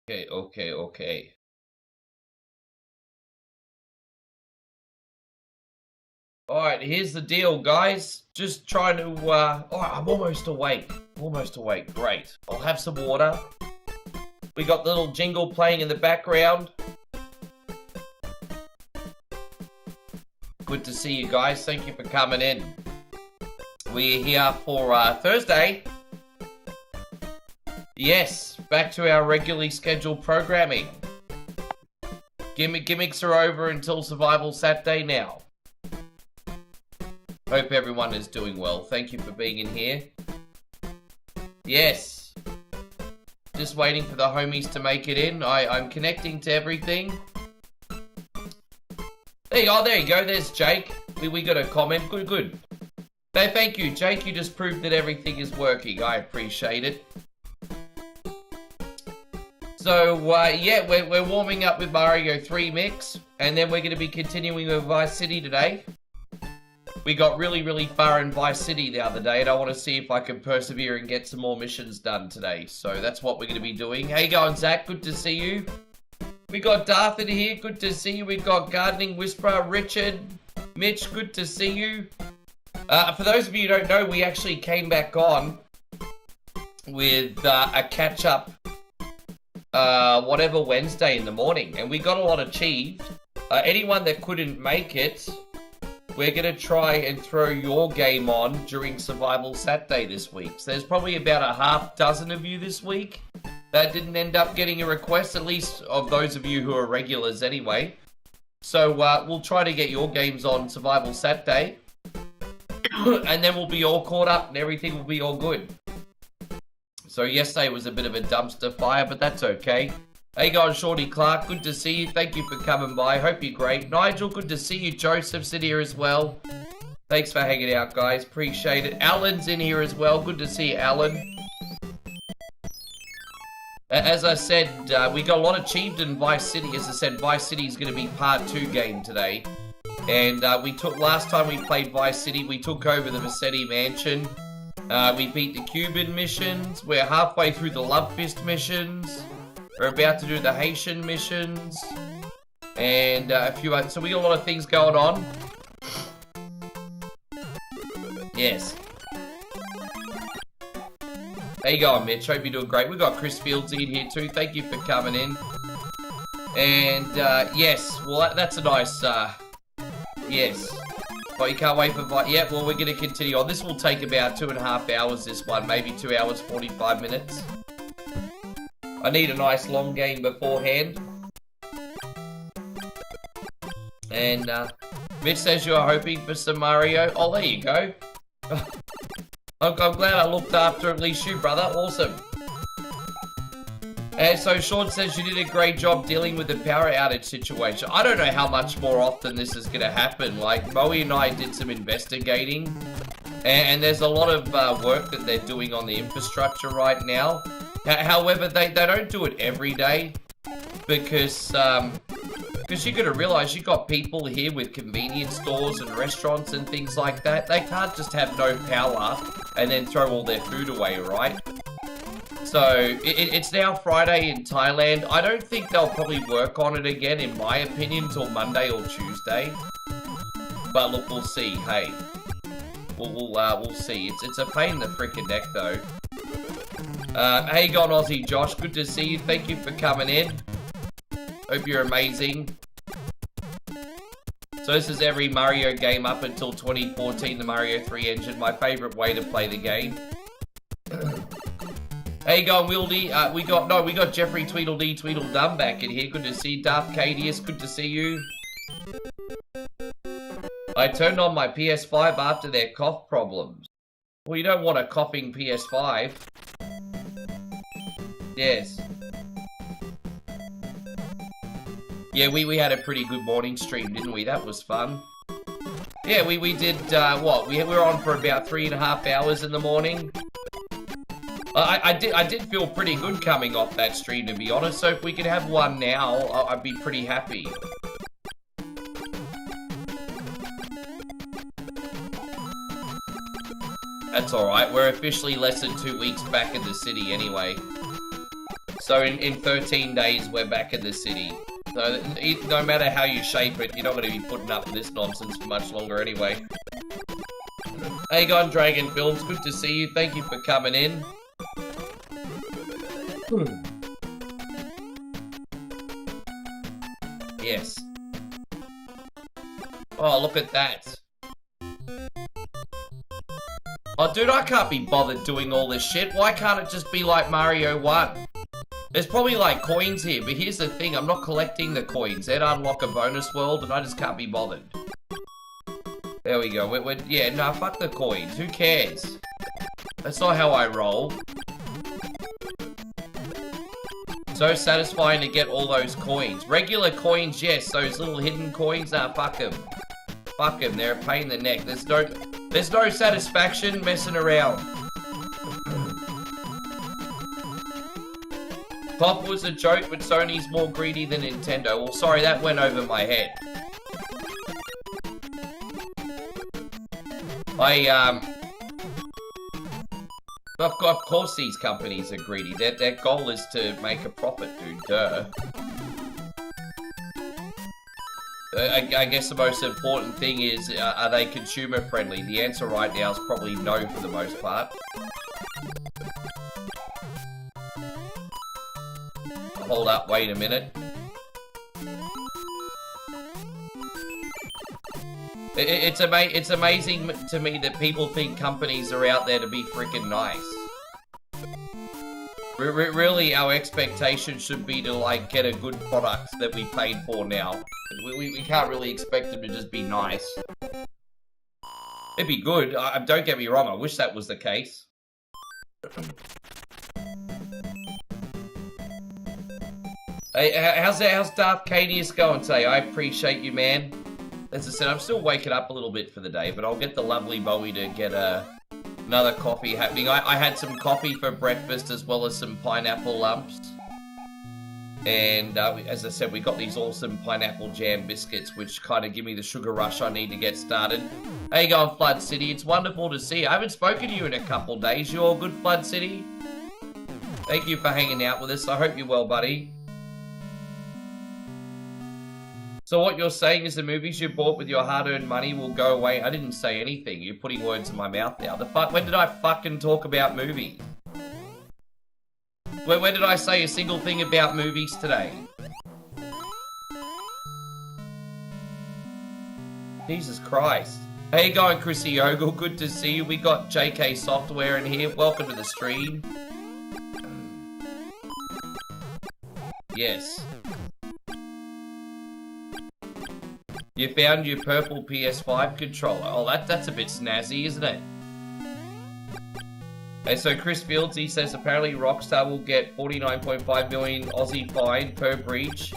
Okay. Alright, here's the deal, guys. Just trying to, alright, I'm almost awake. Great. I'll have some water. We got the little jingle playing in the background. Good to see you guys. Thank you for coming in. We're here for Thursday. Yes, back to our regularly scheduled programming. Gimmicks are over until Survival Saturday now. Hope everyone is doing well. Thank you for being in here. Yes. Just waiting for the homies to make it in. I'm connecting to everything. There you go. There's Jake. We got a comment. Good. Thank you, Jake. You just proved that everything is working. I appreciate it. So, yeah, we're warming up with Mario 3 Mix. And then we're going to be continuing with Vice City today. We got really far in Vice City the other day, and I want to see if I can persevere and get some more missions done today. So that's what we're going to be doing. How you going, Zach? Good to see you. We got Darth in here. Good to see you. We got Gardening Whisperer, Richard, Mitch. Good to see you. For those of you who don't know, we actually came back on with a catch-up, whatever, Wednesday in the morning, and we got a lot achieved. Anyone that couldn't make it, we're going to try and throw your game on during Survival Saturday this week. So there's probably about a half dozen of you this week that didn't end up getting a request, at least of those of you who are regulars anyway. So we'll try to get your games on Survival Saturday. And then we'll be all caught up and everything will be all good. So yesterday was a bit of a dumpster fire, but that's okay. How you going, Shorty Clark? Good to see you. Thank you for coming by. Hope you're great. Nigel, good to see you. Joseph's in here as well. Thanks for hanging out, guys. Appreciate it. Alan's in here as well. Good to see you, Alan. As I said, we got a lot achieved in Vice City. As I said, Vice City is going to be part 2 game today. And last time we played Vice City, we took over the Vercetti mansion. We beat the Cuban missions. We're halfway through the Love Fist missions. We're about to do the Haitian missions. And a few others. So we got a lot of things going on. Yes. How you going, Mitch? Hope you're doing great. We got Chris Fields in here too. Thank you for coming in. And yes, well that's a nice. Yes. But you can't wait for. Yeah, well we're gonna continue on. This will take about 2.5 hours. This one, maybe 2 hours 45 minutes. I need a nice long game beforehand. And Mitch says you're hoping for some Mario. Oh, there you go. I'm glad I looked after at least you, brother. Awesome. And so Sean says you did a great job dealing with the power outage situation. I don't know how much more often this is going to happen. Like, Moe and I did some investigating. And there's a lot of work that they're doing on the infrastructure right now. However, they don't do it every day. Because you got to realize you got people here with convenience stores and restaurants and things like that. They can't just have no power and then throw all their food away, right? So, it's now Friday in Thailand. I don't think they'll probably work on it again, in my opinion, until Monday or Tuesday. But look, we'll see, hey. We'll see. It's a pain in the frickin' neck, though. How you going, Aussie Josh? Good to see you. Thank you for coming in. Hope you're amazing. So this is every Mario game up until 2014, the Mario 3 engine. My favourite way to play the game. How you going, Wildy? We got Jeffrey Tweedledum back in here. Good to see you. Darth Cadius, good to see you. I turned on my PS5 after their cough problems. Well, you don't want a coughing PS5. Yes. Yeah, we had a pretty good morning stream, didn't we? That was fun. Yeah, we did, what? We were on for about 3.5 hours in the morning. I did feel pretty good coming off that stream, to be honest. So if we could have one now, I'd be pretty happy. That's alright. We're officially less than 2 weeks back in the city anyway. So in 13 days, we're back in the city. So no matter how you shape it, you're not going to be putting up with this nonsense for much longer anyway. Aegon Dragon Films, good to see you. Thank you for coming in. Yes. Oh, look at that. Oh, dude, I can't be bothered doing all this shit. Why can't it just be like Mario 1? There's probably, like, coins here, but here's the thing. I'm not collecting the coins. They'd unlock a bonus world, and I just can't be bothered. There we go. Yeah, nah, fuck the coins. Who cares? That's not how I roll. So satisfying to get all those coins. Regular coins, yes. Those little hidden coins, nah, fuck them. Fuck them. They're a pain in the neck. There's no satisfaction messing around. Pop was a joke, but Sony's more greedy than Nintendo. Well, sorry, that went over my head. Of course these companies are greedy. Their goal is to make a profit, dude. Duh. I guess the most important thing is, are they consumer friendly? The answer right now is probably no for the most part. Hold up, wait a minute. It's amazing to me that people think companies are out there to be freaking nice. Really, our expectation should be to, like, get a good product that we paid for now. We can't really expect them to just be nice. It'd be good, don't get me wrong, I wish that was the case. Hey, how's Darth Cadius going today? I appreciate you, man. As I said, I'm still waking up a little bit for the day, but I'll get the lovely Bowie to get another coffee happening. I had some coffee for breakfast as well as some pineapple lumps. And as I said, we got these awesome pineapple jam biscuits, which kind of give me the sugar rush I need to get started. How you going, Flood City? It's wonderful to see you. I haven't spoken to you in a couple days. You all good, Flood City? Thank you for hanging out with us. I hope you're well, buddy. So what you're saying is the movies you bought with your hard-earned money will go away. I didn't say anything. You're putting words in my mouth now. When did I fucking talk about movies? When did I say a single thing about movies today? Jesus Christ. How you going, Chrissy Ogle? Good to see you. We got JK Software in here. Welcome to the stream. Yes. You found your purple PS5 controller. Oh, that's a bit snazzy, isn't it? Hey, so Chris Fields, he says apparently Rockstar will get 49.5 million Aussie fine per breach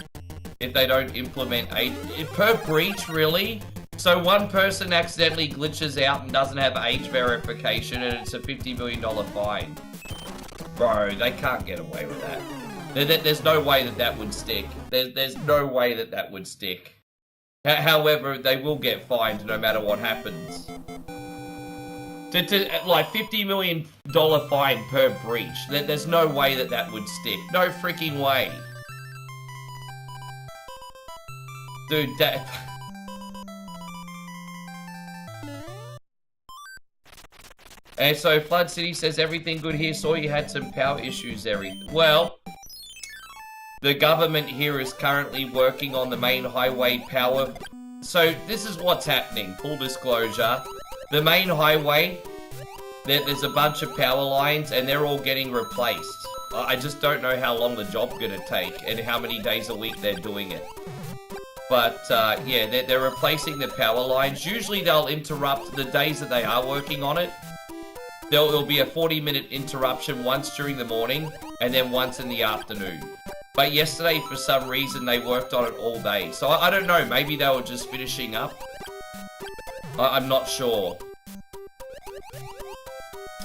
if they don't implement per breach, really? So one person accidentally glitches out and doesn't have age verification and it's a $50 million fine. Bro, they can't get away with that. There's no way that would stick. There's no way that would stick. However, they will get fined no matter what happens. Like $50 million fine per breach. There's no way that would stick. No freaking way. Dude, that... And so Flood City says everything good here. Saw you had some power issues, well, the government here is currently working on the main highway power. So this is what's happening. Full disclosure. The main highway, there's a bunch of power lines and they're all getting replaced. I just don't know how long the job's gonna take and how many days a week they're doing it. But yeah, they're replacing the power lines. Usually they'll interrupt the days that they are working on it. There'll be a 40-minute interruption once during the morning and then once in the afternoon. But yesterday, for some reason, they worked on it all day. So I don't know, maybe they were just finishing up. I'm not sure.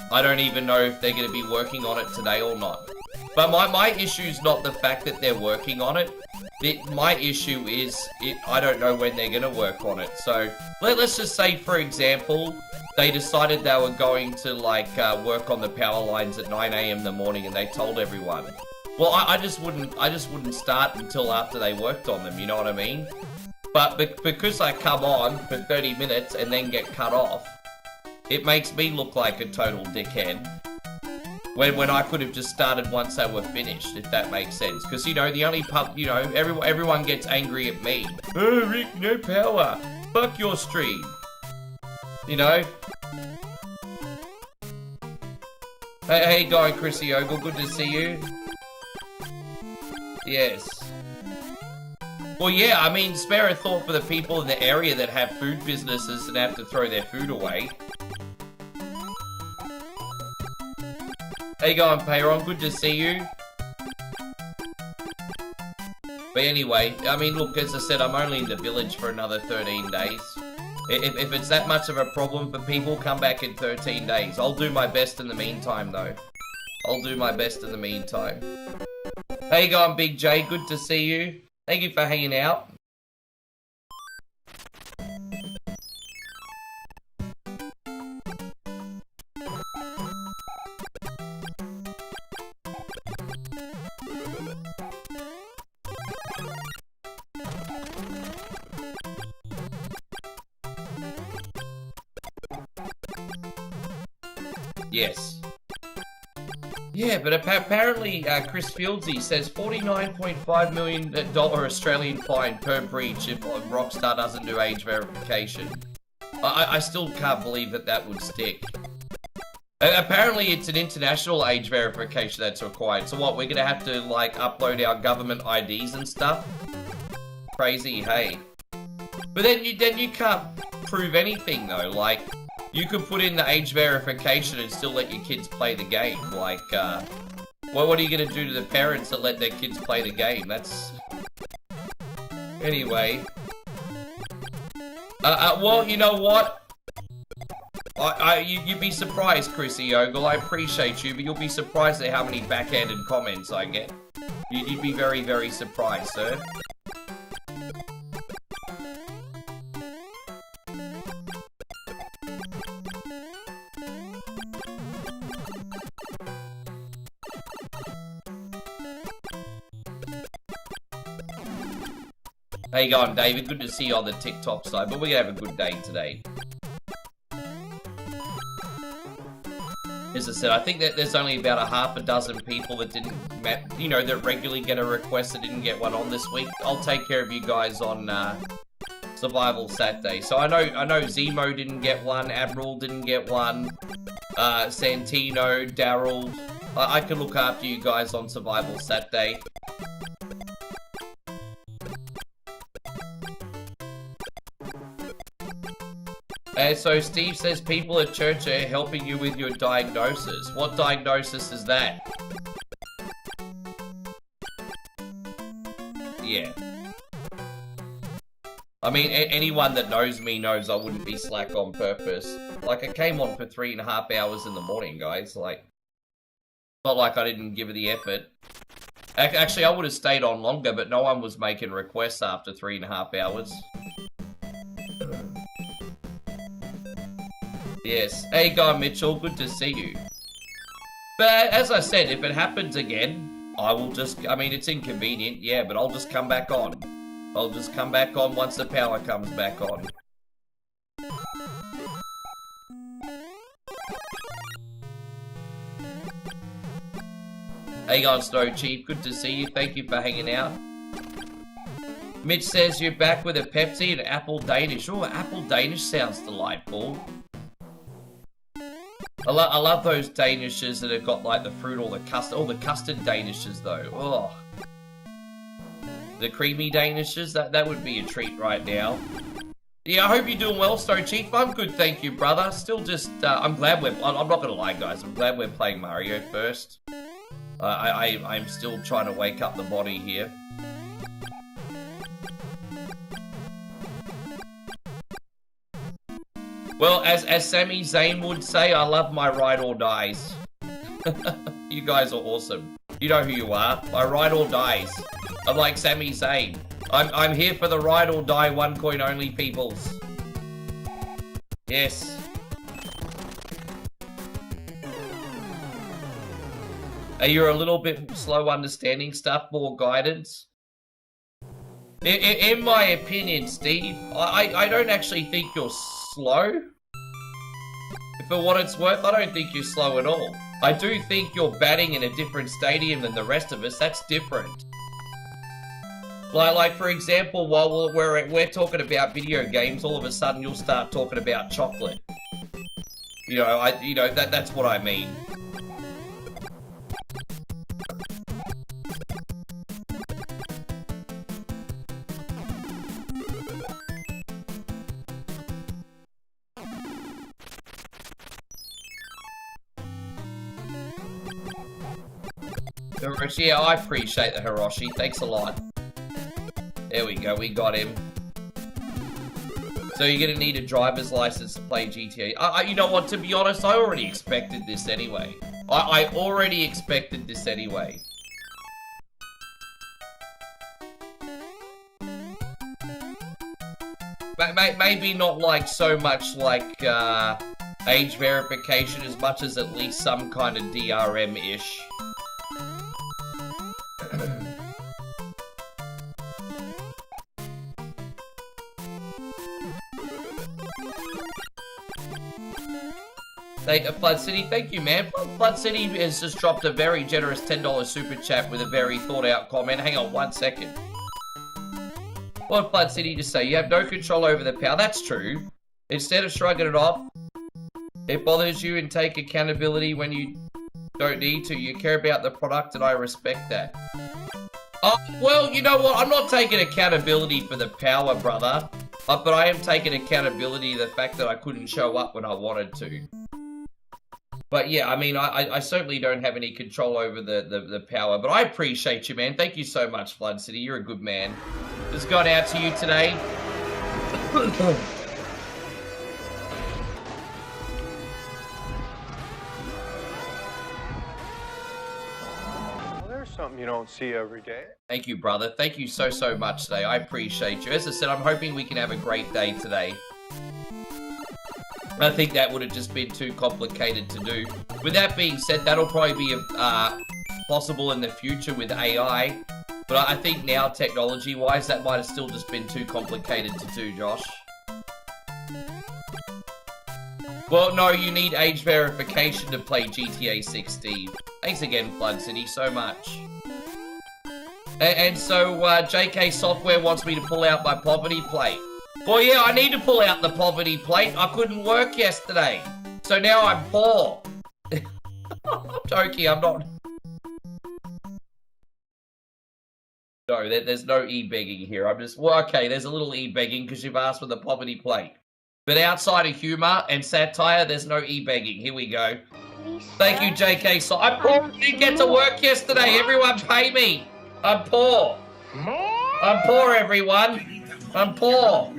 I don't even know if they're going to be working on it today or not. But my issue's not the fact that they're working on it. My issue is, I don't know when they're going to work on it. So let's just say, for example, they decided they were going to, like, work on the power lines at 9 AM in the morning and they told everyone. Well, I just wouldn't start until after they worked on them, you know what I mean? But because I come on for 30 minutes and then get cut off, it makes me look like a total dickhead. When I could have just started once they were finished, if that makes sense. Because, you know, the only everyone gets angry at me. Oh, Rick, no power. Fuck your stream. You know? Hey, how you going, Chrissy Ogle? Good to see you. Yes. Well, yeah, I mean, spare a thought for the people in the area that have food businesses and have to throw their food away. How you going, Payron? Good to see you. But anyway, I mean, look, as I said, I'm only in the village for another 13 days. If it's that much of a problem for people, come back in 13 days. I'll do my best in the meantime, though. I'll do my best in the meantime. How you going, Big J? Good to see you. Thank you for hanging out. Yes. Yeah, but apparently Chris Fieldsy says $49.5 million Australian fine per breach if Rockstar doesn't do age verification. I still can't believe that would stick. Apparently it's an international age verification that's required. So what, we're gonna have to like upload our government IDs and stuff? Crazy, hey. But then you can't prove anything though, like... You could put in the age verification and still let your kids play the game. Like, what are you going to do to the parents that let their kids play the game? That's... Anyway. Well, you know what? You'd be surprised, Chrissy Ogle. I appreciate you, but you'll be surprised at how many backhanded comments I get. You'd be very, very surprised, sir. How you going, David? Good to see you on the TikTok side, but we're gonna have a good day today. As I said, I think that there's only about a half a dozen people that didn't, you know, that regularly get a request that didn't get one on this week. I'll take care of you guys on Survival Saturday. So I know Zemo didn't get one, Admiral didn't get one, Santino, Daryl. I can look after you guys on Survival Saturday. So Steve says people at church are helping you with your diagnosis. What diagnosis is that? Yeah. I mean, anyone that knows me knows I wouldn't be slack on purpose. Like, I came on for 3.5 hours in the morning, guys. Like, not like I didn't give it the effort. Actually, I would have stayed on longer, but no one was making requests after 3.5 hours. Yes. Hey, Guy Mitchell, good to see you. But as I said, if it happens again, I will just, I mean, it's inconvenient, yeah, but I'll just come back on. I'll just come back on once the power comes back on. Hey, guys, Snow Chief, good to see you. Thank you for hanging out. Mitch says you're back with a Pepsi and Apple Danish. Oh, Apple Danish sounds delightful. I love those Danishes that have got like the fruit or the custard. Oh, the custard Danishes though. Oh, the creamy Danishes. That would be a treat right now. Yeah, I hope you're doing well, Snow Chief. I'm good, thank you, brother. Still just, I'm glad I'm not gonna lie, guys. I'm glad we're playing Mario first. I'm still trying to wake up the body here. Well, as Sami Zayn would say, I love my ride or dies. You guys are awesome. You know who you are. My ride or dies. I'm like Sami Zayn. I'm here for the ride or die 1 coin only peoples. Yes. Are you a little bit slow understanding stuff? More guidance? In my opinion, Steve, I don't actually think you're slow. For what it's worth, I don't think you're slow at all. I do think you're batting in a different stadium than the rest of us. That's different. Like for example, while we're talking about video games, all of a sudden you'll start talking about chocolate. You know, that's what I mean. Yeah, I appreciate the Hiroshi. Thanks a lot. There we go, we got him. So you're gonna need a driver's license to play GTA. You know what, to be honest, I already expected this anyway. I already expected this anyway. Maybe not like so much like age verification as much as at least some kind of DRM-ish. Flood City, thank you, man. Flood City has just dropped a very generous $10 super chat with a very thought-out comment. Hang on 1 second. What did Flood City just say? You have no control over the power. That's true. Instead of shrugging it off, it bothers you and take accountability when you don't need to. You care about the product, and I respect that. Oh, well, you know what? I'm not taking accountability for the power, brother. But I am taking accountability for the fact that I couldn't show up when I wanted to. But yeah, I mean, I certainly don't have any control over the power, but I appreciate you, man. Thank you so much, Flood City. You're a good man. This got out to you today. Well, there's something you don't see every day. Thank you, brother. Thank you so much today. I appreciate you. As I said, I'm hoping we can have a great day today. I think that would have just been too complicated to do. With that being said, that'll probably be possible in the future with AI. But I think now, technology-wise, that might have still just been too complicated to do, Josh. Well, no, you need age verification to play GTA 6, Steve. Thanks again, Flood City, so much. And so, JK Software wants me to pull out my poverty plate. Well, yeah, I need to pull out the poverty plate. I couldn't work yesterday. So now I'm poor. I'm joking, I'm not. No, there's no e-begging here. I'm just, well, okay, there's a little e-begging because you've asked for the poverty plate. But outside of humor and satire, there's no e-begging. Here we go. Thank you, JK. So I'm poor. I didn't get to work yesterday. Everyone pay me. I'm poor. I'm poor, everyone. I'm poor.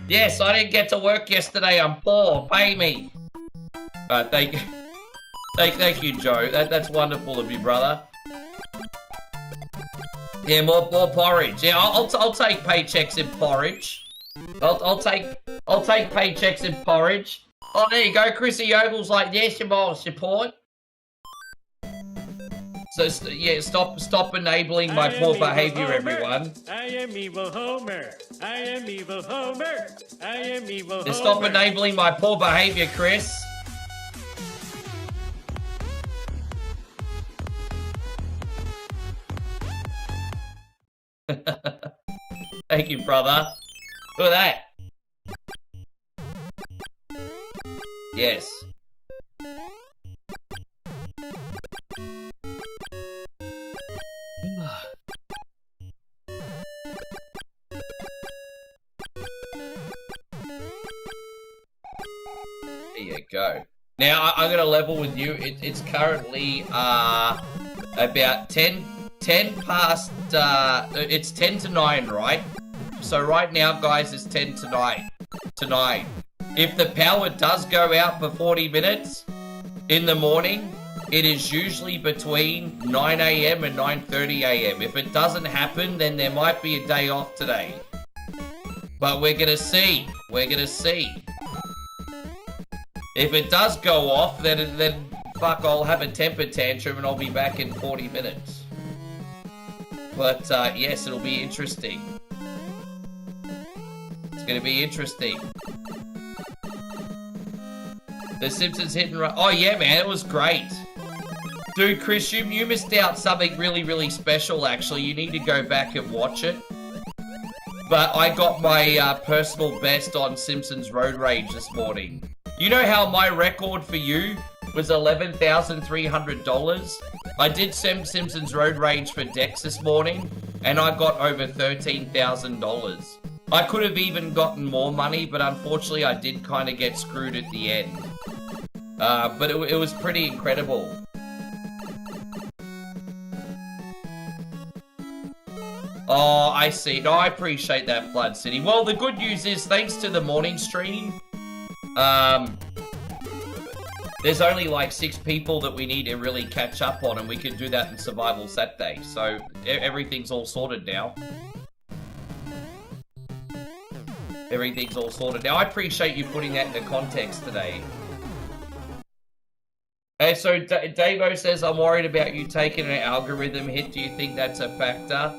Yes, I didn't get to work yesterday. I'm poor. Pay me. Thank you, Joe. That's wonderful of you, brother. Yeah, more porridge. Yeah, I'll take paychecks in porridge. I'll take paychecks in porridge. Oh, there you go. Chrissy Ogle's like, yes, your moral support. So, yeah, stop enabling my poor behavior, everyone. I am evil Homer. I am evil Homer. I am evil Homer. Stop enabling my poor behavior, Chris. Thank you, brother. Look at that. Yes. There you go. Now, I'm going to level with you. It's currently about 10 past, it's 10 to 9, right? So right now, guys, it's 10 to 9. If the power does go out for 40 minutes in the morning, it is usually between 9 AM and 9:30 AM. If it doesn't happen, then there might be a day off today. But we're gonna see. We're gonna see. If it does go off, then fuck, I'll have a temper tantrum and I'll be back in 40 minutes. But, yes, it'll be interesting. It's gonna be interesting. The Simpsons hit and run. Oh, yeah, man, it was great. Dude, Chris, you missed out something really, really special, actually. You need to go back and watch it. But I got my personal best on Simpsons Road Rage this morning. You know how my record for you was $11,300? I did Simpsons Road Rage for Dex this morning, and I got over $13,000. I could have even gotten more money, but unfortunately I did kind of get screwed at the end. But it was pretty incredible. Oh, I see. No, I appreciate that, Flood City. Well, the good news is, thanks to the morning stream, there's only like 6 people that we need to really catch up on, and we can do that in Survival Saturday. So, everything's all sorted now. Everything's all sorted now. I appreciate you putting that into context today. And so, Davo says, I'm worried about you taking an algorithm hit. Do you think that's a factor?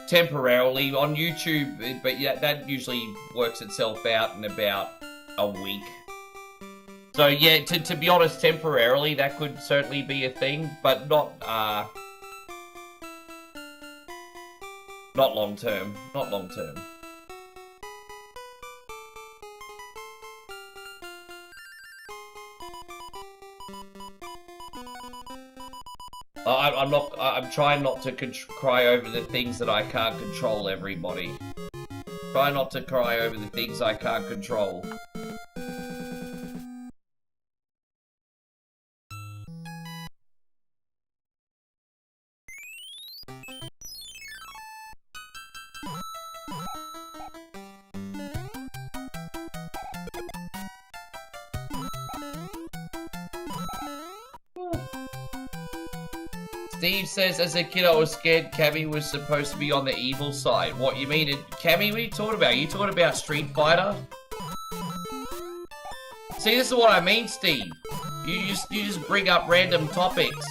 Temporarily on YouTube, but yeah, that usually works itself out in about a week. So yeah, to be honest, temporarily that could certainly be a thing, but not long term. Not long term. I'm trying not to cry over the things that I can't control, everybody. Try not to cry over the things I can't control. Steve says, as a kid I was scared Cammy was supposed to be on the evil side. What, you mean Cammy, what are you talking about? You talking about Street Fighter? See, this is what I mean, Steve. You just bring up random topics.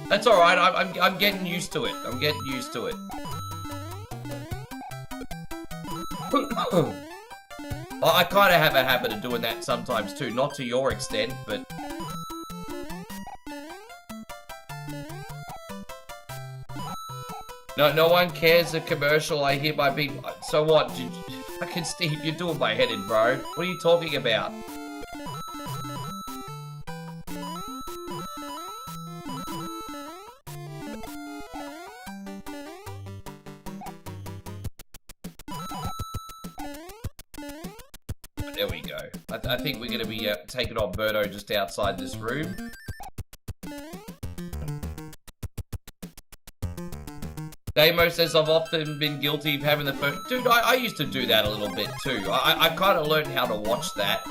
That's alright, I'm getting used to it. I'm getting used to it. I kind of have a habit of doing that sometimes too. Not to your extent, but... No one cares a commercial. I hear my big... So what? Fucking Steve, you're doing my head in, bro. What are you talking about? There we go. I think we're going to be taking on Birdo just outside this room. Damo says, I've often been guilty of having the phone. Dude, I used to do that a little bit too. I kind of learned how to watch that.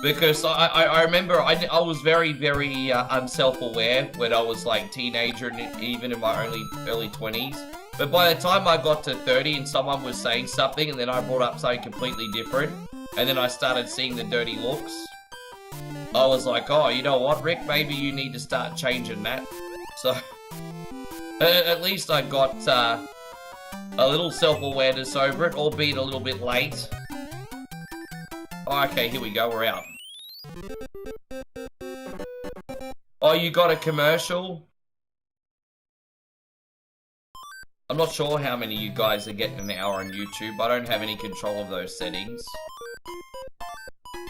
Because I remember I was very, very unself-aware when I was like teenager and even in my early 20s. But by the time I got to 30 and someone was saying something and then I brought up something completely different, and then I started seeing the dirty looks, I was like, oh, you know what, Rick? Maybe you need to start changing that. So... At least I got a little self-awareness over it, albeit a little bit late. Oh, okay, here we go, we're out. Oh, you got a commercial? I'm not sure how many of you guys are getting an hour on YouTube. I don't have any control of those settings.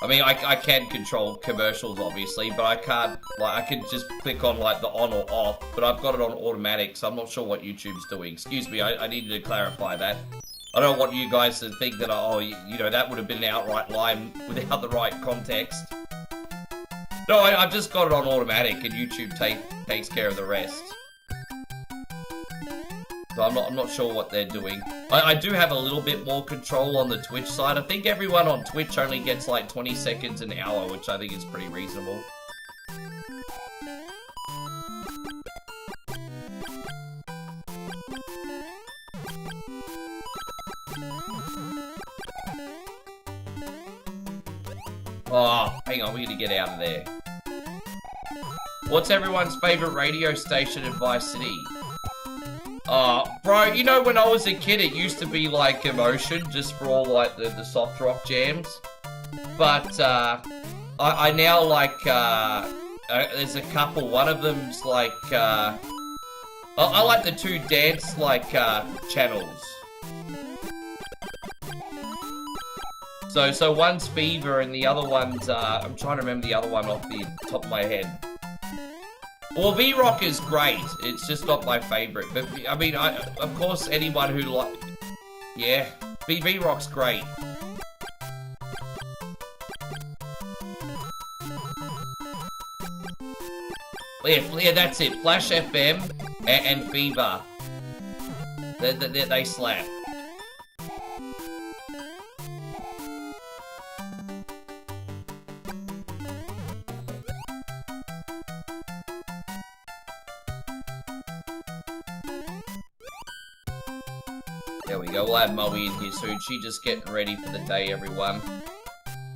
I mean, I can control commercials, obviously, but I can't, like, I can just click on, like, the on or off, but I've got it on automatic, so I'm not sure what YouTube's doing. Excuse me, I needed to clarify that. I don't want you guys to think that, oh, you know, that would have been an outright lie without the right context. No, I've just got it on automatic, and YouTube takes care of the rest. So I'm not sure what they're doing. I do have a little bit more control on the Twitch side. I think everyone on Twitch only gets like 20 seconds an hour, which I think is pretty reasonable. Oh, hang on, we need to get out of there. What's everyone's favorite radio station in Vice City? Bro, you know when I was a kid, it used to be like Emotion, just for all like the soft rock jams. But I now like, there's a couple. One of them's like, I like the two dance like channels. So one's Fever and the other one's, I'm trying to remember the other one off the top of my head. Well, V-Rock is great. It's just not my favorite. But, I mean, of course, anyone who like... Yeah, V-Rock's great. Yeah, that's it. Flash FM and Fever. They slap. There we go, we'll have Moe in here soon. She just getting ready for the day, everyone.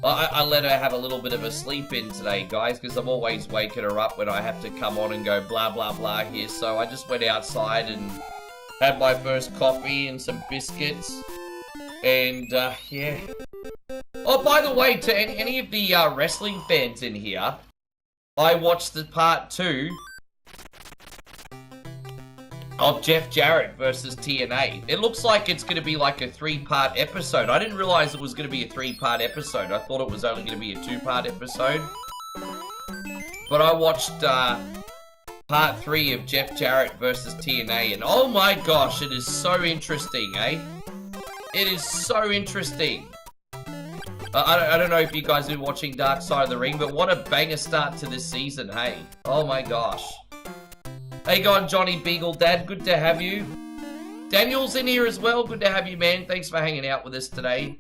I let her have a little bit of a sleep in today, guys, because I'm always waking her up when I have to come on and go blah, blah, blah here. So I just went outside and had my first coffee and some biscuits. And, yeah. Oh, by the way, to any of the wrestling fans in here, I watched the part 2 of Jeff Jarrett versus TNA. It looks like it's going to be like a 3-part episode. I didn't realize it was going to be a 3-part episode. I thought it was only going to be a 2-part episode. But I watched part 3 of Jeff Jarrett versus TNA, and oh my gosh, it is so interesting, eh? It is so interesting. I don't know if you guys have been watching Dark Side of the Ring, but what a banger start to this season, hey? Oh my gosh. Hey, going Johnny Beagle Dad, good to have you. Daniel's in here as well, good to have you, man. Thanks for hanging out with us today.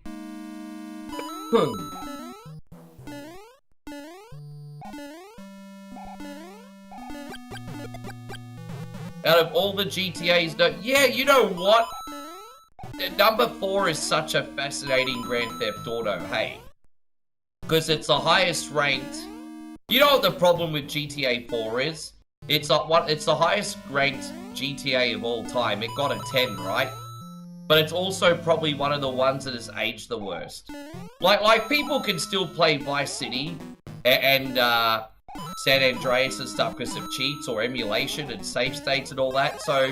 Out of all the GTAs, no, yeah, you know what? Number 4 is such a fascinating Grand Theft Auto, hey. Because it's the highest ranked. You know what the problem with GTA 4 is? It's the highest ranked GTA of all time. It got a 10, right? But it's also probably one of the ones that has aged the worst. Like people can still play Vice City and San Andreas and stuff because of cheats or emulation and save states and all that. So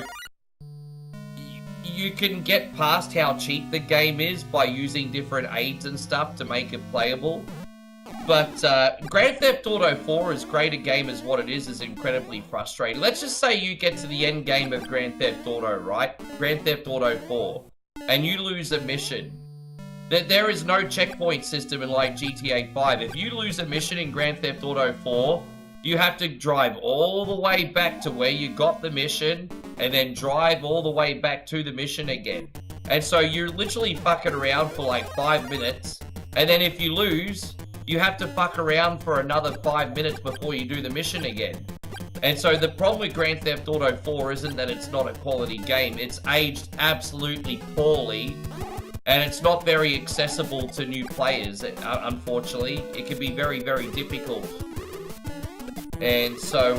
you can get past how cheap the game is by using different aids and stuff to make it playable. But Grand Theft Auto 4, as great a game as what it is incredibly frustrating. Let's just say you get to the end game of Grand Theft Auto, right? Grand Theft Auto 4. And you lose a mission. There is no checkpoint system in like GTA 5. If you lose a mission in Grand Theft Auto 4, you have to drive all the way back to where you got the mission, and then drive all the way back to the mission again. And so you're literally fucking around for like 5 minutes, and then if you lose, you have to fuck around for another 5 minutes before you do the mission again. And so the problem with Grand Theft Auto 4 isn't that it's not a quality game, it's aged absolutely poorly, and it's not very accessible to new players, unfortunately. It can be very, very difficult. And so,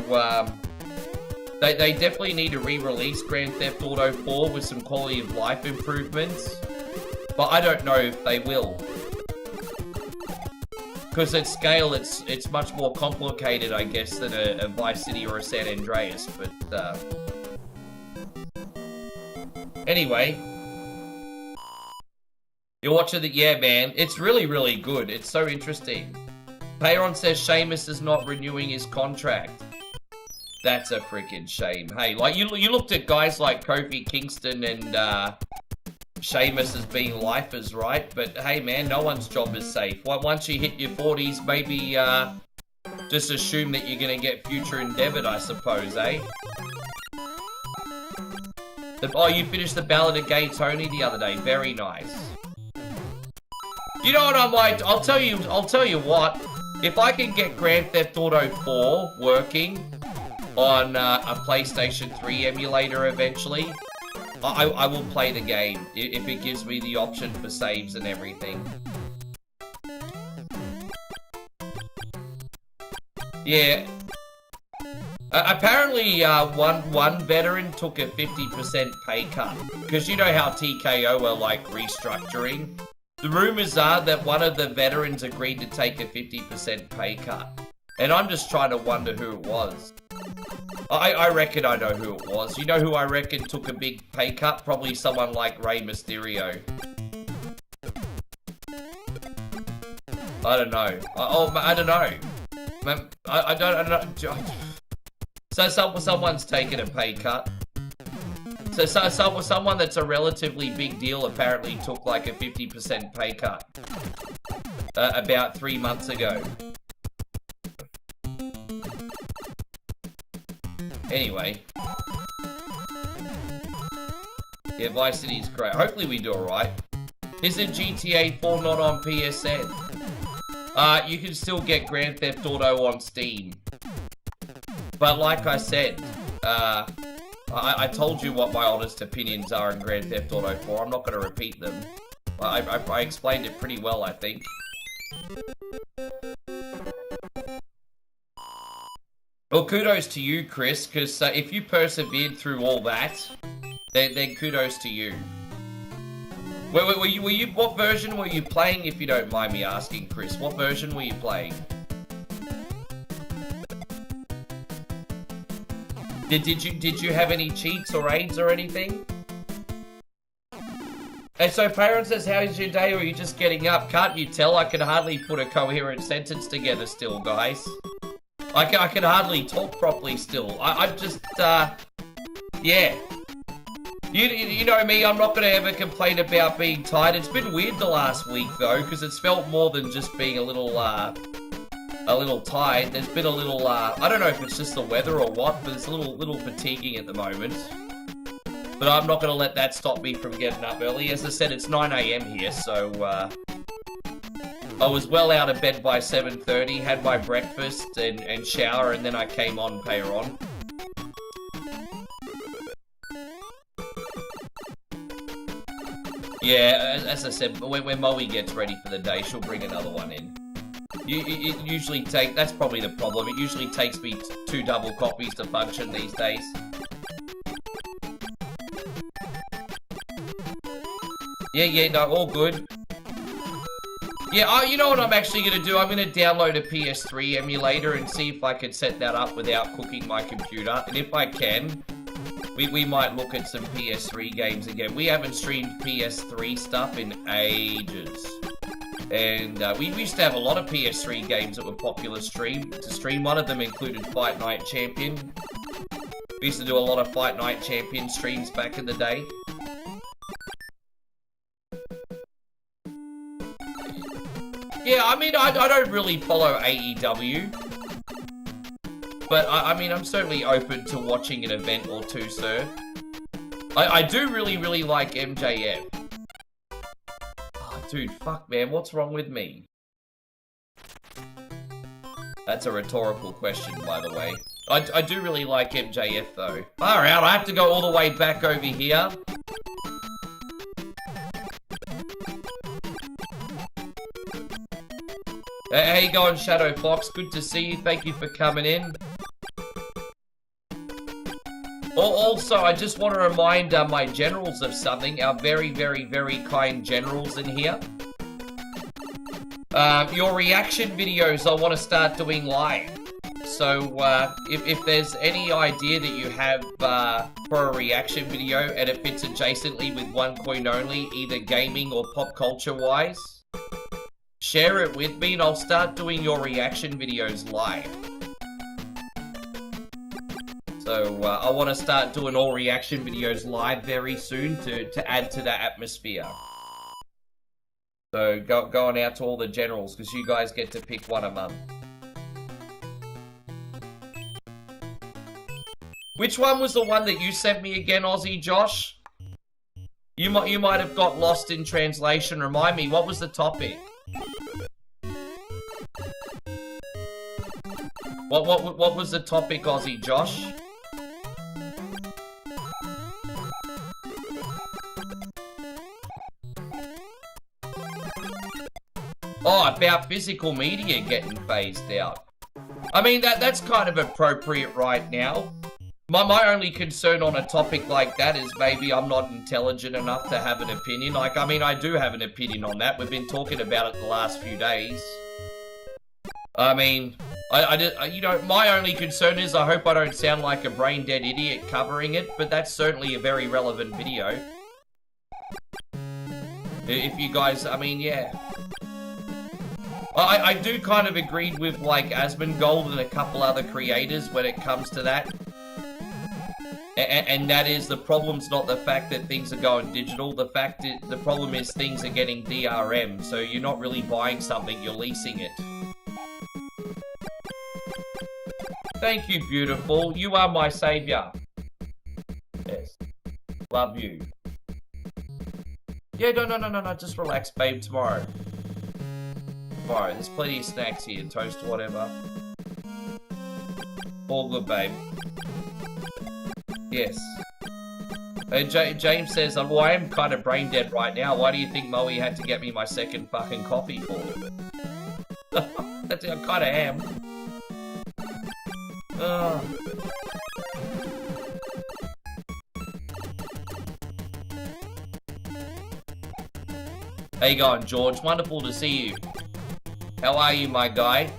they definitely need to re-release Grand Theft Auto 4 with some quality of life improvements, but I don't know if they will. Because at scale, it's much more complicated, I guess, than a Vice City or a San Andreas. But anyway, you're watching the man. It's really, really good. It's so interesting. Payron says Sheamus is not renewing his contract. That's a freaking shame. Hey, like you looked at guys like Kofi Kingston and Sheamus as being lifers, right? But hey, man, no one's job is safe. Once you hit your 40s, maybe just assume that you're gonna get future endeavored, I suppose, eh? Oh, you finished the Ballad of Gay Tony the other day. Very nice. You know what I'm like? I'll tell you what. If I can get Grand Theft Auto 4 working on a PlayStation 3 emulator eventually, I will play the game if it gives me the option for saves and everything. Yeah. Apparently, one veteran took a 50% pay cut. Because you know how TKO are, like, restructuring? The rumors are that one of the veterans agreed to take a 50% pay cut. And I'm just trying to wonder who it was. I reckon I know who it was. You know who I reckon took a big pay cut? Probably someone like Rey Mysterio. I don't know. I don't know. I don't know. So someone's taken a pay cut. So someone that's a relatively big deal apparently took like a 50% pay cut. About 3 months ago. Anyway. Yeah, Vice City's great. Hopefully we do alright. Isn't GTA 4 not on PSN? You can still get Grand Theft Auto on Steam. But like I said, I told you what my honest opinions are in Grand Theft Auto 4. I'm not going to repeat them. I explained it pretty well, I think. Well, kudos to you, Chris, because if you persevered through all that, then kudos to you. Were you, what version were you playing, if you don't mind me asking, Chris? What version were you playing? Did you have any cheats or aids or anything? And so Parent says, how's your day, or are you just getting up? Can't you tell? I can hardly put a coherent sentence together still, guys. I can hardly talk properly still. I'm just, yeah. You know me, I'm not going to ever complain about being tired. It's been weird the last week, though, because it's felt more than just being a little tired. There's been a little, I don't know if it's just the weather or what, but it's a little fatiguing at the moment. But I'm not going to let that stop me from getting up early. As I said, it's 9 AM here, so, I was well out of bed by 7:30, had my breakfast and shower, and then I came on Payer On. Yeah, as I said, when Moe gets ready for the day, she'll bring another one in. It usually that's probably the problem. It usually takes me 2 double copies to function these days. Yeah, no, all good. Yeah, you know what I'm actually going to do? I'm going to download a PS3 emulator and see if I can set that up without cooking my computer. And if I can, we might look at some PS3 games again. We haven't streamed PS3 stuff in ages. And we used to have a lot of PS3 games that were popular to stream. One of them included Fight Night Champion. We used to do a lot of Fight Night Champion streams back in the day. Yeah, I mean, I don't really follow AEW. But, I mean, I'm certainly open to watching an event or two, sir. I do really like MJF. Oh, dude, fuck, man, what's wrong with me? That's a rhetorical question, by the way. I do really like MJF, though. Alright, I have to go all the way back over here. How you going, Shadow Fox? Good to see you. Thank you for coming in. Also, I just want to remind my generals of something. Our very kind generals in here. Your reaction videos I want to start doing live. So, if there's any idea that you have for a reaction video and it fits adjacently with one coin only, either gaming or pop culture wise, share it with me and I'll start doing your reaction videos live. So, I want to start doing all reaction videos live very soon to add to that atmosphere. So, going out to all the generals, because you guys get to pick one a month. Which one was the one that you sent me again, Aussie Josh? You might have got lost in translation. Remind me, what was the topic? What was the topic, Aussie Josh? Oh, about physical media getting phased out. I mean, that's kind of appropriate right now. My only concern on a topic like that is maybe I'm not intelligent enough to have an opinion. Like, I mean, I do have an opinion on that. We've been talking about it the last few days. I mean, you know, my only concern is I hope I don't sound like a brain-dead idiot covering it, but that's certainly a very relevant video. If you guys, I mean, yeah. I do kind of agree with, like, Asmongold and a couple other creators when it comes to that. And that is, the problem's not the fact that things are going digital. The problem is things are getting DRM. So you're not really buying something, you're leasing it. Thank you, beautiful. You are my savior. Yes. Love you. Yeah, no. Just relax, babe. Tomorrow. There's plenty of snacks here. Toast, whatever. All good, babe. Yes. James says, well, I am kind of brain dead right now. Why do you think Moe had to get me my second fucking coffee for? I kind of am. How you going, George? Wonderful to see you. How are you, my guy?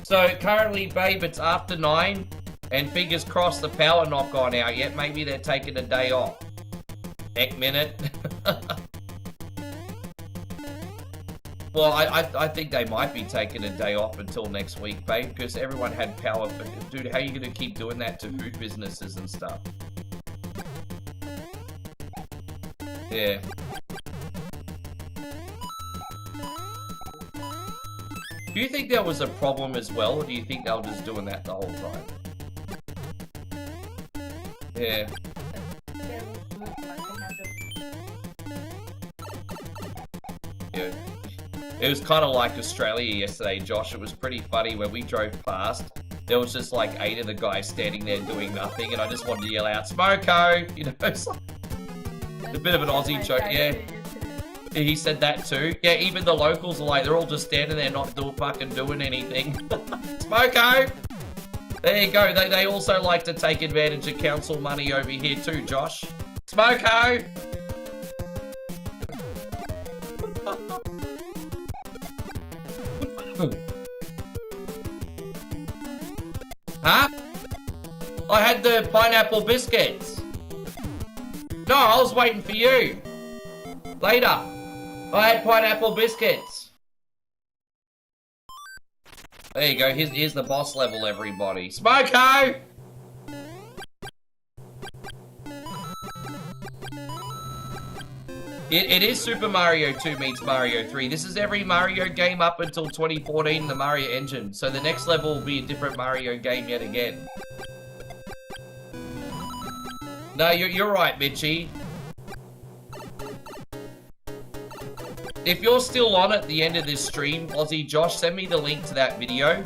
So, currently, babe, it's after 9. And fingers crossed the power not gone out yet. Maybe they're taking a day off. Heck minute. Well, I think they might be taking a day off until next week, babe, because everyone had power. But, dude, how are you going to keep doing that to food businesses and stuff? Yeah. Do you think there was a problem as well, or do you think they were just doing that the whole time? Yeah. Yeah. It was kind of like Australia yesterday, Josh. It was pretty funny when we drove past. There was just like 8 of the guys standing there doing nothing, and I just wanted to yell out, "Smoko!" You know, it's like a bit of an Aussie joke. Yeah. He said that too. Yeah, even the locals are like, they're all just standing there not doing anything. Smoko! There you go. They also like to take advantage of council money over here too, Josh. Smoko! Huh? I had the pineapple biscuits. No, I was waiting for you. Later. I had pineapple biscuits. There you go. Here's the boss level, everybody. Smoko! It is Super Mario 2 meets Mario 3. This is every Mario game up until 2014, the Mario engine. So the next level will be a different Mario game yet again. No, you're right, Mitchie. If you're still on at the end of this stream, Aussie Josh, send me the link to that video.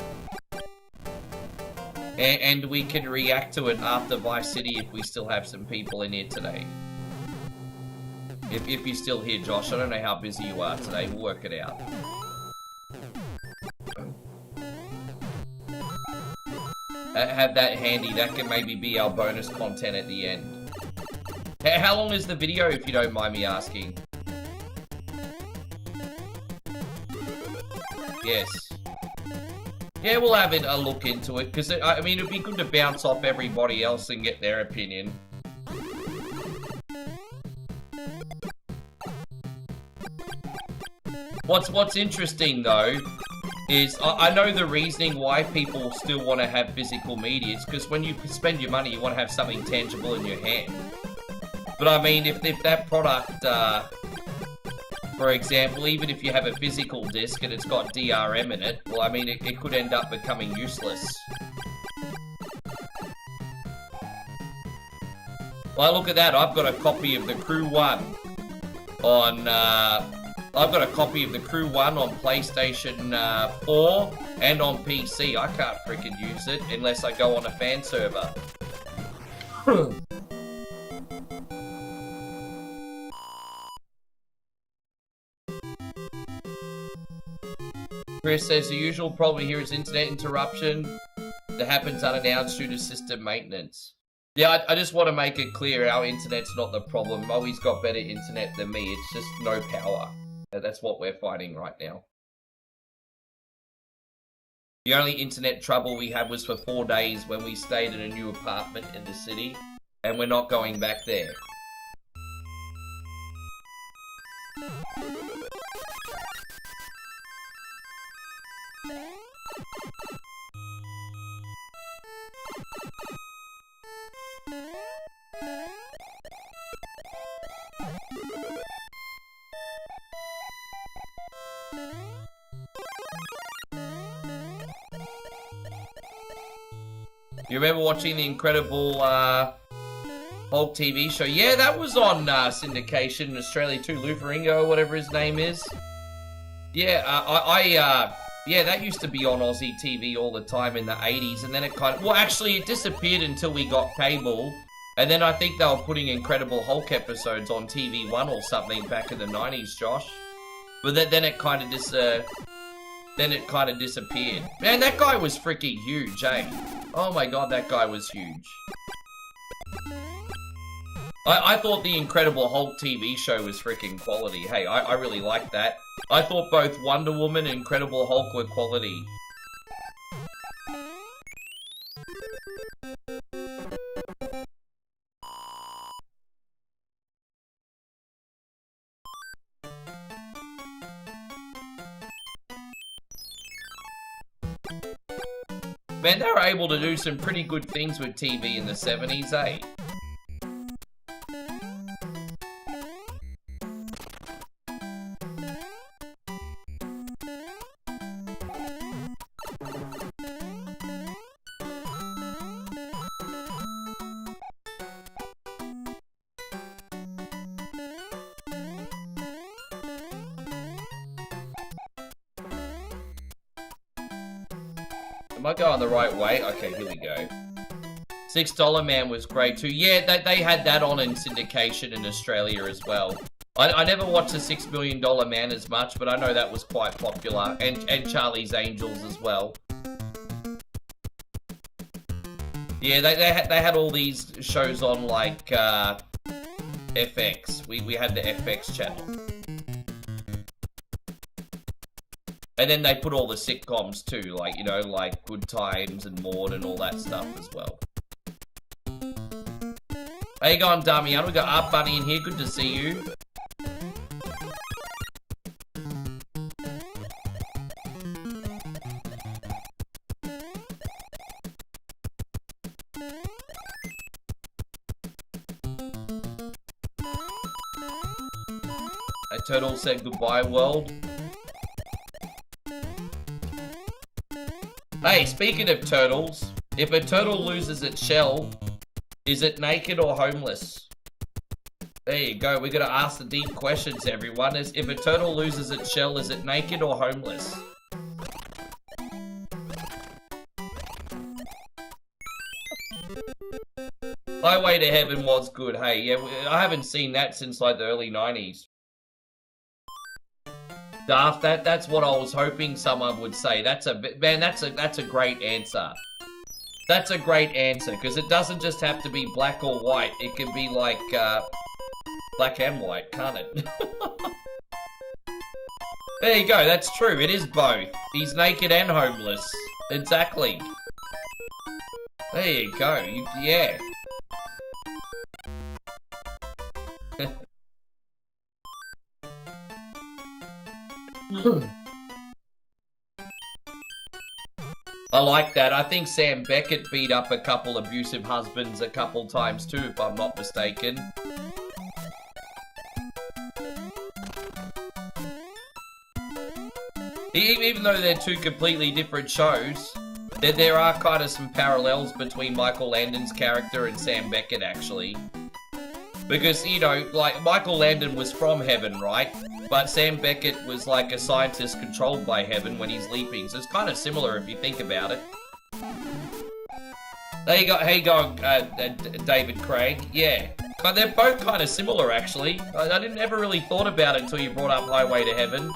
And we can react to it after Vice City if we still have some people in here today. If you're still here, Josh, I don't know how busy you are today. We'll work it out. Have that handy. That can maybe be our bonus content at the end. How long is the video, if you don't mind me asking? Yes. Yeah, we'll have a look into it, because, I mean, it'd be good to bounce off everybody else and get their opinion. What's interesting, though, is I know the reasoning why people still want to have physical media. It's because when you spend your money, you want to have something tangible in your hand. But, I mean, if that product... for example, even if you have a physical disc and it's got DRM in it, well, I mean, it could end up becoming useless. Well, look at that. I've got a copy of the Crew 1 on, I've got a copy of the Crew 1 on PlayStation 4 and on PC. I can't freaking use it unless I go on a fan server. Chris says the usual problem here is internet interruption that happens unannounced due to system maintenance. Yeah, I just want to make it clear our internet's not the problem. Moe's got better internet than me. It's just no power. That's what we're fighting right now. The only internet trouble we had was for 4 days when we stayed in a new apartment in the city, and we're not going back there. You remember watching the Incredible Hulk TV show? Yeah, that was on syndication in Australia too. Lou Ferrigno, whatever his name is. Yeah, yeah, that used to be on Aussie TV all the time in the 80s, and then it kind of... Well, actually, it disappeared until we got cable, and then I think they were putting Incredible Hulk episodes on TV1 or something back in the 90s, Josh. But then it kind of disappeared. Man, that guy was freaking huge, eh? Oh my god, that guy was huge. I thought the Incredible Hulk TV show was freaking quality. Hey, I really liked that. I thought both Wonder Woman and Incredible Hulk were quality. Man, they were able to do some pretty good things with TV in the 70s, eh? Am I going the right way? Okay, here we go. $6 Man was great too. Yeah, they had that on in syndication in Australia as well. I never watched the $6 Million Man as much, but I know that was quite popular. And Charlie's Angels as well. Yeah, they had all these shows on like FX. We had the FX channel. And then they put all the sitcoms too, like, you know, like Good Times and Maude and all that stuff as well. How you going, Damian? We got Art Bunny in here. Good to see you. A turtle said goodbye, world. Hey, speaking of turtles, if a turtle loses its shell, is it naked or homeless? There you go. We gotta ask the deep questions, everyone. If a turtle loses its shell, is it naked or homeless? Highway to Heaven was good. Hey, yeah, I haven't seen that since like the early 90s. Daft, that's what I was hoping someone would say. That's a great answer. That's a great answer, because it doesn't just have to be black or white. It can be like black and white, can't it? There you go, that's true. It is both. He's naked and homeless. Exactly. There you go. Yeah. I like that. I think Sam Beckett beat up a couple abusive husbands a couple times too, if I'm not mistaken. Even though they're two completely different shows, there are kind of some parallels between Michael Landon's character and Sam Beckett, actually. Because, you know, like, Michael Landon was from heaven, right? But Sam Beckett was like a scientist controlled by heaven when he's leaping, so it's kind of similar if you think about it. There you go. How you going, David Craig? Yeah. But they're both kind of similar, actually. I didn't ever really thought about it until you brought up Highway to Heaven.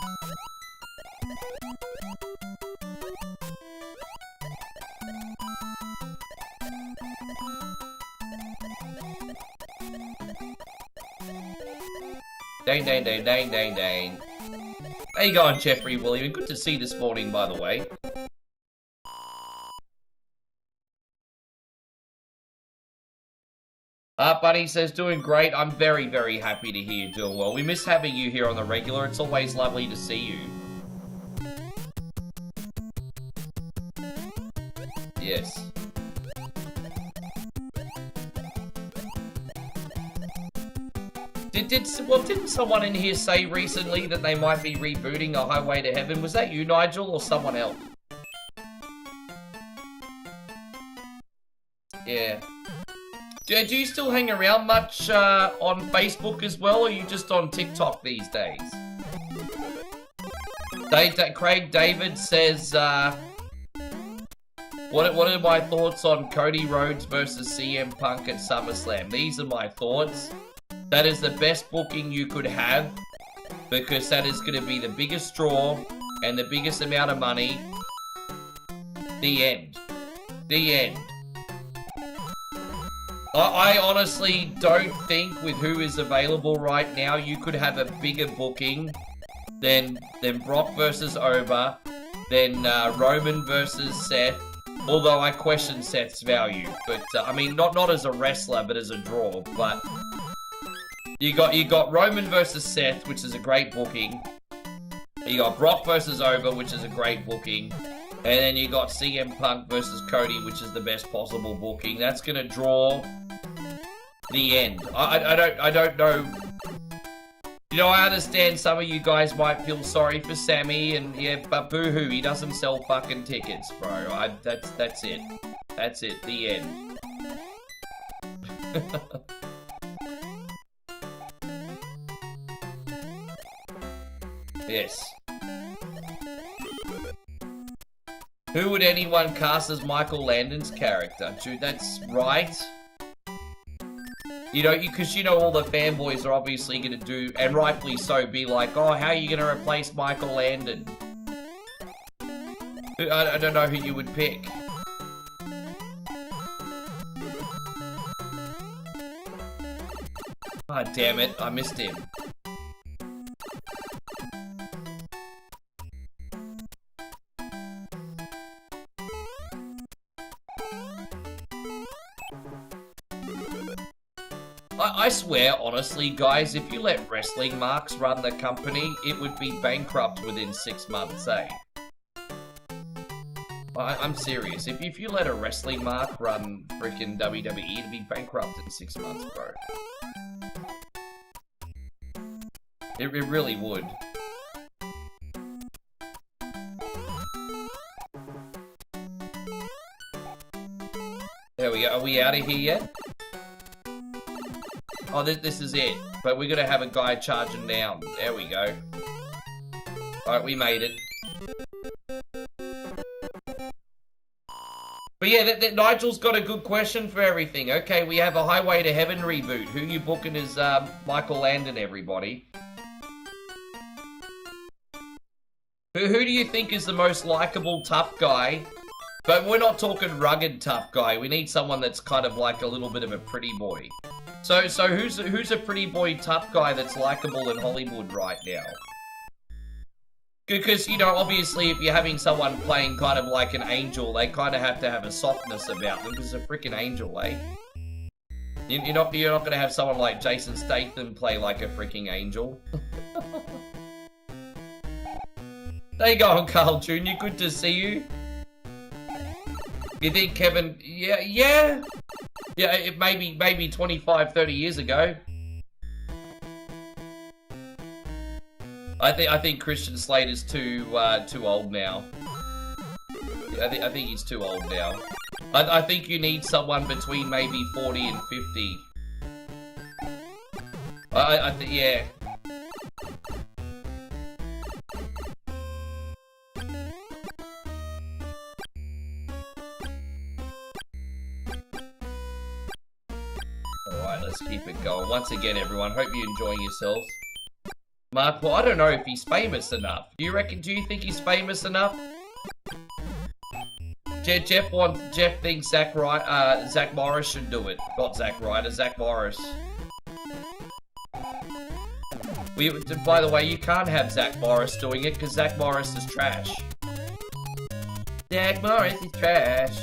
Dang, dang, dang, dang, dang, dang. How you going, Jeffrey William? Good to see you this morning, by the way. Buddy says, doing great. I'm very, very happy to hear you're doing well. We miss having you here on the regular. It's always lovely to see you. Yes. Didn't someone in here say recently that they might be rebooting A Highway to Heaven? Was that you, Nigel, or someone else? Yeah. Do you still hang around much on Facebook as well, or are you just on TikTok these days? Craig David says, what are my thoughts on Cody Rhodes versus CM Punk at SummerSlam? These are my thoughts. That is the best booking you could have, because that is going to be the biggest draw and the biggest amount of money. The end. The end. I honestly don't think with who is available right now, you could have a bigger booking than Brock versus Oba, than Roman versus Seth. Although I question Seth's value, but I mean not as a wrestler, but as a draw. But you got Roman versus Seth, which is a great booking. You got Brock versus Oba, which is a great booking. And then you got CM Punk versus Cody, which is the best possible booking. That's gonna draw the end. I don't know. You know, I understand some of you guys might feel sorry for Sammy, and yeah, but boo-hoo, he doesn't sell fucking tickets, bro. That's it. That's it. The end. Yes. Who would anyone cast as Michael Landon's character? Dude, that's right. You know, because you know all the fanboys are obviously going to do, and rightfully so, be like, oh, how are you going to replace Michael Landon? I don't know who you would pick. Ah, oh, damn it, I missed him. I swear, honestly, guys, if you let wrestling marks run the company, it would be bankrupt within 6 months, eh? I'm serious. If you let a wrestling mark run freaking WWE, it'd be bankrupt in 6 months, bro. It really would. There we go. Are we out of here yet? Oh, this is it. But we're gonna have a guy charging down. There we go. Alright, we made it. But yeah, Nigel's got a good question for everything. Okay, we have a Highway to Heaven reboot. Who you booking is Michael Landon, everybody? Who do you think is the most likable tough guy? But we're not talking rugged tough guy. We need someone that's kind of like a little bit of a pretty boy. So who's a pretty boy tough guy that's likable in Hollywood right now? Because, you know, obviously if you're having someone playing kind of like an angel, they kind of have to have a softness about them, because it's a freaking angel, eh? You're not going to have someone like Jason Statham play like a freaking angel. There you go, Carl Jr., good to see you. You think Kevin... Yeah, it maybe 25, 30 years ago. I think Christian Slater's too old now. Yeah, I think he's too old now. I think you need someone between maybe 40 and 50. I think, yeah. Alright, let's keep it going. Once again, everyone, hope you're enjoying yourselves. Mark, well, I don't know if he's famous enough. Do you think he's famous enough? Jeff thinks Zack Morris should do it. Not Zack Ryder, Zack Morris. By the way, you can't have Zach Morris doing it because Zach Morris is trash. Zach Morris is trash.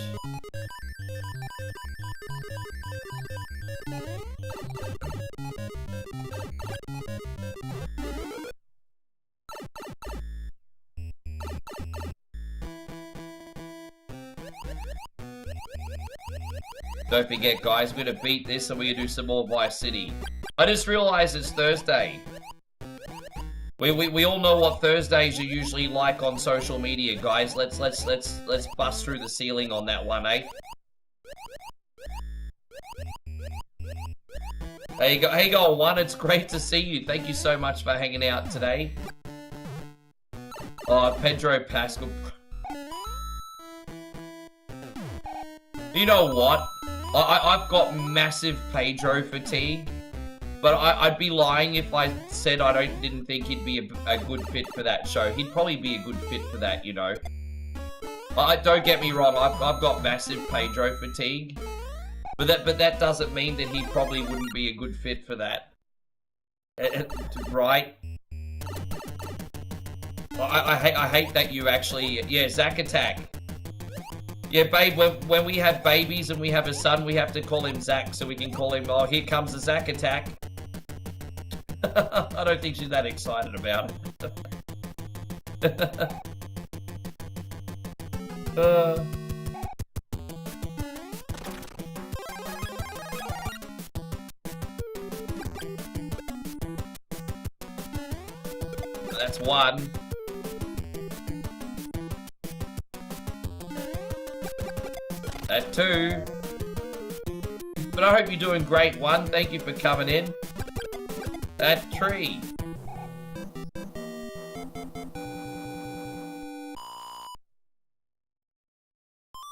Don't forget, guys, we're gonna beat this and we're gonna do some more Vice City. I just realized it's Thursday. We all know what Thursdays are usually like on social media, guys. Let's bust through the ceiling on that one, eh? Hey go one, it's great to see you. Thank you so much for hanging out today. Oh, Pedro Pascal. You know what? I've got massive Pedro fatigue, but I'd be lying if I said I didn't think he'd be a good fit for that show. He'd probably be a good fit for that, you know. Don't get me wrong, I've got massive Pedro fatigue, but that doesn't mean that he probably wouldn't be a good fit for that, right? I hate that you actually, yeah, Zack Attack. Yeah, babe, when we have babies and we have a son, we have to call him Zach, so we can call him, oh, here comes the Zack Attack. I don't think she's that excited about it. That's one. At two. But I hope you're doing great, one. Thank you for coming in. At three.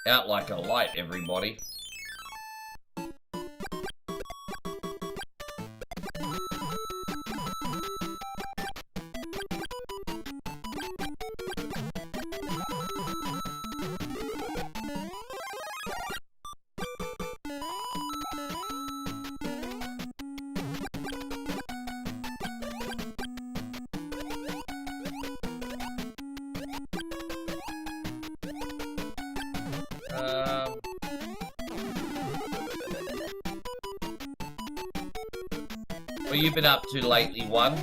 Out like a light, everybody. What have you been up to lately, one?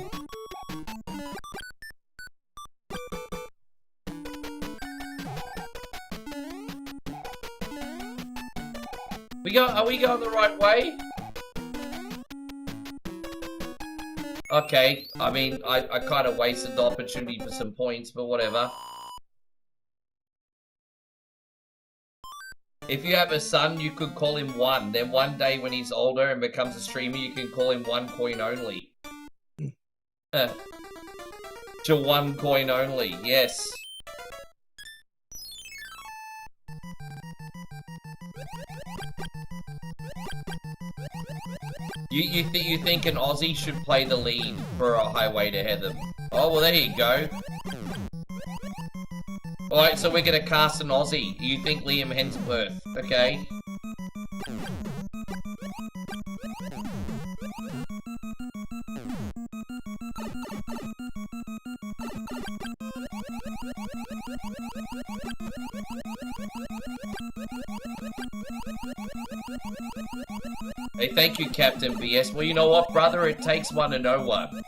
Are we going the right way? Okay, I mean, I kind of wasted the opportunity for some points, but whatever. If you have a son, you could call him One. Then one day when he's older and becomes a streamer, you can call him One Coin Only. To One Coin Only, yes. You think an Aussie should play the lead for a Highway to Heaven? Oh, well, there you go. Alright, so we're gonna cast an Aussie. You think Liam Hemsworth, okay? Hey, thank you, Captain BS. Well, you know what, brother? It takes one to know one.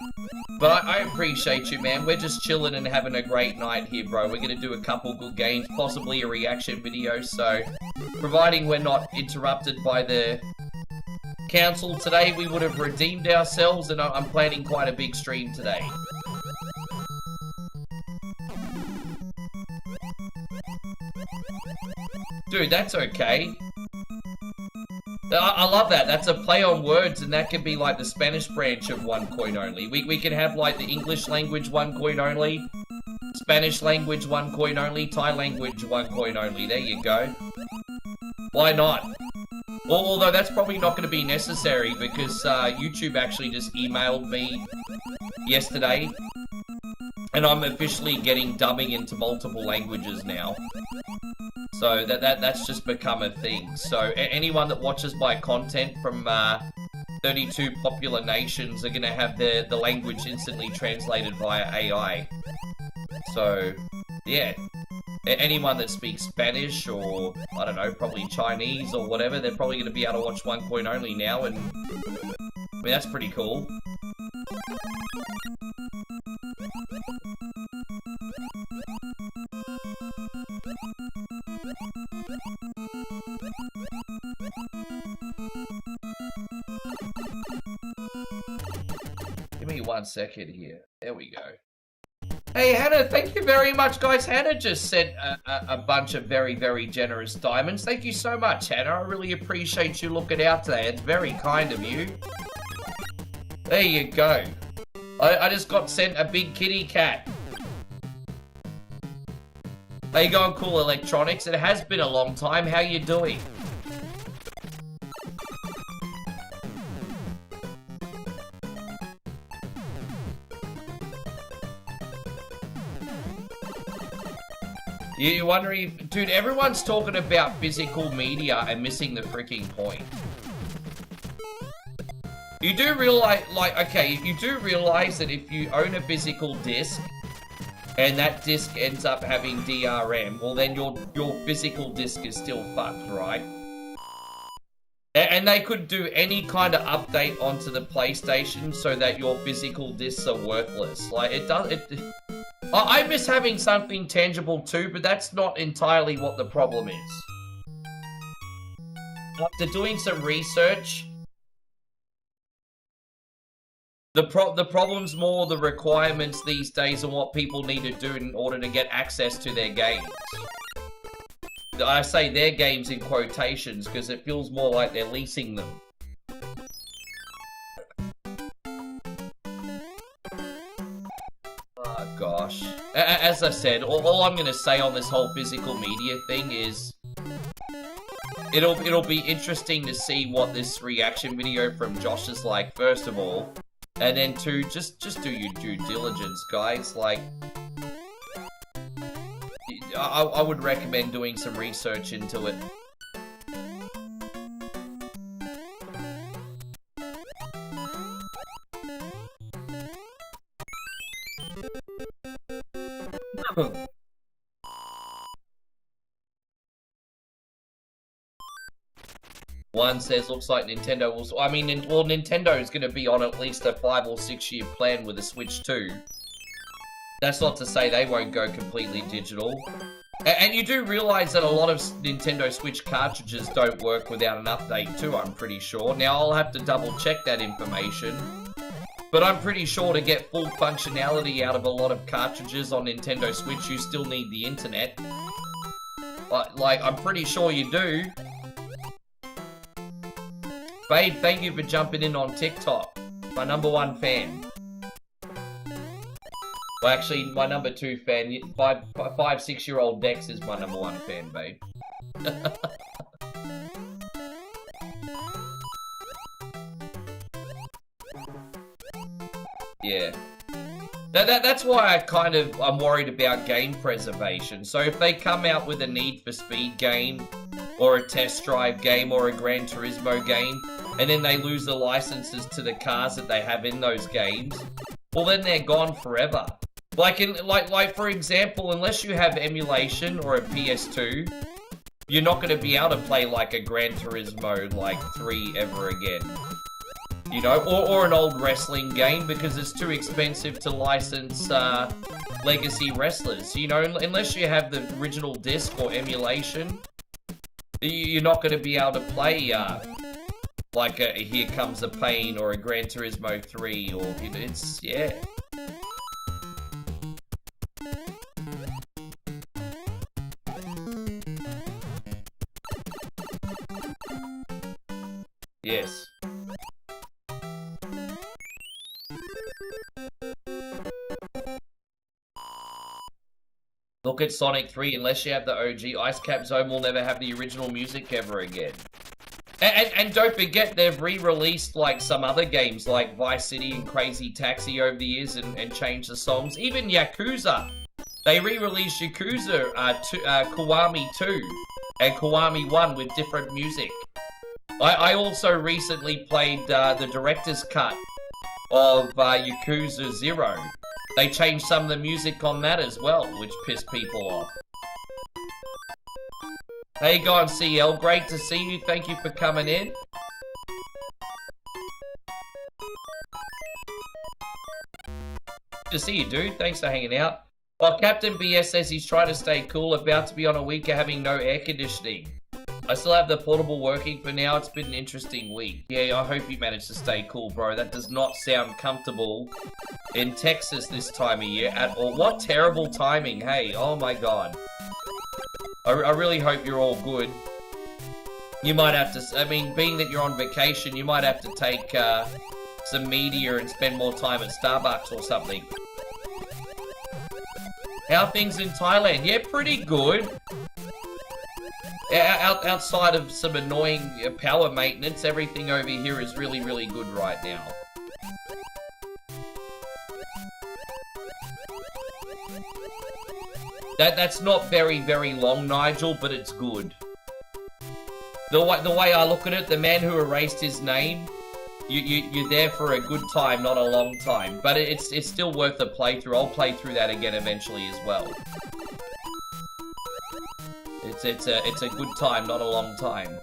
But I appreciate you, man. We're just chilling and having a great night here, bro. We're going to do a couple good games, possibly a reaction video, so providing we're not interrupted by the council today, we would have redeemed ourselves, and I'm planning quite a big stream today. Dude, that's okay. I love that. That's a play on words, and that could be like the Spanish branch of One Coin Only. We can have like the English language One Coin Only, Spanish language One Coin Only, Thai language One Coin Only. There you go. Why not? Although that's probably not going to be necessary because YouTube actually just emailed me yesterday, and I'm officially getting dubbing into multiple languages now. So that's just become a thing. So anyone that watches my content from 32 popular nations are going to have the language instantly translated via AI. So, yeah. Anyone that speaks Spanish or, I don't know, probably Chinese or whatever, they're probably going to be able to watch 1 point only now, and I mean, that's pretty cool. Give me 1 second here. There we go. Hey, Hannah, thank you very much, guys. Hannah just sent a bunch of very, very generous diamonds. Thank you so much, Hannah. I really appreciate you looking out today. It's very kind of you. There you go. I just got sent a big kitty cat. How you going, Cool Electronics? It has been a long time. How you doing? You're wondering, dude, everyone's talking about physical media and missing the freaking point. You do realize, like, okay, you do realize that if you own a physical disc and that disc ends up having DRM, well then your physical disc is still fucked, right? And they could do any kind of update onto the PlayStation so that your physical discs are worthless. Like, I miss having something tangible too, but that's not entirely what the problem is. After doing some research, the problem's more the requirements these days and what people need to do in order to get access to their games. I say their games in quotations because it feels more like they're leasing them. Oh gosh. As I said, all I'm gonna say on this whole physical media thing is it'll be interesting to see what this reaction video from Josh is like, first of all. And then two, just do your due diligence, guys. Like, I would recommend doing some research into it. One says, looks like Nintendo will... I mean, well, Nintendo is going to be on at least a 5 or 6 year plan with the Switch 2. That's not to say they won't go completely digital. And you do realize that a lot of Nintendo Switch cartridges don't work without an update too, I'm pretty sure. Now, I'll have to double check that information. But I'm pretty sure to get full functionality out of a lot of cartridges on Nintendo Switch, you still need the internet. Like, I'm pretty sure you do. Babe, thank you for jumping in on TikTok. My #1 fan. Well, actually, my #2 fan. 5-6-year-old Dex is my #1 fan, babe. Yeah. That's why I'm worried about game preservation. So if they come out with a Need for Speed game, or a Test Drive game, or a Gran Turismo game, and then they lose the licenses to the cars that they have in those games, well then they're gone forever. Like for example, unless you have emulation or a PS2, you're not going to be able to play like a Gran Turismo like 3 ever again. You know, or an old wrestling game because it's too expensive to license legacy wrestlers. You know, unless you have the original disc or emulation, you're not going to be able to play like a Here Comes the Pain or a Gran Turismo 3 or, you know, it's, yeah. Yes. Look at Sonic 3, unless you have the OG, Ice Cap Zone will never have the original music ever again. And don't forget, they've re-released like some other games like Vice City and Crazy Taxi over the years and changed the songs. Even Yakuza. They re-released Yakuza Kiwami 2 and Kiwami 1 with different music I also recently played the director's cut of Yakuza 0. They changed some of the music on that as well, which pissed people off. Hey, you going, CL? Great to see you. Thank you for coming in. Good to see you, dude. Thanks for hanging out. Well, Captain BS says he's trying to stay cool, about to be on a week of having no air conditioning. I still have the portable working for now. It's been an interesting week. Yeah, I hope you managed to stay cool, bro. That does not sound comfortable in Texas this time of year at all. What terrible timing, hey. Oh my god. I really hope you're all good. You might have to, I mean, being that you're on vacation, you might have to take some media and spend more time at Starbucks or something. How are things in Thailand? Yeah, pretty good. Outside of some annoying power maintenance, everything over here is really, really good right now. That's not very, very long, Nigel, but it's good. The way I look at it, the man who erased his name, you're there for a good time, not a long time. But it's still worth a playthrough. I'll play through that again eventually as well. It's a good time, not a long time.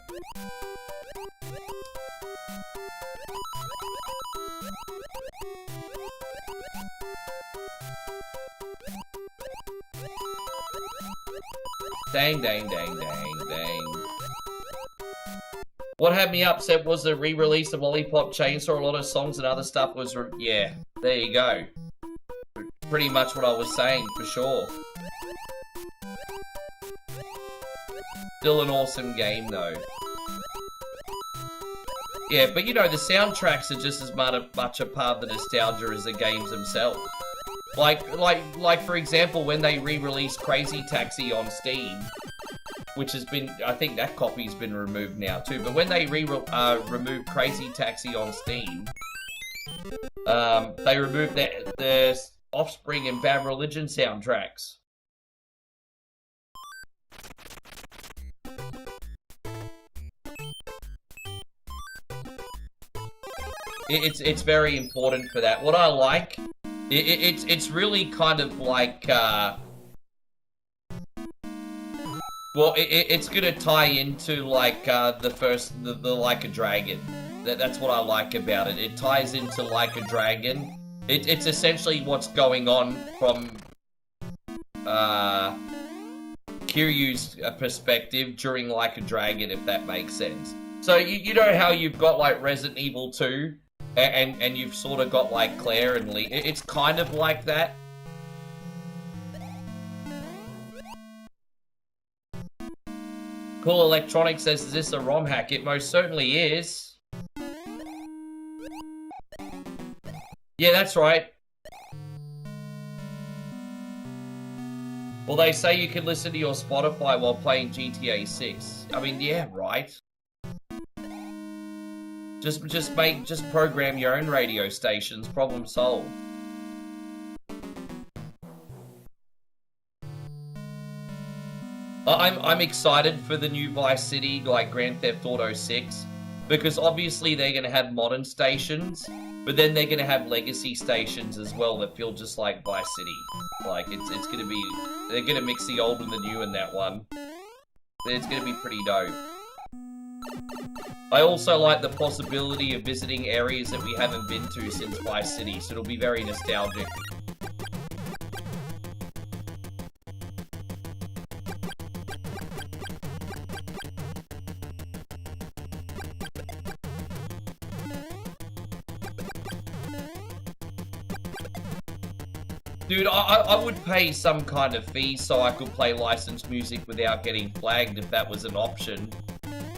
Dang, dang, dang, dang, dang. What had me upset was the re-release of Lollipop Chainsaw. A lot of songs and other stuff was... yeah, there you go. Pretty much what I was saying, for sure. Still an awesome game, though. Yeah, but you know, the soundtracks are just as much a part of the nostalgia as the games themselves. Like for example, when they re-released Crazy Taxi on Steam, which has been, I think that copy's been removed now too, but when they removed Crazy Taxi on Steam, they removed the Offspring and Bad Religion soundtracks. It's very important for that. What I like, it's really kind of like, well, it's gonna tie into like the Like a Dragon. That's what I like about it. It ties into Like a Dragon. It's essentially what's going on from Kiryu's perspective during Like a Dragon, if that makes sense. So you know how you've got like Resident Evil 2, and you've sort of got like Claire and Lee. It's kind of like that. Cool Electronics says, is this a ROM hack? It most certainly is. Yeah, that's right. Well, they say you can listen to your Spotify while playing GTA 6. I mean, yeah, right. Just program your own radio stations. Problem solved. I'm excited for the new Vice City, like Grand Theft Auto 6, because obviously they're gonna have modern stations, but then they're gonna have legacy stations as well that feel just like Vice City. Like it's gonna be, they're gonna mix the old and the new in that one. It's gonna be pretty dope. I also like the possibility of visiting areas that we haven't been to since Vice City, so it'll be very nostalgic. Dude, I would pay some kind of fee so I could play licensed music without getting flagged if that was an option.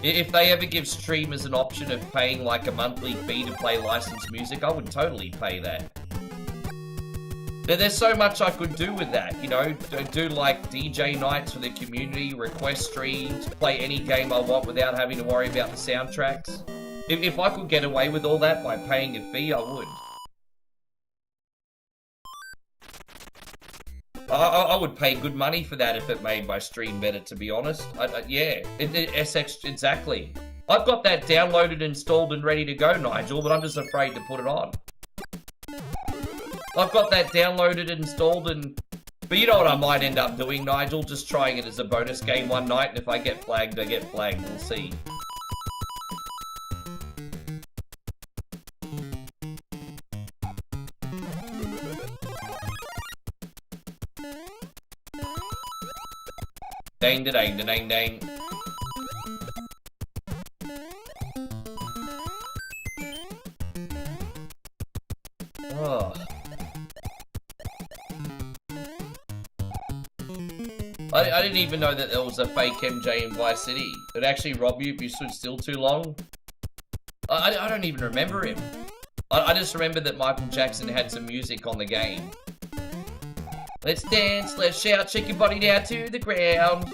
If they ever give streamers an option of paying like a monthly fee to play licensed music, I would totally pay that. There's so much I could do with that, you know? Do like DJ nights for the community, request streams, play any game I want without having to worry about the soundtracks. If I could get away with all that by paying a fee, I would. I would pay good money for that if it made my stream better, to be honest. Yeah, SX, exactly. I've got that downloaded, installed, and ready to go, Nigel, but I'm just afraid to put it on. I've got that downloaded, installed, and... But you know what I might end up doing, Nigel? Just trying it as a bonus game one night, and if I get flagged, I get flagged. We'll see. Dang, dang, dang, dang. Oh. I didn't even know that there was a fake MJ in Vice City. It'd actually rob you if you stood still too long. I don't even remember him. I just remember that Michael Jackson had some music on the game. Let's dance, let's shout, shake your body down to the ground.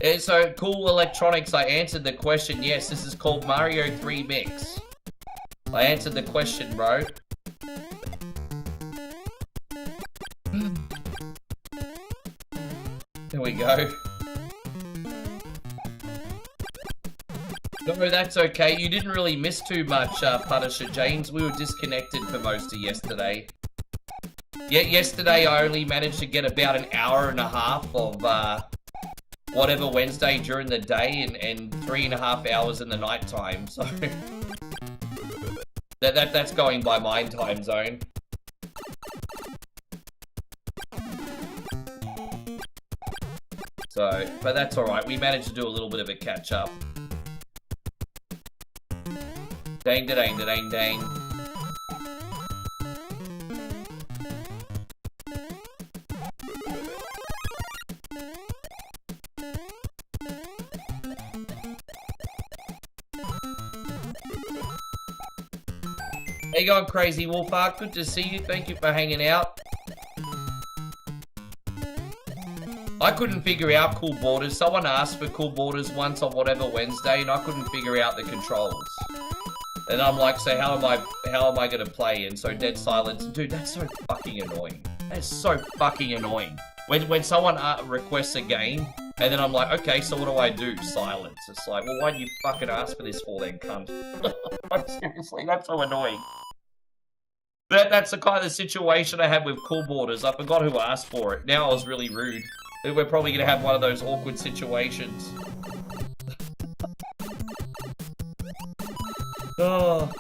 And so, Cool Electronics, I answered the question. Yes, this is called Mario 3 Mix. I answered the question, bro. There we go. No, that's okay. You didn't really miss too much, Punisher James. We were disconnected for most of yesterday. Yeah, yesterday I only managed to get about an hour and a half of, whatever Wednesday during the day and 3.5 hours in the night time, so... That's going by my time zone. So, but that's alright. We managed to do a little bit of a catch up. Dang, dang, dang, dang. How you going, Crazy Wolfhard? Good to see you. Thank you for hanging out. I couldn't figure out Cool Borders. Someone asked for Cool Borders once on whatever Wednesday, and I couldn't figure out the controls. And I'm like, so how am I gonna play? And so dead silence. Dude, that's so fucking annoying. That's so fucking annoying. When someone requests a game, and then I'm like, okay, so what do? Silence. It's like, well, why'd you fucking ask for this for then, cunt? Seriously, that's so annoying. That's the kind of situation I had with Cool Borders. I forgot who asked for it. Now I was really rude. We're probably going to have one of those awkward situations. Oh.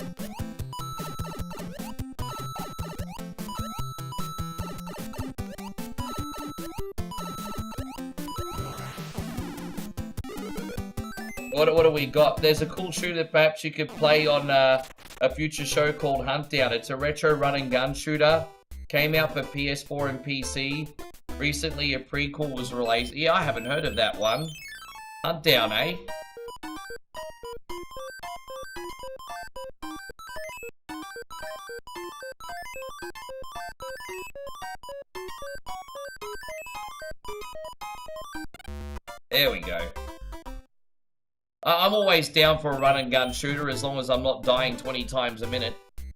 What do we got? There's a cool shooter perhaps you could play on a future show called Huntdown. It's a retro run and gun shooter. Came out for PS4 and PC. Recently a prequel was released. Yeah, I haven't heard of that one. Huntdown, eh? There we go. I'm always down for a run and gun shooter as long as I'm not dying 20 times a minute.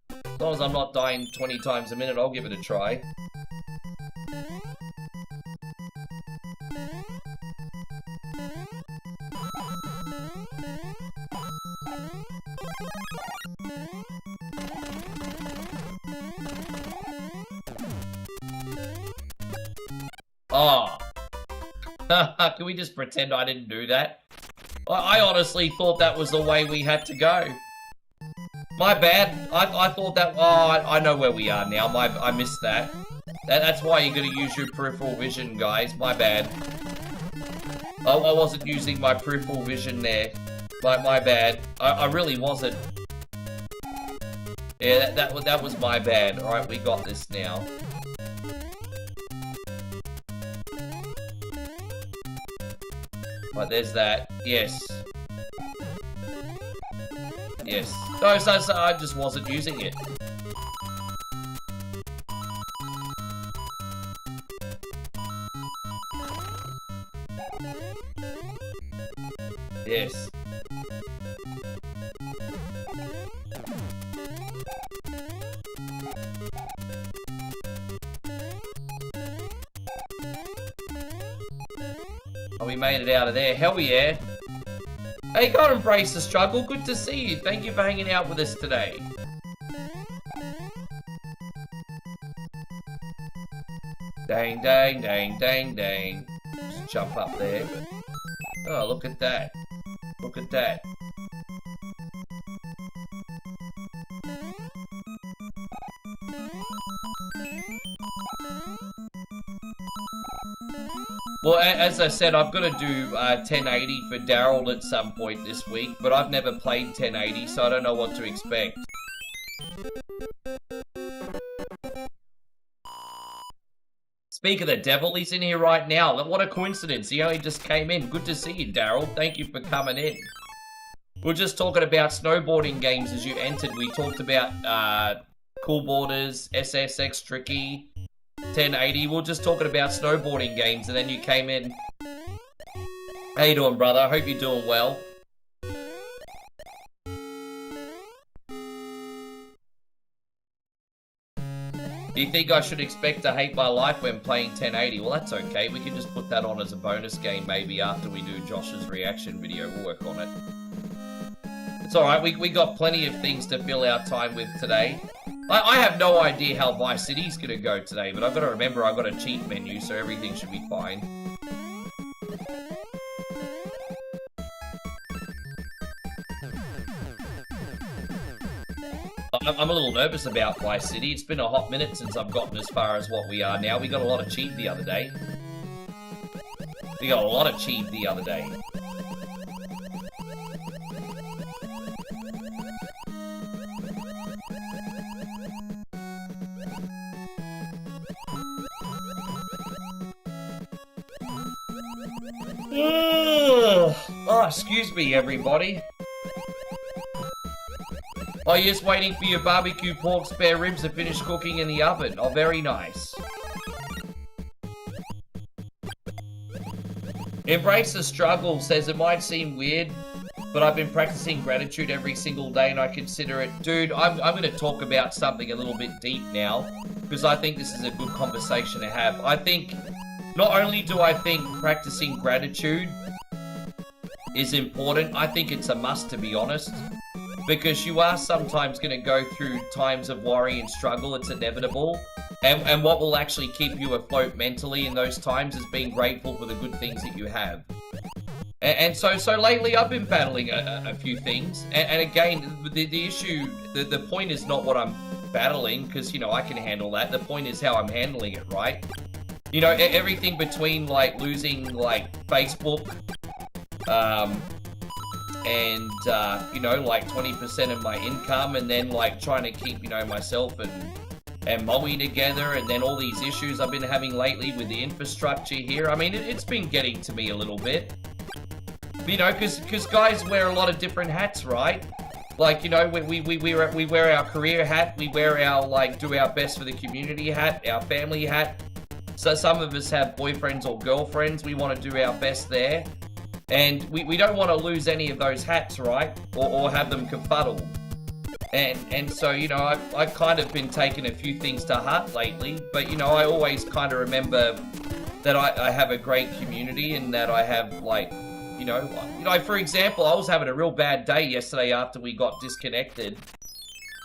As long as I'm not dying 20 times a minute, I'll give it a try. Oh. Can we just pretend I didn't do that? I honestly thought that was the way we had to go. My bad. I thought that... Oh, I know where we are now. I missed that. That's why you gotta use your peripheral vision, guys. My bad. I wasn't using my peripheral vision there. My bad. I really wasn't. Yeah, that was my bad. Alright, we got this now. Right, there's that. Yes. Yes. No, so I just wasn't using it. Yes. we made it out of there. Hell yeah. Hey, God, embrace the struggle. Good to see you. Thank you for hanging out with us today. Dang, dang, dang, dang, dang. Just jump up there. Oh, look at that. Look at that. Well, as I said, I've got to do 1080 for Daryl at some point this week, but I've never played 1080, so I don't know what to expect. Speak of the devil, he's in here right now. What a coincidence. He only just came in. Good to see you, Daryl. Thank you for coming in. We're just talking about snowboarding games as you entered. We talked about Cool Borders, SSX Tricky, 1080. We're just talking about snowboarding games, and then you came in. How you doing, brother? I hope you're doing well. Do you think I should expect to hate my life when playing 1080? Well, that's okay. We can just put that on as a bonus game maybe after we do Josh's reaction video. We'll work on it. It's alright. We got plenty of things to fill our time with today. I have no idea how Vice City's going to go today, but I've got to remember I've got a cheat menu, so everything should be fine. I'm a little nervous about Vice City. It's been a hot minute since I've gotten as far as what we are now. We got a lot of cheat the other day. We got a lot of cheat the other day. Oh, excuse me, everybody. Oh, you're just waiting for your barbecue pork spare ribs to finish cooking in the oven. Oh, very nice. Embrace the Struggle says it might seem weird, but I've been practicing gratitude every single day and I consider it... Dude, I'm going to talk about something a little bit deep now, because I think this is a good conversation to have. I think, not only do I think practicing gratitude is important, I think it's a must, to be honest. Because you are sometimes going to go through times of worry and struggle. It's inevitable. And what will actually keep you afloat mentally in those times is being grateful for the good things that you have. And so lately I've been battling a few things. And again, the issue, the point is not what I'm battling, because, you know, I can handle that. The point is how I'm handling it, right? You know, everything between, like, losing, like, Facebook, and, you know, like 20% of my income, and then, like, trying to keep, you know, myself and Moe together, and then all these issues I've been having lately with the infrastructure here. I mean, it's been getting to me a little bit. You know, because guys wear a lot of different hats, right? Like, you know, we wear our career hat, we wear our, like, do our best for the community hat, our family hat. So some of us have boyfriends or girlfriends, we want to do our best there. And we don't want to lose any of those hats, right? Or have them confuddled. And so, you know, I've kind of been taking a few things to heart lately. But, you know, I always kind of remember that I have a great community and that I have, like, you know, for example, I was having a real bad day yesterday after we got disconnected.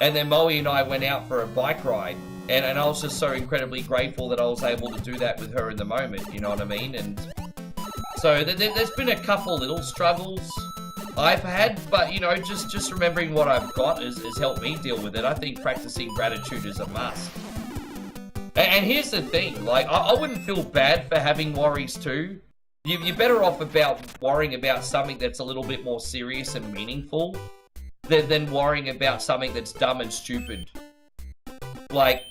And then Moe and I went out for a bike ride. And I was just so incredibly grateful that I was able to do that with her in the moment, you know what I mean? And so there's been a couple little struggles I've had, but, you know, just remembering what I've got has helped me deal with it. I think practicing gratitude is a must. And here's the thing, like, I wouldn't feel bad for having worries too. You're better off about worrying about something that's a little bit more serious and meaningful than worrying about something that's dumb and stupid. Like,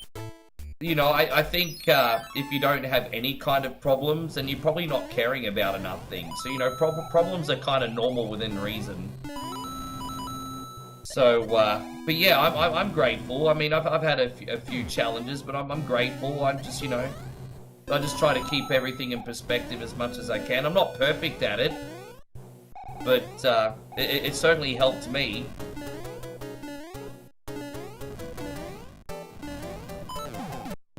you know, I think if you don't have any kind of problems, then you're probably not caring about enough things. So, you know, problems are kind of normal within reason. So, but yeah, I'm grateful. I mean, I've had a few challenges, but I'm grateful. I'm just, you know, I just try to keep everything in perspective as much as I can. I'm not perfect at it, but it certainly helped me.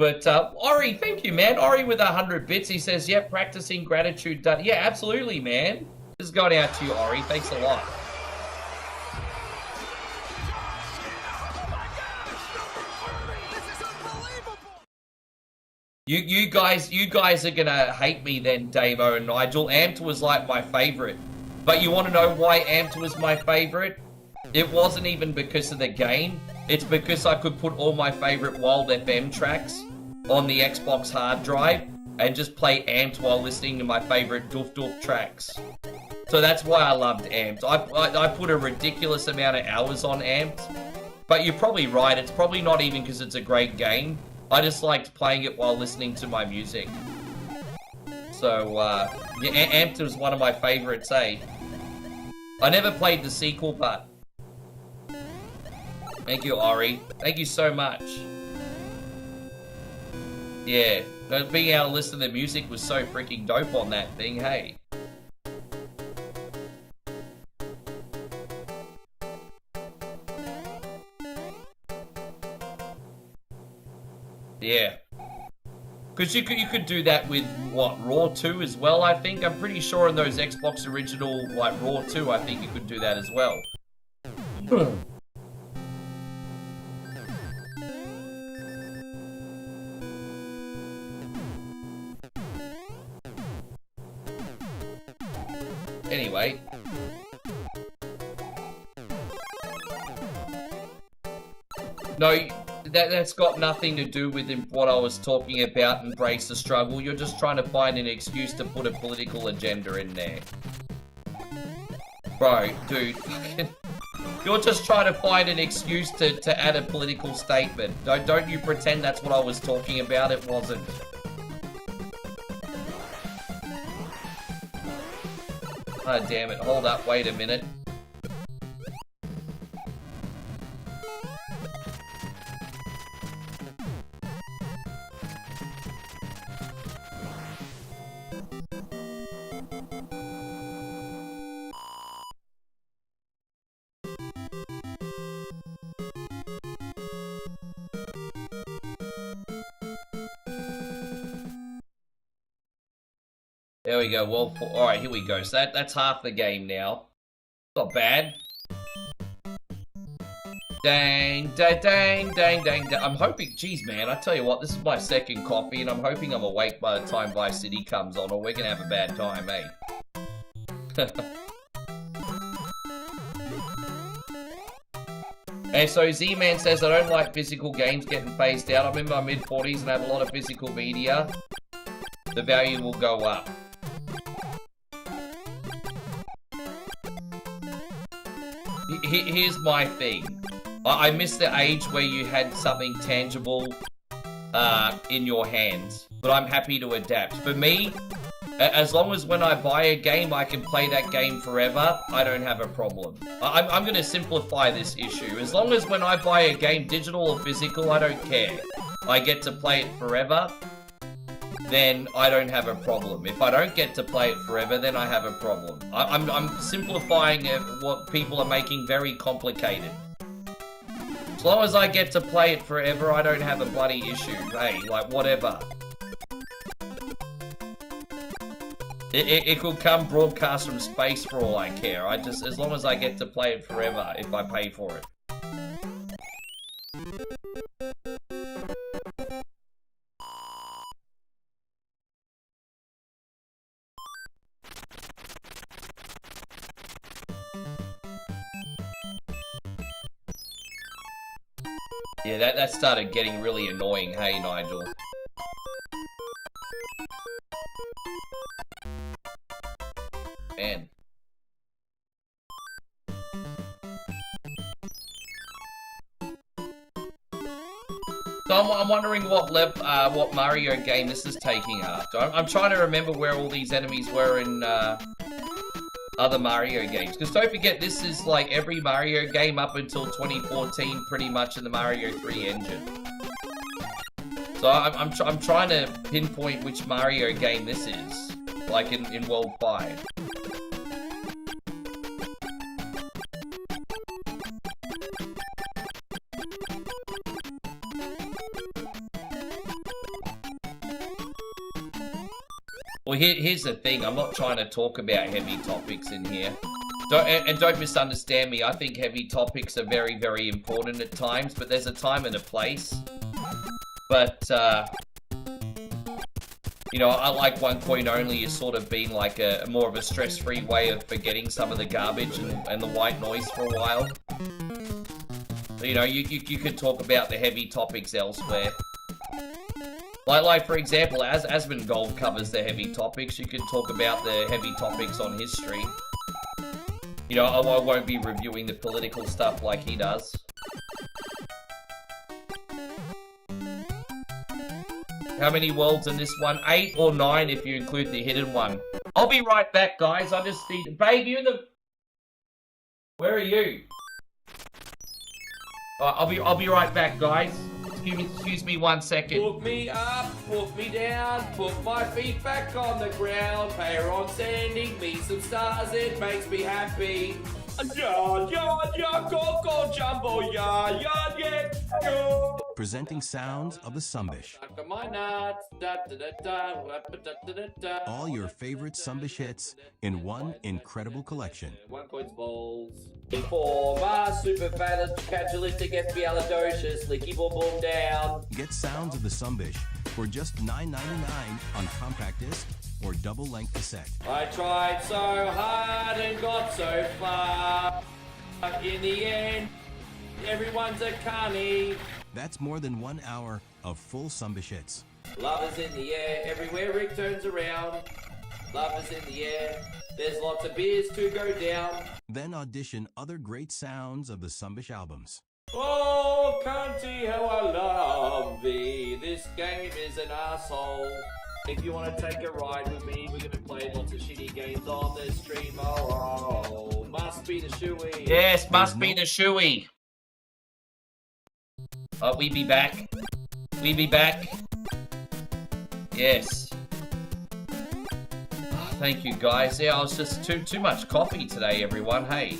But Ori, thank you, man. Ori with 100 bits. He says, "Yeah, practicing gratitude." Yeah, absolutely, man. This is going out to you, Ori. Thanks a lot. You guys are gonna hate me then, Davo and Nigel. Amped was like my favorite. But you want to know why Amped was my favorite? It wasn't even because of the game. It's because I could put all my favorite Wild FM tracks on the Xbox hard drive and just play Amped while listening to my favorite Doof Doof tracks. So that's why I loved Amped. I put a ridiculous amount of hours on Amped. But you're probably right. It's probably not even because it's a great game. I just liked playing it while listening to my music. So, yeah, Amped was one of my favorites, eh? I never played the sequel, but... Thank you, Ori. Thank you so much. Yeah, being able to listen to the music was so freaking dope on that thing, hey? Yeah. Because you could do that with, what, Raw 2 as well, I think? I'm pretty sure in those Xbox original, like, Raw 2, I think you could do that as well. Anyway. No, that's got nothing to do with what I was talking about, embrace the struggle. You're just trying to find an excuse to put a political agenda in there. Bro, dude, you're just trying to find an excuse to add a political statement. Don't you pretend that's what I was talking about, it wasn't. Oh, damn it. Hold up. Wait a minute. There we go. Well, alright, here we go. So that's half the game now. Not bad. Dang, dang, dang, dang, dang, dang. I'm hoping, geez, man, I tell you what, this is my second coffee, and I'm hoping I'm awake by the time Vice City comes on, or we're gonna have a bad time, eh? And so Z-Man says, I don't like physical games getting phased out. I'm in my mid-40s and have a lot of physical media. The value will go up. Here's my thing. I miss the age where you had something tangible in your hands, but I'm happy to adapt. For me, as long as when I buy a game, I can play that game forever, I don't have a problem. I'm going to simplify this issue. As long as when I buy a game, digital or physical, I don't care. I get to play it forever, then I don't have a problem. If I don't get to play it forever, then I have a problem. I'm simplifying what people are making very complicated. As long as I get to play it forever, I don't have a bloody issue. Hey, like, whatever. It could come broadcast from space for all I care. As long as I get to play it forever, if I pay for it. Yeah, that started getting really annoying, hey, Nigel? Man. So I'm wondering what Mario game this is taking after. I'm trying to remember where all these enemies were in other Mario games. Because don't forget, this is like every Mario game up until 2014, pretty much in the Mario 3 engine. So I'm trying to pinpoint which Mario game this is, like in World 5. here's the thing. I'm not trying to talk about heavy topics in here. Don't misunderstand me. I think heavy topics are very, very important at times, but there's a time and a place. But, you know, I like 1 Coin Only as sort of being like a more of a stress-free way of forgetting some of the garbage and the white noise for a while. You know, you could talk about the heavy topics elsewhere. Like for example, Asmongold covers the heavy topics. You could talk about the heavy topics on history. You know, I won't be reviewing the political stuff like he does. How many worlds in this one? 8 or 9 if you include the hidden one. I'll be right back, guys. I just need... Babe, you in the... Where are you? I'll be right back, guys. Excuse me 1 second. Put me up, put me down, put my feet back on the ground. Pair on sending me some stars, it makes me happy. Yard, yard, yard, go, go, jumbo, yard, yard, yeah, go. Presenting sounds of the Sumbish. All your favorite Sumbish hits in one incredible collection. 1 Coin's balls. Informer, super calculatic, espialidocious, licky boom boom down. Get sounds of the Sumbish for just $9.99 on compact disc or double-length cassette. I tried so hard and got so far. In the end, everyone's a cunny. That's more than 1 hour of full Sumbish hits. Love is in the air, everywhere Rick turns around. Love is in the air, there's lots of beers to go down. Then audition other great sounds of the Sumbish albums. Oh, cunty, how I love thee. This game is an asshole. If you want to take a ride with me, we're going to play lots of shitty games on the stream. Oh, must be the shoey. Yes, must be the shoey. We be back. We be back. Yes. Oh, thank you, guys. Yeah, I was just too much coffee today, everyone. Hey.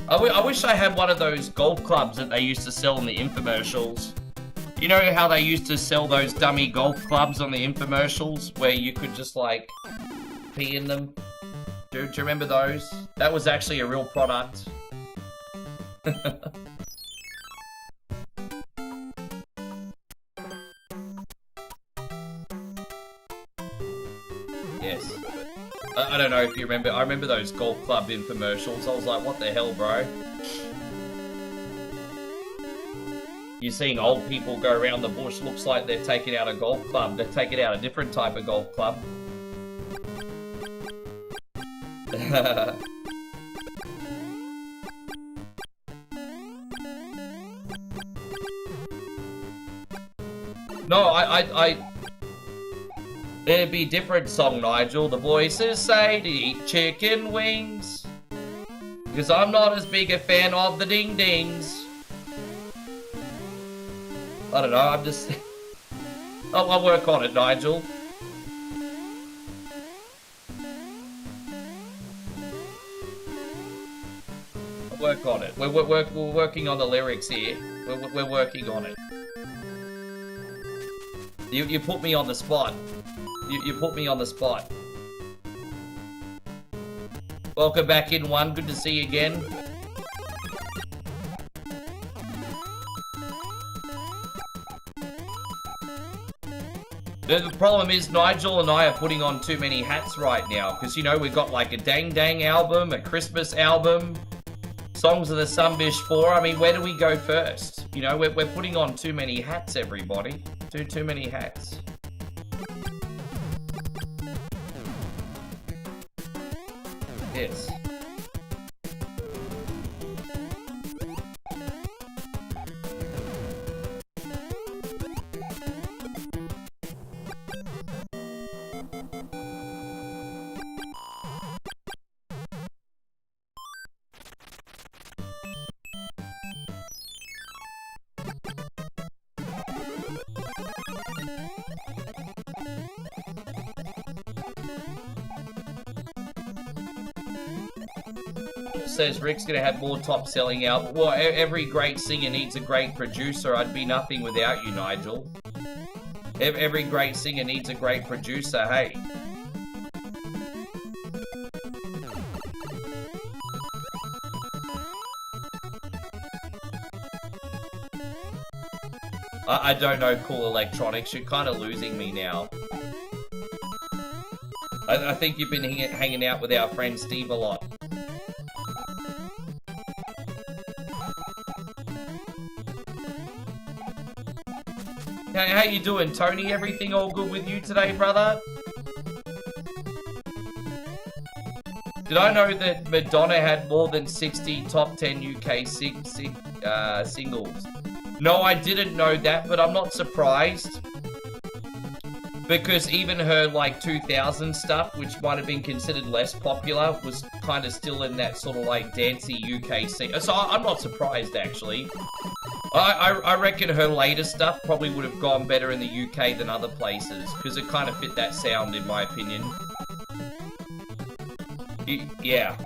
I wish I had one of those golf clubs that they used to sell in the infomercials. You know how they used to sell those dummy golf clubs on the infomercials where you could just, like, pee in them? Do you remember those? That was actually a real product. Yes. I don't know if you remember. I remember those golf club infomercials. I was like, what the hell, bro? You're seeing old people go around the bush. Looks like they're taking out a golf club. They're taking out a different type of golf club. No, it'd be a different song, Nigel. The voices say to eat chicken wings. Because I'm not as big a fan of the ding-dings. I don't know, I'm just... I'll work on it, Nigel. I'll work on it. We're working on the lyrics here. We're working on it. You put me on the spot. You put me on the spot. Welcome back in, one. Good to see you again. The problem is Nigel and I are putting on too many hats right now. Because, you know, we've got like a Dang Dang album, a Christmas album, Songs of the Sumbish 4. I mean, where do we go first? You know, we're putting on too many hats, everybody. Too many hats. Yes. Says Rick's gonna have more top-selling albums. Well, every great singer needs a great producer. I'd be nothing without you, Nigel. Every great singer needs a great producer, hey. I don't know Cool Electronics. You're kind of losing me now. I think you've been hanging out with our friend Steve a lot. How you doing, Tony? Everything all good with you today, brother? Did I know that Madonna had more than 60 top 10 UK singles? No, I didn't know that, but I'm not surprised. Because even her, like, 2000 stuff, which might have been considered less popular, was kind of still in that sort of, like, dancey UK scene. So I'm not surprised, actually. I reckon her later stuff probably would have gone better in the UK than other places, because it kind of fit that sound, in my opinion. Yeah.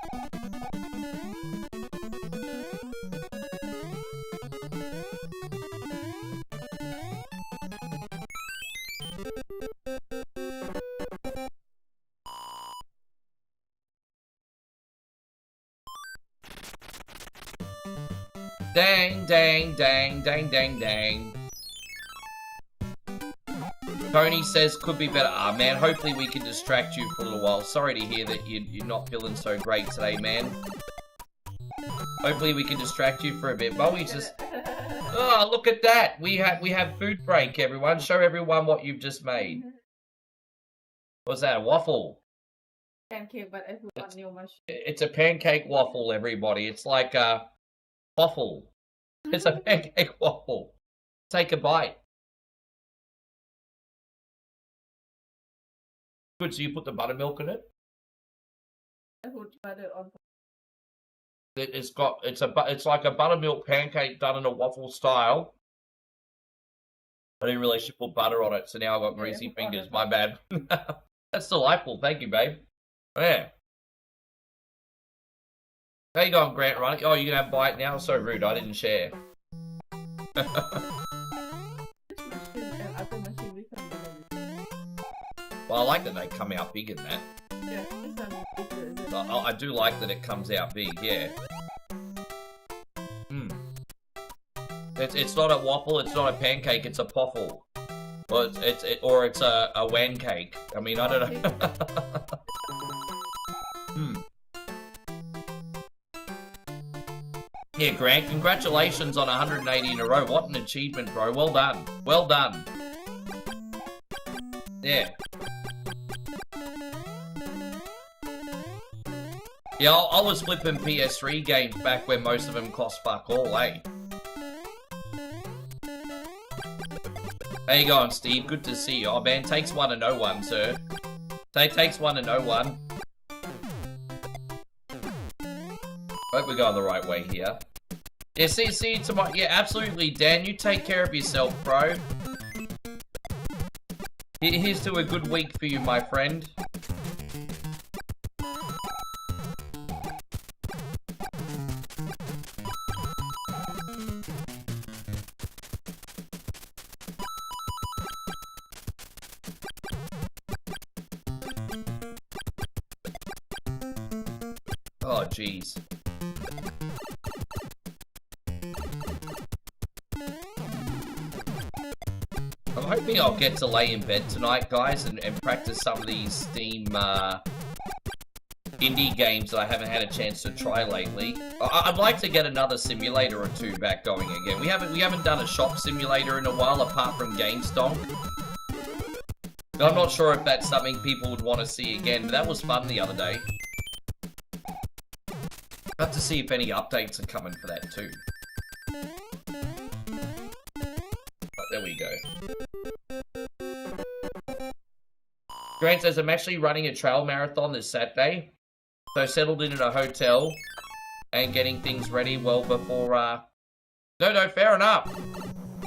Dang, dang, dang, dang, dang, dang. Tony says could be better. Ah, man, hopefully we can distract you for a little while. Sorry to hear that you're not feeling so great today, man. Hopefully we can distract you for a bit. But we just... Oh, look at that. We have food break, everyone. Show everyone what you've just made. What's that, a waffle? Pancake, but I put on new mushroom. It's a pancake waffle, everybody. It's like a... waffle. It's a pancake waffle. Take a bite. Good, so you put the buttermilk in it? I put butter on. It's like a buttermilk pancake done in a waffle style. I didn't realize you put butter on it, so now I've got greasy fingers. My bad. That's delightful. Thank you, babe. Yeah. How you going, Grant? Right? Oh, you gonna have a bite now? So rude. I didn't share. Well, I like that they come out big in that. Yeah, this one bigger. I do like that it comes out big. Yeah. It's not a waffle. It's not a pancake. It's a poffle. Or it's a wan cake. I mean, I don't know. Yeah, Grant, congratulations on 180 in a row. What an achievement, bro. Well done. Well done. Yeah. Yeah, I was flipping PS3 games back when most of them cost fuck all, eh? How you going, Steve? Good to see you. Oh, man, takes one to know one, sir. Takes one to know one. Hope we're going the right way here. Yeah, see you tomorrow. Yeah, absolutely, Dan. You take care of yourself, bro. Here's to a good week for you, my friend. Oh, jeez. I'm hoping I'll get to lay in bed tonight, guys, and practice some of these Steam indie games that I haven't had a chance to try lately. I'd like to get another simulator or two back going again. We haven't done a shop simulator in a while, apart from GameStonk. I'm not sure if that's something people would want to see again, but that was fun the other day. Have to see if any updates are coming for that too. But there we go. Grant says, I'm actually running a trail marathon this Saturday. So settled in a hotel and getting things ready well before, No, fair enough.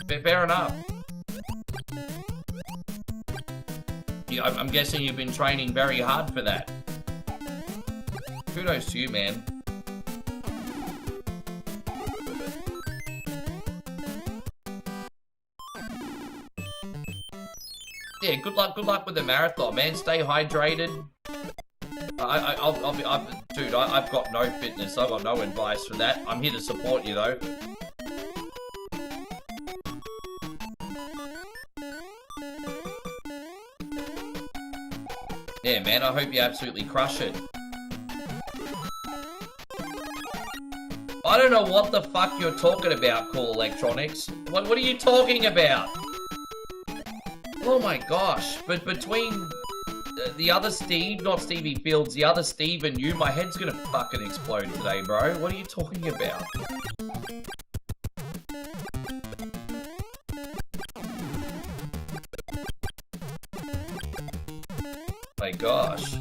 Fair enough. Yeah, I'm guessing you've been training very hard for that. Kudos to you, man. Yeah, good luck with the marathon, man. Stay hydrated. Dude, I've got no fitness. I've got no advice for that. I'm here to support you, though. Yeah, man, I hope you absolutely crush it. I don't know what the fuck you're talking about, Cool Electronics. What are you talking about? Oh my gosh, but between the other Steve, not Stevie Fields, the other Steve and you, my head's gonna fucking explode today, bro. What are you talking about? My gosh.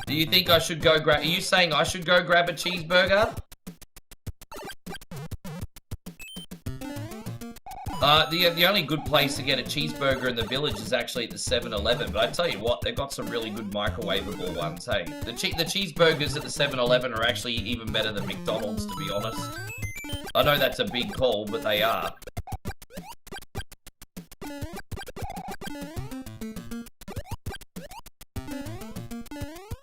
Do you think I should go grab... Are you saying I should go grab a cheeseburger? The only good place to get a cheeseburger in the village is actually at the 7-Eleven, but I tell you what, they've got some really good microwavable ones, hey. The cheeseburgers at the 7-Eleven are actually even better than McDonald's, to be honest. I know that's a big call, but they are.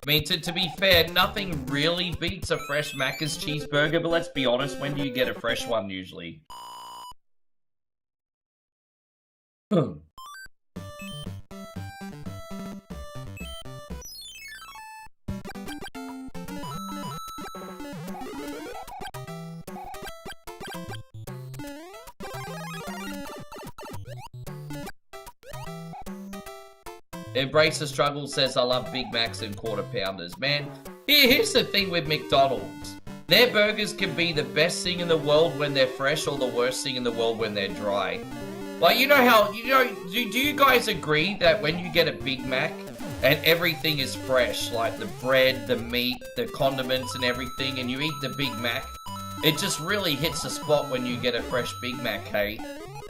I mean, to be fair, nothing really beats a fresh Macca's cheeseburger, but let's be honest, when do you get a fresh one usually? Embrace the Struggle says, I love Big Macs and Quarter Pounders. Man, here's the thing with McDonald's. Their burgers can be the best thing in the world when they're fresh or the worst thing in the world when they're dry. Like, you know how, do you guys agree that when you get a Big Mac and everything is fresh, like the bread, the meat, the condiments and everything, and you eat the Big Mac, it just really hits the spot when you get a fresh Big Mac, hey?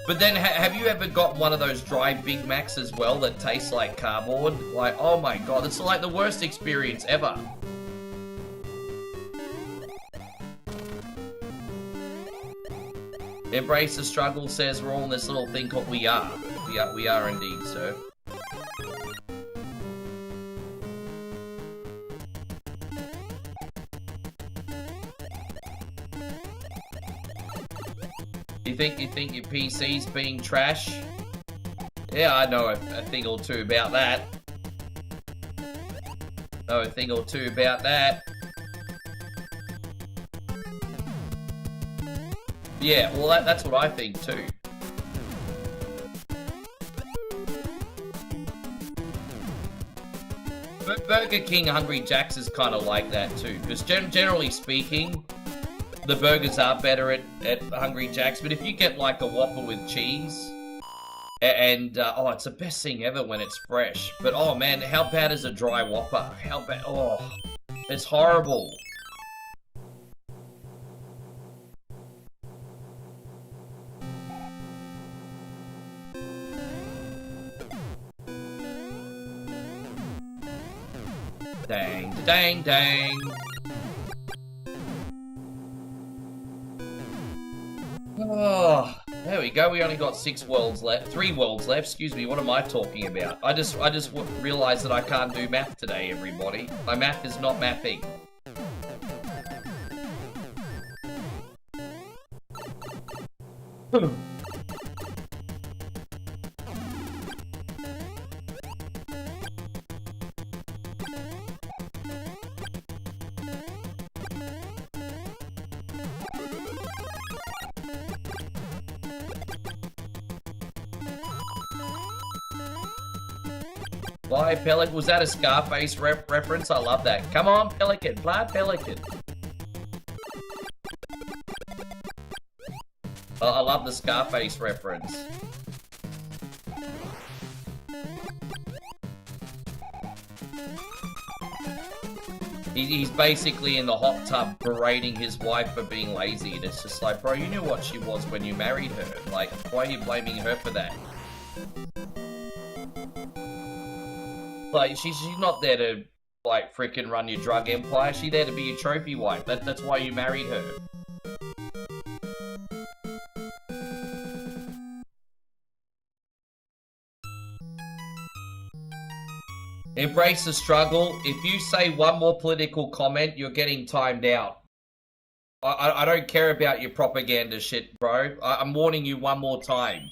But then, have you ever got one of those dry Big Macs as well that tastes like cardboard? Like, oh my god, it's like the worst experience ever. Embrace the Struggle says we're all in this little thing called We Are. We are indeed, sir. You think your PC's being trash? Yeah, I know a thing or two about that. Know a thing or two about that. Yeah, well that's what I think too. But Burger King Hungry Jack's is kind of like that too, because generally speaking, the burgers are better at Hungry Jack's, but if you get like a Whopper with cheese, and oh, it's the best thing ever when it's fresh. But oh man, how bad is a dry Whopper? How bad? Oh, it's horrible. Dang, dang, dang. Oh, there we go. We only got 3 worlds left. Excuse me. What am I talking about? I just realized that I can't do math today, everybody. My math is not mathing. Fly Pelican, was that a Scarface reference? I love that. Come on, Pelican, fly Pelican. I love the Scarface reference. He's basically in the hot tub berating his wife for being lazy, and it's just like, bro, you knew what she was when you married her. Like, why are you blaming her for that? Like, she's not there to, like, freaking run your drug empire. She's there to be your trophy wife. That's why you married her. Embrace the struggle. If you say one more political comment, you're getting timed out. I don't care about your propaganda shit, bro. I'm warning you one more time.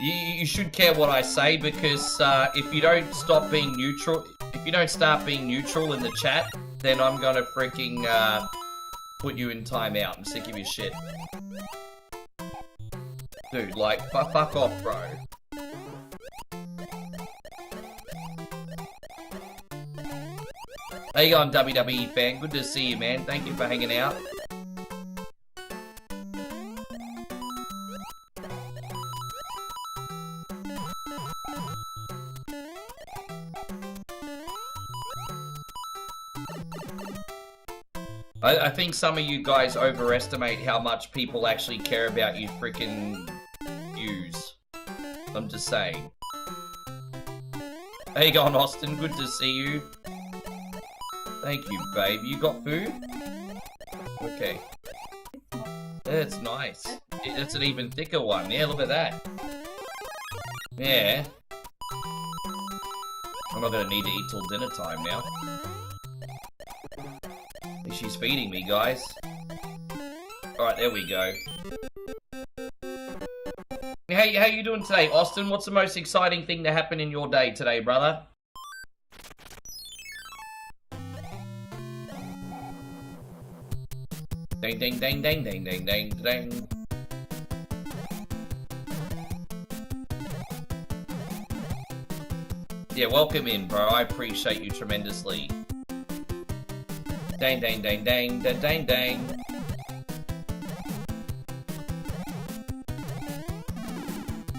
You should care what I say, because if you don't stop being neutral, if you don't start being neutral in the chat, then I'm gonna freaking put you in timeout. I'm sick of your shit. Dude, like, fuck off, bro. How you going, WWE fan? Good to see you, man. Thank you for hanging out. I think some of you guys overestimate how much people actually care about you freaking views. I'm just saying. How you going, Austin? Good to see you. Thank you, babe. You got food? Okay. That's nice. It's an even thicker one. Yeah, look at that. Yeah. I'm not gonna need to eat till dinner time now. She's feeding me, guys. Alright, there we go. How you doing today, Austin? What's the most exciting thing to happen in your day today, brother? Ding ding ding ding ding ding ding ding. Yeah, welcome in, bro. I appreciate you tremendously. Dang dang dang dang dang dang dang.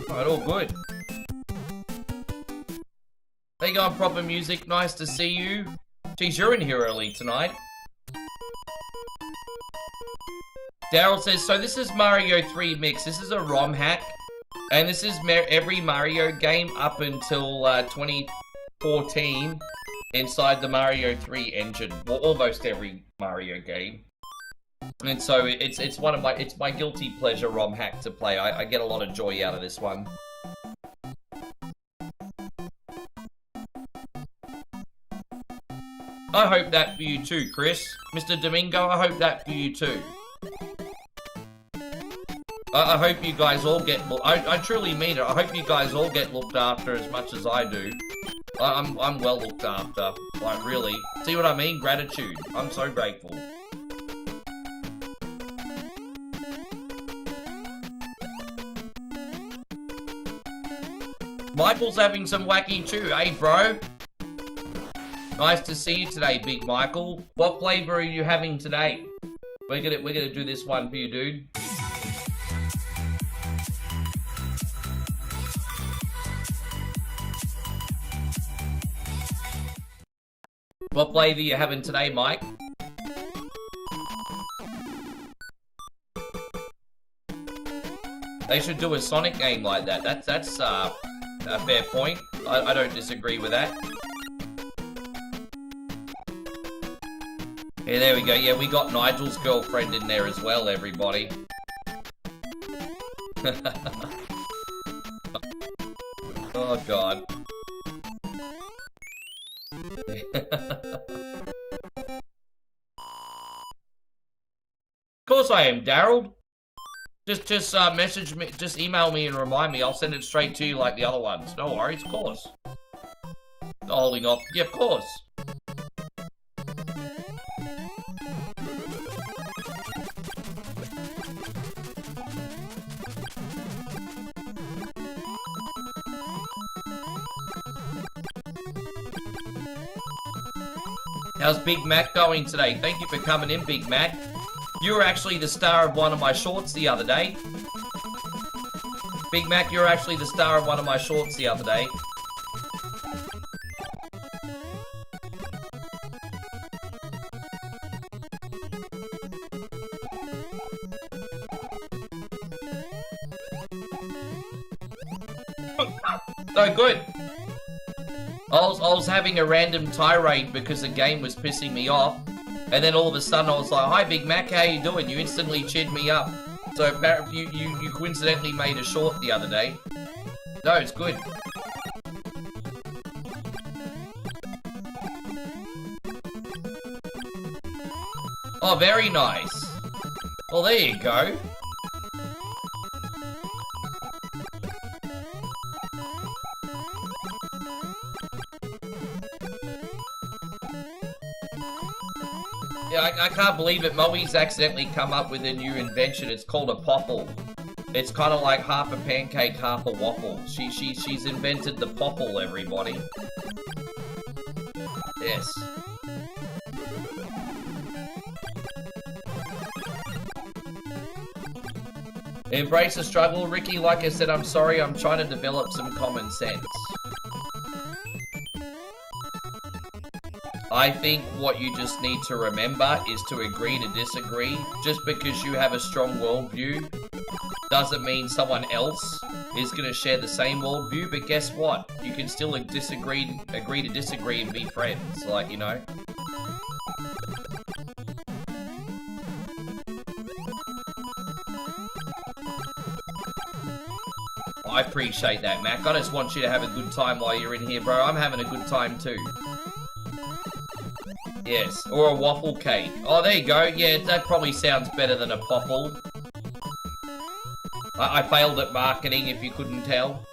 Alright, all good. There you go, proper music. Nice to see you. Geez, you're in here early tonight. Daryl says, so this is Mario 3 Mix. This is a ROM hack. And this is every Mario game up until 2014 inside the Mario 3 engine. Well, almost every Mario game. And so it's one of my, it's my guilty pleasure ROM hack to play. I get a lot of joy out of this one. I hope that for you too, Chris. Mr. Domingo, I hope that for you too. I hope you guys all get, I truly mean it, I hope you guys all get looked after as much as I do. I'm well looked after, like really. See what I mean? Gratitude. I'm so grateful. Michael's having some wacky too, eh bro? Nice to see you today, Big Michael. What flavor are you having today? We're gonna do this one for you, dude. What flavor are you having today, Mike? They should do a Sonic game like that. That's a fair point. I don't disagree with that. Yeah, there we go. Yeah, we got Nigel's girlfriend in there as well, everybody. Oh, God. Of course I am, Daryl. Just message me, just email me and remind me. I'll send it straight to you like the other ones. No worries, of course. Not holding off. Yeah, of course. How's Big Mac going today? Thank you for coming in, Big Mac. You were actually the star of one of my shorts the other day. Big Mac, you're actually the star of one of my shorts the other day. So good. I was having a random tirade because the game was pissing me off. And then all of a sudden I was like, hi Big Mac, how you doing? You instantly cheered me up. So apparently you coincidentally made a short the other day. No, it's good. Oh, very nice. Well, there you go. Yeah, I can't believe it. Moe's accidentally come up with a new invention. It's called a popple. It's kind of like half a pancake, half a waffle. She's invented the popple, everybody. Yes. Embrace the struggle, Ricky. Like I said, I'm sorry. I'm trying to develop some common sense. I think what you just need to remember is to agree to disagree. Just because you have a strong worldview doesn't mean someone else is going to share the same worldview. But guess what? You can still agree to disagree and be friends. Like, you know. I appreciate that, Mac. I just want you to have a good time while you're in here, bro. I'm having a good time too. Yes, or a waffle cake. Oh, there you go. Yeah, that probably sounds better than a popple. I failed at marketing, if you couldn't tell.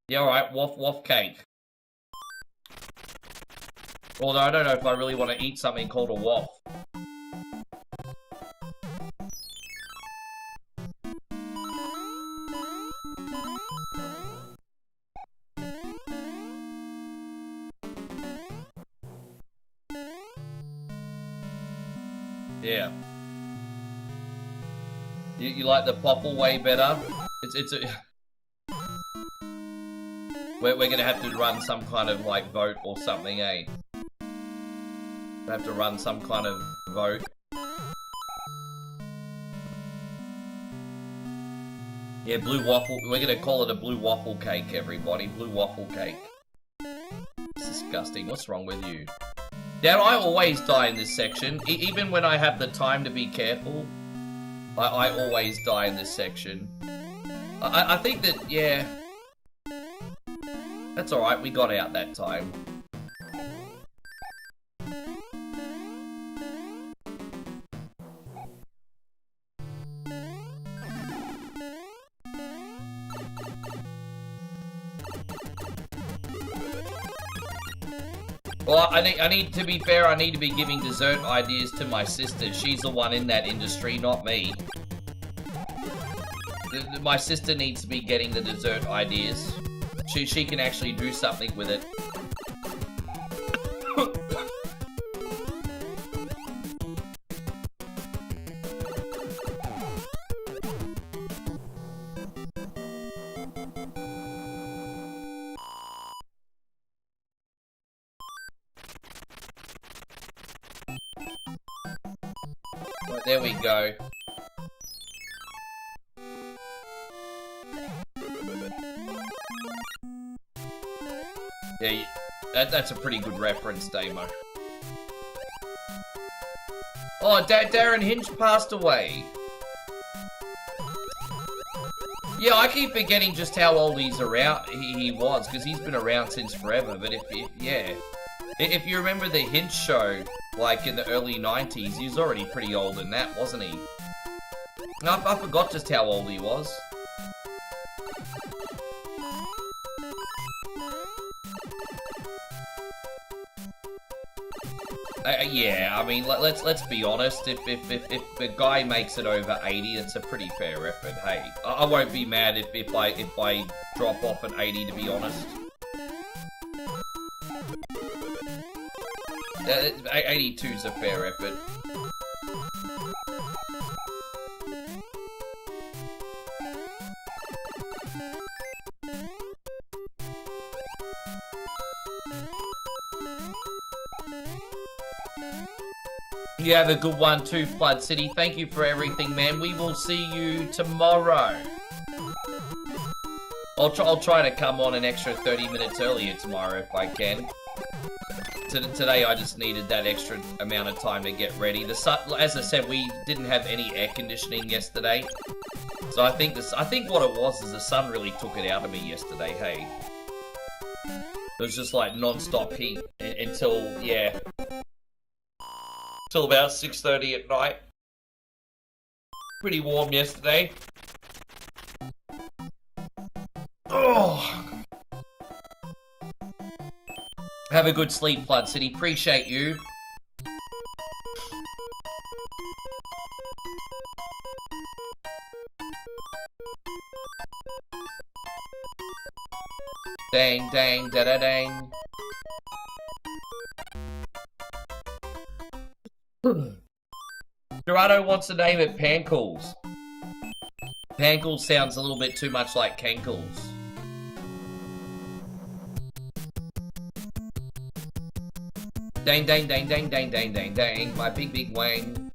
Yeah, alright, waff cake. Although I don't know if I really want to eat something called a waff. Yeah. You like the popple way better? It's a... We're gonna have to run some kind of, like, vote or something, eh? We have to run some kind of vote. Yeah, blue waffle. We're gonna call it a blue waffle cake, everybody. Blue waffle cake. It's disgusting. What's wrong with you? Dad, I always die in this section. Even when I have the time to be careful, I always die in this section. I think that, yeah. That's alright, we got out that time. Well, I need to be fair, I need to be giving dessert ideas to my sister. She's the one in that industry, not me. My sister needs to be getting the dessert ideas. She can actually do something with it. Right, there we go. Yeah, that's a pretty good reference, Damo. Oh, Darren Hinch passed away. Yeah, I keep forgetting just how old he was, because he's been around since forever. But if you remember the Hinch show, like in the early 90s, he was already pretty old in that, wasn't he? I forgot just how old he was. Yeah, I mean, let's be honest. If the guy makes it over 80, it's a pretty fair effort. Hey, I won't be mad if I drop off at 80. To be honest, 82 is a fair effort. You have a good one too, Flood City. Thank you for everything, man. We will see you tomorrow. I'll try to come on an extra 30 minutes earlier tomorrow if I can. Today I just needed that extra amount of time to get ready. The sun, as I said, we didn't have any air conditioning yesterday, so I think what it was is the sun really took it out of me yesterday. Hey. It was just like non-stop heat until, yeah, till about 6:30 at night. Pretty warm yesterday. Oh. Have a good sleep, Flood City. Appreciate you. Dang, dang, da da dang. Gerardo wants to name it Pankles. Pankles sounds a little bit too much like Cankles. Dang, dang, dang, dang, dang, dang, dang, dang. My big, big wang.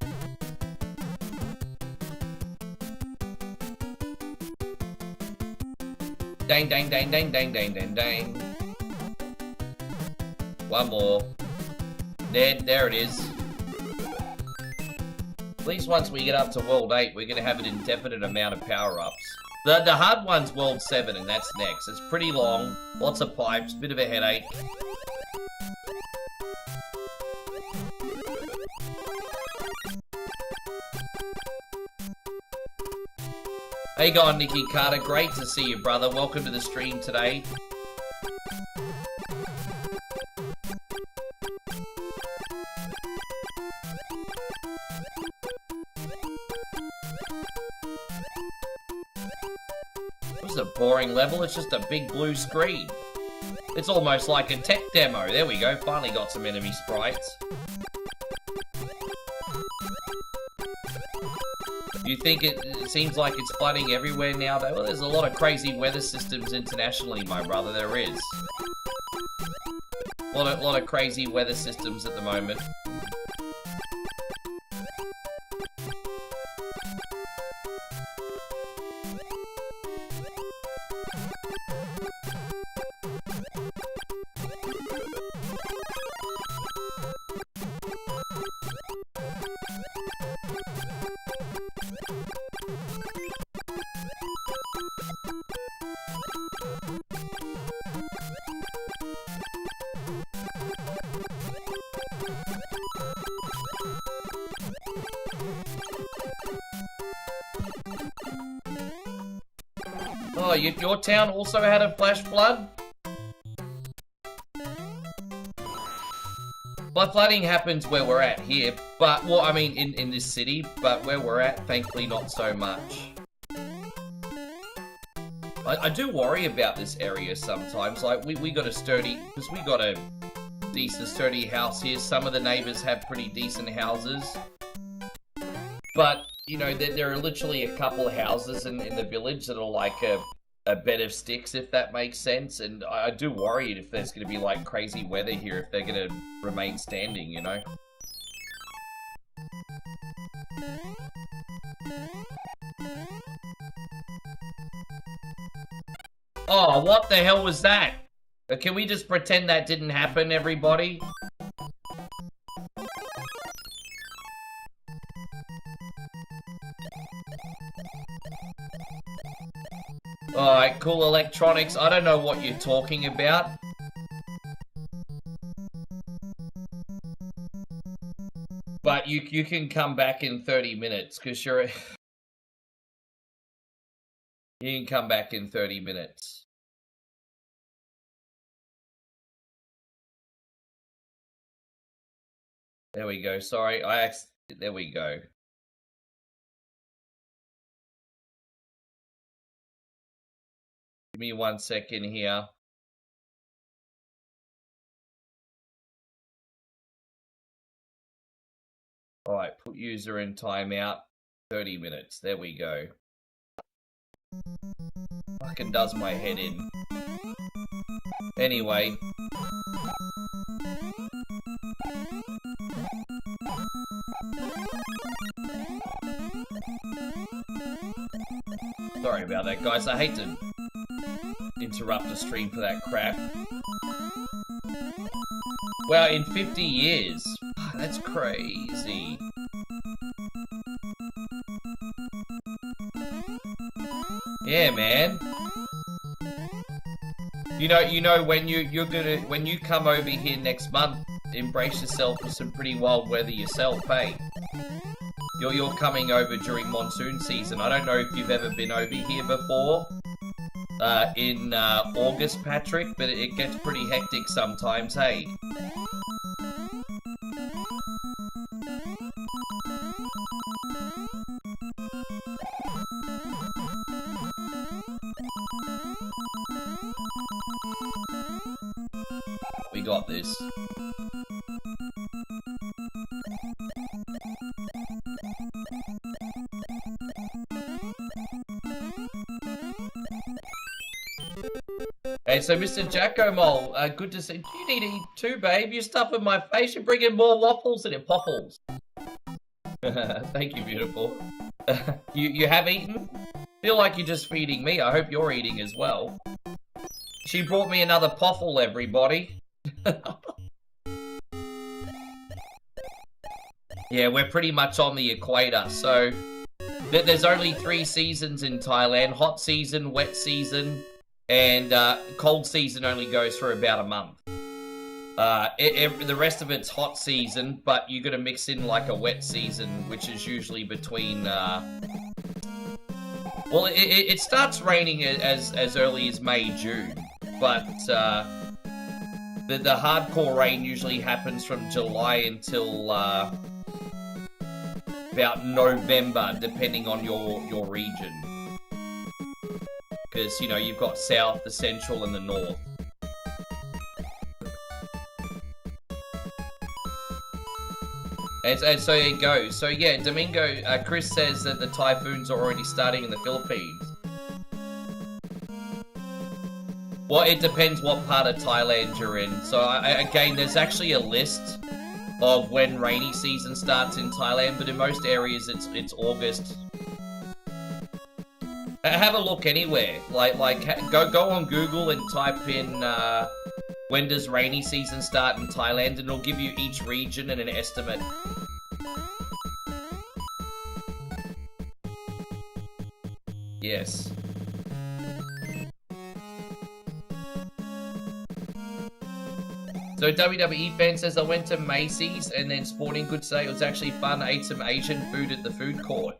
Dang, dang, dang, dang, dang, dang, dang, dang. One more. There it is. At least once we get up to World 8, we're going to have an indefinite amount of power-ups. The hard one's World 7, and that's next. It's pretty long, lots of pipes, bit of a headache. How you going, Nicky Carter? Great to see you, brother. Welcome to the stream today. This is a boring level. It's just a big blue screen. It's almost like a tech demo. There we go. Finally got some enemy sprites. You think it seems like it's flooding everywhere now, though? Well, there's a lot of crazy weather systems internationally, my brother. There is. A lot of crazy weather systems at the moment. Oh, your town also had a flash flood? Flooding happens where we're at here, but, well, I mean, in this city, but where we're at, thankfully not so much. I do worry about this area sometimes. Like, we got a sturdy, because we got a decent sturdy house here. Some of the neighbors have pretty decent houses. But, you know, there are literally a couple of houses in the village that are like a bed of sticks, if that makes sense. And I do worry if there's going to be like crazy weather here, if they're going to remain standing, you know? Oh, what the hell was that? Can we just pretend that didn't happen, everybody? Alright, cool electronics. I don't know what you're talking about. But you can come back in 30 minutes, because you're... You can come back in 30 minutes. There we go. Sorry, there we go. Give me 1 second here. Alright, put user in timeout. 30 minutes. There we go. Fucking does my head in. Anyway. Sorry about that, guys. I hate to interrupt the stream for that crap. Wow, in 50 years. That's crazy. Yeah, man. You know when when you come over here next month, embrace yourself with some pretty wild weather yourself, hey? You're coming over during monsoon season. I don't know if you've ever been over here before in August, Patrick, but it gets pretty hectic sometimes, hey? We got this. Hey, so Mr. Giacomo, good to see. You need to eat too, babe. You're stuffing my face. You're bringing more waffles than it popples. Thank you, beautiful. You have eaten? Feel like you're just feeding me. I hope you're eating as well. She brought me another poffle, everybody. Yeah, we're pretty much on the equator, so there's only 3 seasons in Thailand. Hot season, wet season, and cold season only goes for about a month. The rest of it's hot season, but you gotta mix in like a wet season, which is usually between, well, it starts raining as early as May, June, but the hardcore rain usually happens from July until about November, depending on your region. Because, you know, you've got south, the central, and the north. And so there you go. So yeah, Domingo, Chris says that the typhoons are already starting in the Philippines. Well, it depends what part of Thailand you're in. So again, there's actually a list of when rainy season starts in Thailand, but in most areas it's August. Have a look anywhere. Go on Google and type in when does rainy season start in Thailand, and it'll give you each region and an estimate. Yes. So WWE fan says, I went to Macy's and then Sporting Goods today. It was actually fun. I ate some Asian food at the food court.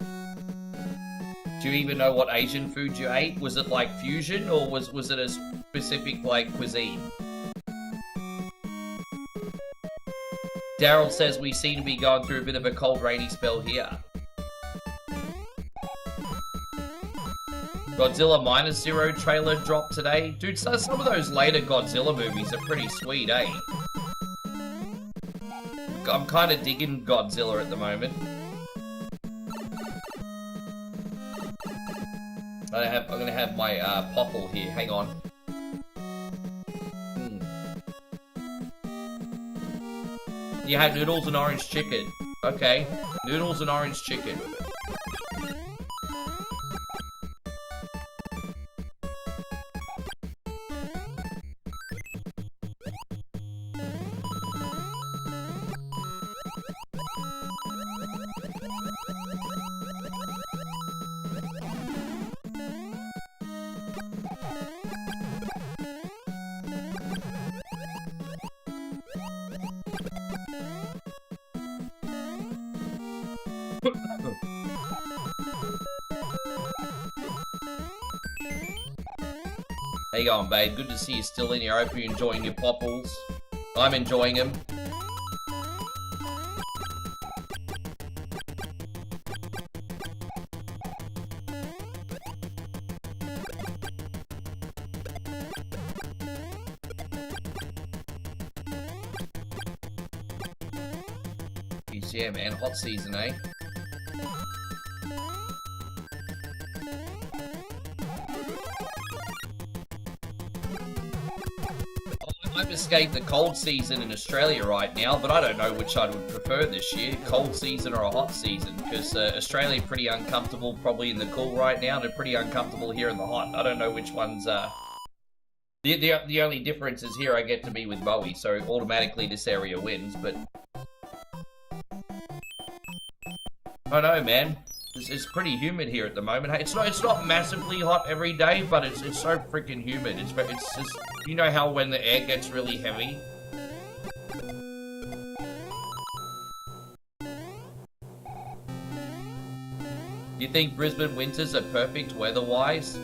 Do you even know what Asian food you ate? Was it like fusion, or was it a specific like cuisine? Daryl says we seem to be going through a bit of a cold, rainy spell here. Godzilla -0 trailer dropped today. Dude, some of those later Godzilla movies are pretty sweet, eh? I'm kind of digging Godzilla at the moment. I'm gonna have my popple here. Hang on. You had noodles and orange chicken. Okay, noodles and orange chicken. How you going, babe? Good to see you still in here. I hope you're enjoying your popples. I'm enjoying them. Jeez, yeah, man. Hot season, eh? I've escaped the cold season in Australia right now, but I don't know which I would prefer this year, cold season or a hot season, because Australia pretty uncomfortable probably in the cool right now, and they're pretty uncomfortable here in the hot. I don't know which one's, the only difference is here I get to be with Bowie, so automatically this area wins, but I don't know, man. It's pretty humid here at the moment. Hey, it's not massively hot every day, but it's so freaking humid. It's just, you know how when the air gets really heavy. You think Brisbane winters are perfect weather-wise?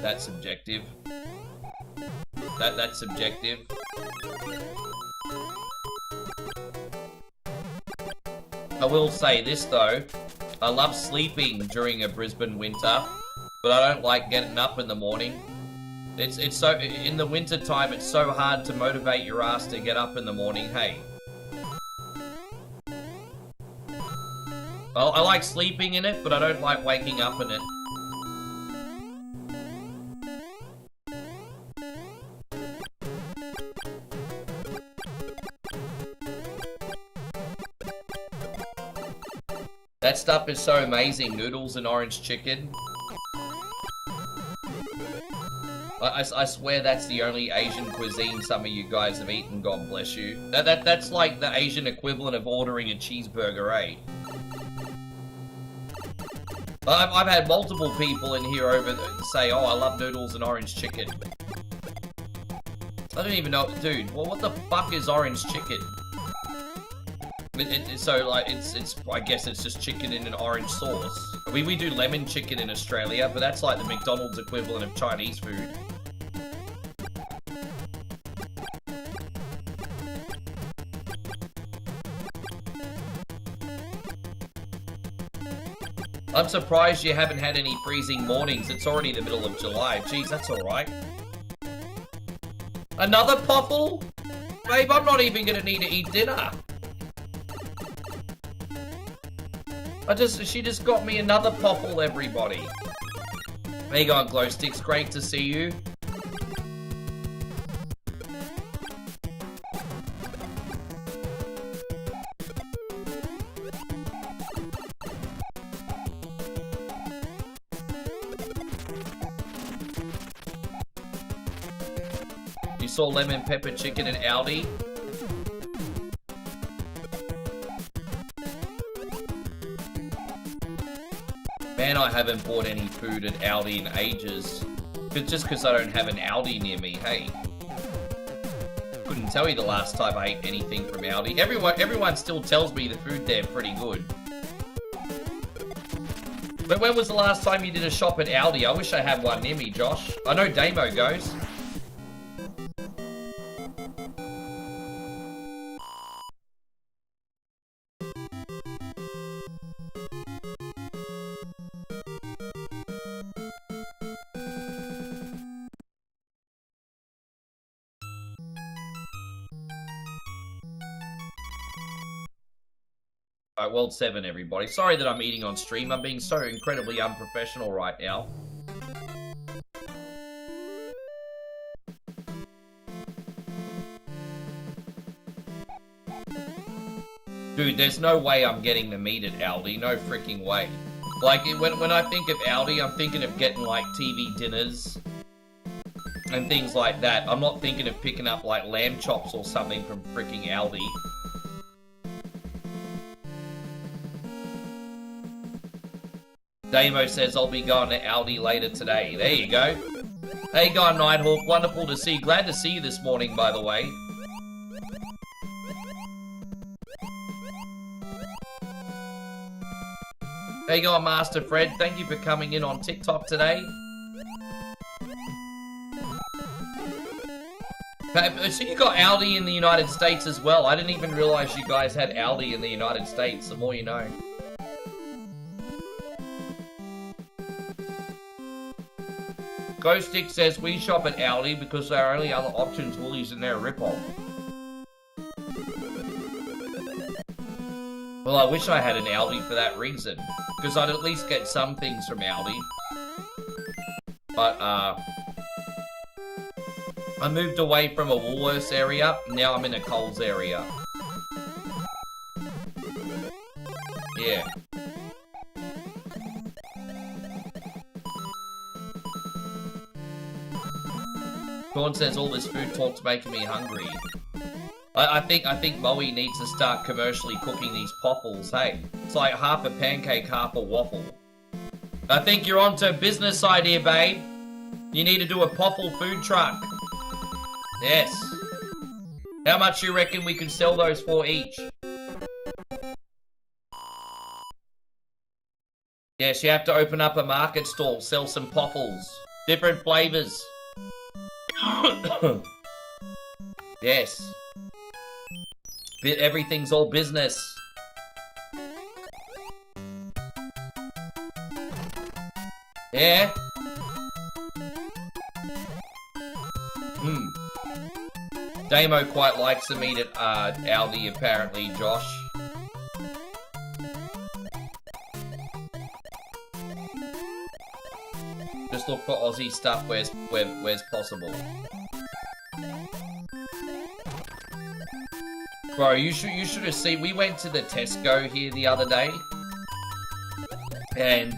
That's subjective. That's subjective. I will say this though, I love sleeping during a Brisbane winter, but I don't like getting up in the morning. It's so, in the winter time, it's so hard to motivate your ass to get up in the morning, hey. I like sleeping in it, but I don't like waking up in it. That stuff is so amazing, noodles and orange chicken. I swear that's the only Asian cuisine some of you guys have eaten, God bless you. That's like the Asian equivalent of ordering a cheeseburger, eh? I've had multiple people in here say, oh, I love noodles and orange chicken. I don't even know, dude, well, what the fuck is orange chicken? So, like, I guess it's just chicken in an orange sauce. We do lemon chicken in Australia, but that's like the McDonald's equivalent of Chinese food. I'm surprised you haven't had any freezing mornings. It's already the middle of July. Jeez, that's alright. Another poffle? Babe, I'm not even gonna need to eat dinner. She just got me another poffle, everybody. There you go, Glow Sticks. Great to see you. You saw lemon pepper chicken at Aldi? Man, I haven't bought any food at Aldi in ages. Just because I don't have an Aldi near me, hey. Couldn't tell you the last time I ate anything from Aldi. Everyone still tells me the food there pretty good. But when was the last time you did a shop at Aldi? I wish I had one near me, Josh. I know Damo goes. Alright, World 7, everybody. Sorry that I'm eating on stream. I'm being so incredibly unprofessional right now. Dude, there's no way I'm getting the meat at Aldi. No freaking way. Like, when I think of Aldi, I'm thinking of getting, like, TV dinners and things like that. I'm not thinking of picking up, like, lamb chops or something from freaking Aldi. Damo says I'll be going to Aldi later today. There you go. Hey, guy Nighthawk, wonderful to see you. Glad to see you this morning, by the way. There you go, Master Fred. Thank you for coming in on TikTok today. So you got Aldi in the United States as well. I didn't even realize you guys had Aldi in the United States. The more you know. Ghost Stick says we shop at Aldi because our only other options Woolies and they're a rip-off. Well, I wish I had an Aldi for that reason, because I'd at least get some things from Aldi. But, I moved away from a Woolworths area, now I'm in a Coles area. Yeah. Dawn says all this food talk's making me hungry. I think Moe needs to start commercially cooking these poffles, hey? It's like half a pancake, half a waffle. I think you're onto a business idea, babe. You need to do a poffle food truck. Yes. How much you reckon we could sell those for each? Yes, you have to open up a market stall, sell some poffles. Different flavors. Yes. Everything's all business. Yeah? Damo quite likes the meat at Aldi, apparently, Josh. Just look for Aussie stuff where's possible. Bro, you should have seen. We went to the Tesco here the other day, and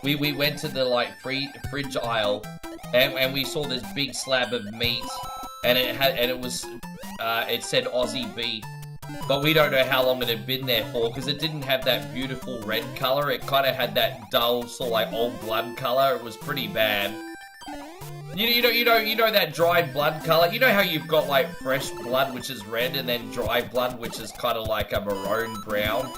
we went to the like fridge aisle, and we saw this big slab of meat, and it said Aussie beef, but we don't know how long it had been there for because it didn't have that beautiful red color. It kind of had that dull sort of like old blood color. It was pretty bad. You know that dried blood color? You know how you've got like fresh blood which is red and then dry blood which is kind of like a maroon brown?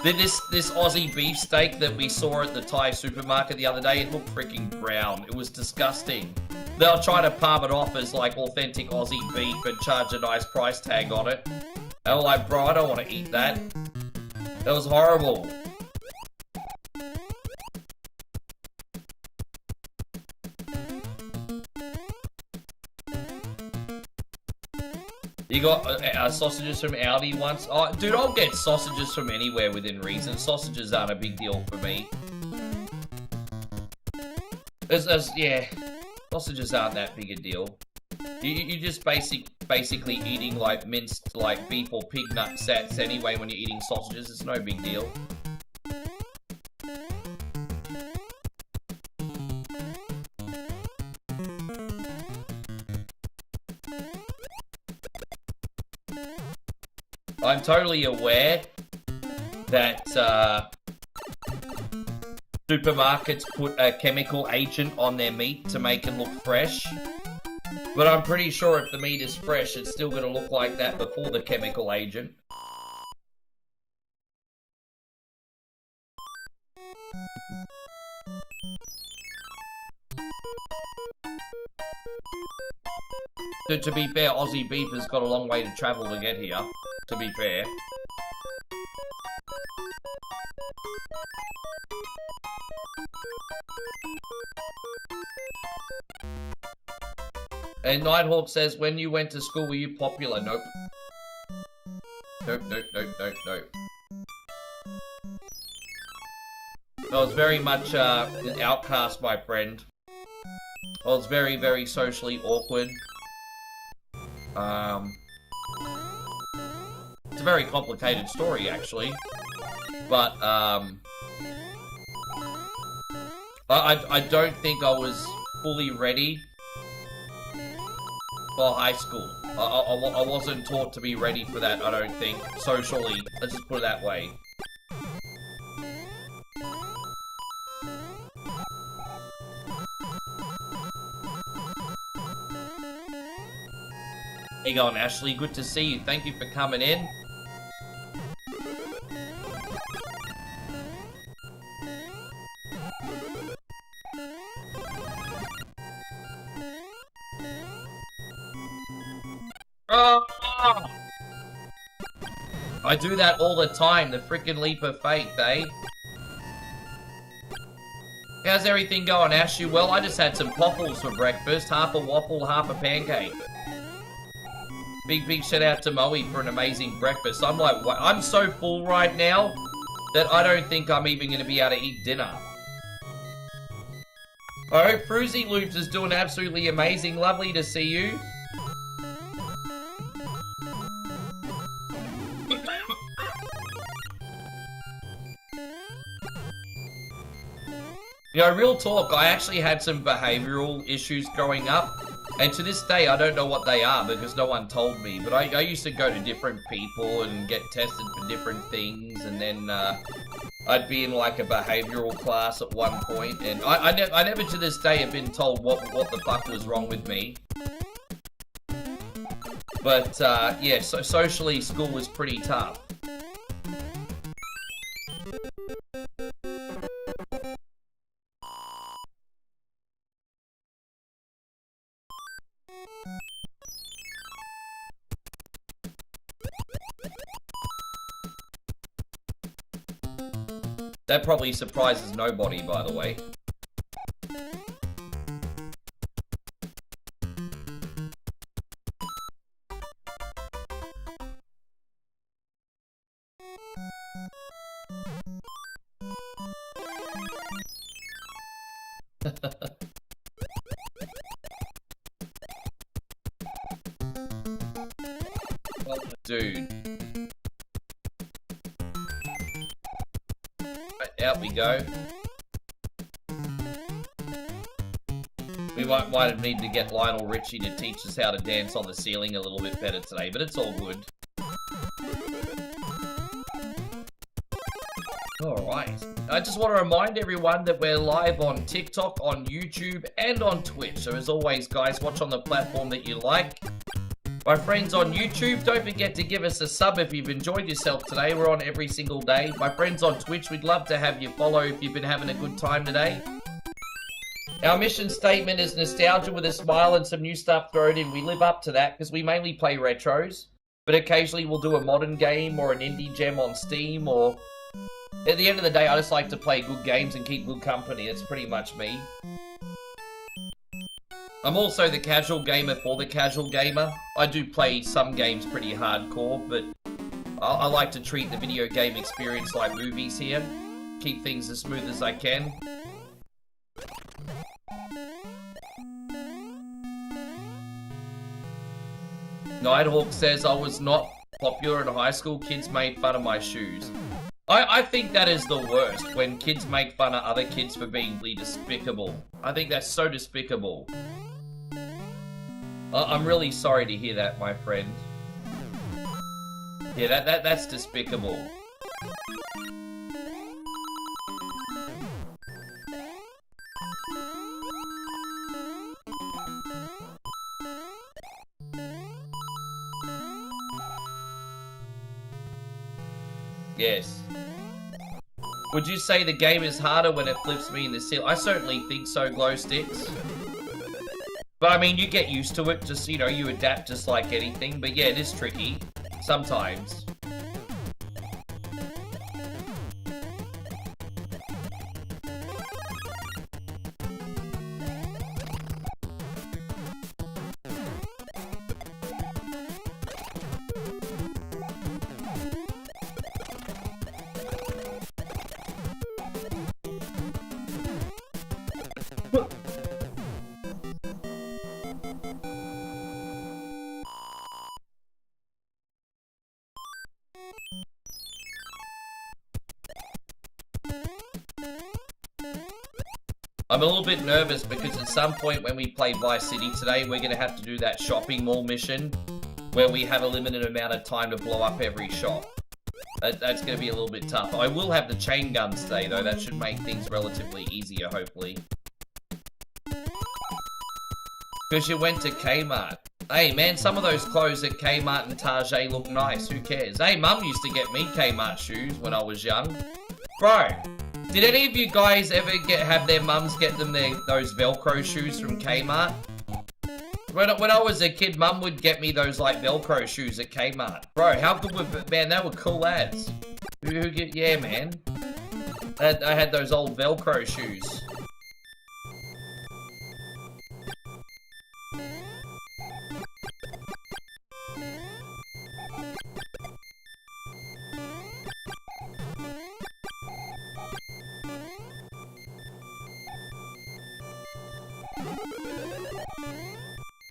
This Aussie beef steak that we saw at the Thai supermarket the other day, it looked freaking brown. It was disgusting. They'll try to palm it off as like authentic Aussie beef and charge a nice price tag on it. And I'm like, bro, I don't want to eat that. That was horrible. You got sausages from Aldi once? Oh, dude, I'll get sausages from anywhere within reason. Sausages aren't a big deal for me. Yeah, sausages aren't that big a deal. You just basically eating like minced like beef or pig nut sets anyway when you're eating sausages. It's no big deal. I'm totally aware that supermarkets put a chemical agent on their meat to make it look fresh. But I'm pretty sure if the meat is fresh, it's still going to look like that before the chemical agent. To be fair, Aussie beef has got a long way to travel to get here, to be fair. And Nighthawk says, when you went to school, were you popular? Nope. Nope. I was very much an outcast, my friend. I was very, very socially awkward. It's a very complicated story, actually. But, I don't think I was fully ready for high school. I wasn't taught to be ready for that, I don't think. Socially. Let's just put it that way. How you going, Ashley? Good to see you. Thank you for coming in. I do that all the time, the freaking leap of faith, eh? How's everything going, Ash? You well? I just had some poffles for breakfast. Half a waffle, half a pancake. Big shout out to Moe for an amazing breakfast. I'm like, I'm so full right now that I don't think I'm even going to be able to eat dinner. I hope Fruzy Loops is doing absolutely amazing. Lovely to see you. You know, real talk, I actually had some behavioral issues growing up. And to this day, I don't know what they are because no one told me. But I used to go to different people and get tested for different things. And then I'd be in like a behavioral class at one point. And I never to this day have been told what the fuck was wrong with me. But yeah, so socially, school was pretty tough. That probably surprises nobody, by the way. Oh, dude. Right, out we go. We might need to get Lionel Richie to teach us how to dance on the ceiling a little bit better today, but it's all good. Alright. I just want to remind everyone that we're live on TikTok, on YouTube, and on Twitch. So as always, guys, watch on the platform that you like. My friends on YouTube, don't forget to give us a sub if you've enjoyed yourself today. We're on every single day. My friends on Twitch, we'd love to have you follow if you've been having a good time today. Our mission statement is nostalgia with a smile and some new stuff thrown in. We live up to that because we mainly play retros. But occasionally we'll do a modern game or an indie gem on Steam or... At the end of the day, I just like to play good games and keep good company. That's pretty much me. I'm also the casual gamer for the casual gamer. I do play some games pretty hardcore, but I like to treat the video game experience like movies here. Keep things as smooth as I can. Nighthawk says, I was not popular in high school. Kids made fun of my shoes. I think that is the worst, when kids make fun of other kids for being despicable. I think that's so despicable. I'm really sorry to hear that, my friend. Yeah, that's despicable. Yes. Would you say the game is harder when it flips me in the ceiling? I certainly think so, Glow Sticks. But I mean, you get used to it, just, you know, you adapt just like anything. But yeah, it is tricky. Sometimes. I'm a little bit nervous because at some point when we play Vice City today, we're going to have to do that shopping mall mission where we have a limited amount of time to blow up every shop. That's going to be a little bit tough. I will have the chain guns today, though. That should make things relatively easier, hopefully. Because you went to Kmart. Hey, man, some of those clothes at Kmart and Target look nice. Who cares? Hey, Mum used to get me Kmart shoes when I was young. Bro, did any of you guys ever have their mums get them those Velcro shoes from Kmart? When I was a kid, Mum would get me those, like, Velcro shoes at Kmart. Bro, how good were... Man, they were cool ads. Yeah, man. I had those old Velcro shoes.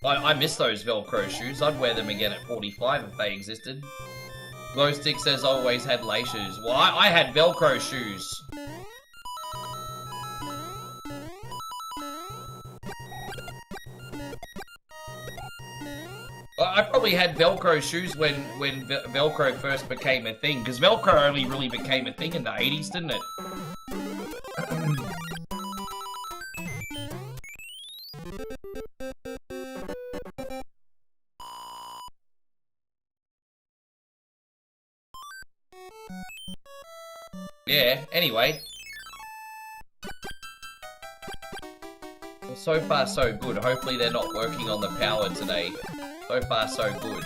I miss those Velcro shoes. I'd wear them again at 45 if they existed. Glowstick says I always had lace shoes. Well, I had Velcro shoes. I probably had Velcro shoes when Velcro first became a thing, because Velcro only really became a thing in the 80s, didn't it? Yeah, anyway. Well, so far so good. Hopefully they're not working on the power today. So far so good.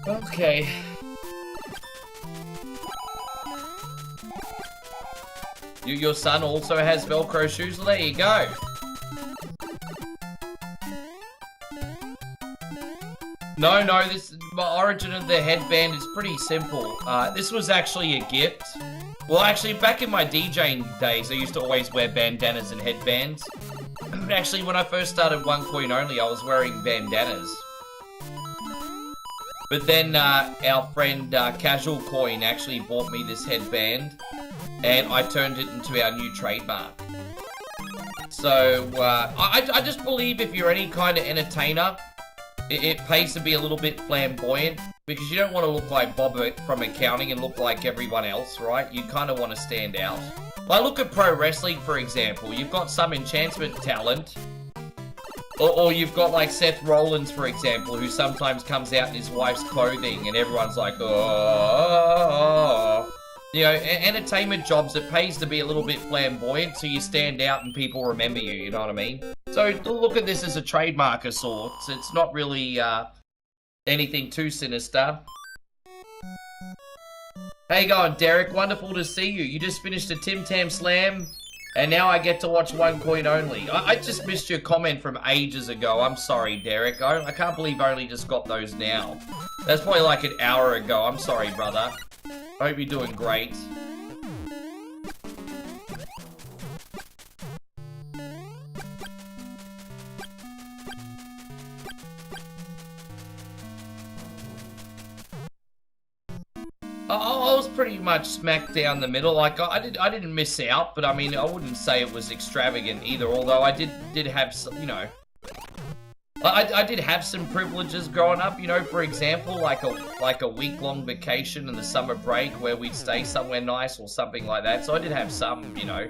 Okay. Your son also has Velcro shoes? Well, there you go. No, my origin of the headband is pretty simple. This was actually a gift. Well, actually, back in my DJing days, I used to always wear bandanas and headbands. Actually, when I first started One Coin Only, I was wearing bandanas. But then our friend Casual Coin actually bought me this headband, and I turned it into our new trademark. So, I just believe if you're any kind of entertainer, it pays to be a little bit flamboyant, because you don't want to look like Bob from accounting and look like everyone else, right? You kind of want to stand out. Like, look at pro wrestling, for example. You've got some enchantment talent. Or you've got, like, Seth Rollins, for example, who sometimes comes out in his wife's clothing, and everyone's like, oh. You know, entertainment jobs, it pays to be a little bit flamboyant, so you stand out and people remember you, you know what I mean? So, look at this as a trademark of sorts. It's not really, anything too sinister. How you going, Derek? Wonderful to see you. You just finished a Tim Tam Slam, and now I get to watch One Coin Only. I just missed your comment from ages ago. I'm sorry, Derek. I can't believe I only just got those now. That's probably like an hour ago. I'm sorry, brother. I hope you're doing great. I was pretty much smack down the middle. Like I didn't miss out, but I mean I wouldn't say it was extravagant either. Although I did have some, you know, I did have some privileges growing up. You know, for example, like a week-long vacation in the summer break where we'd stay somewhere nice or something like that. So I did have some, you know.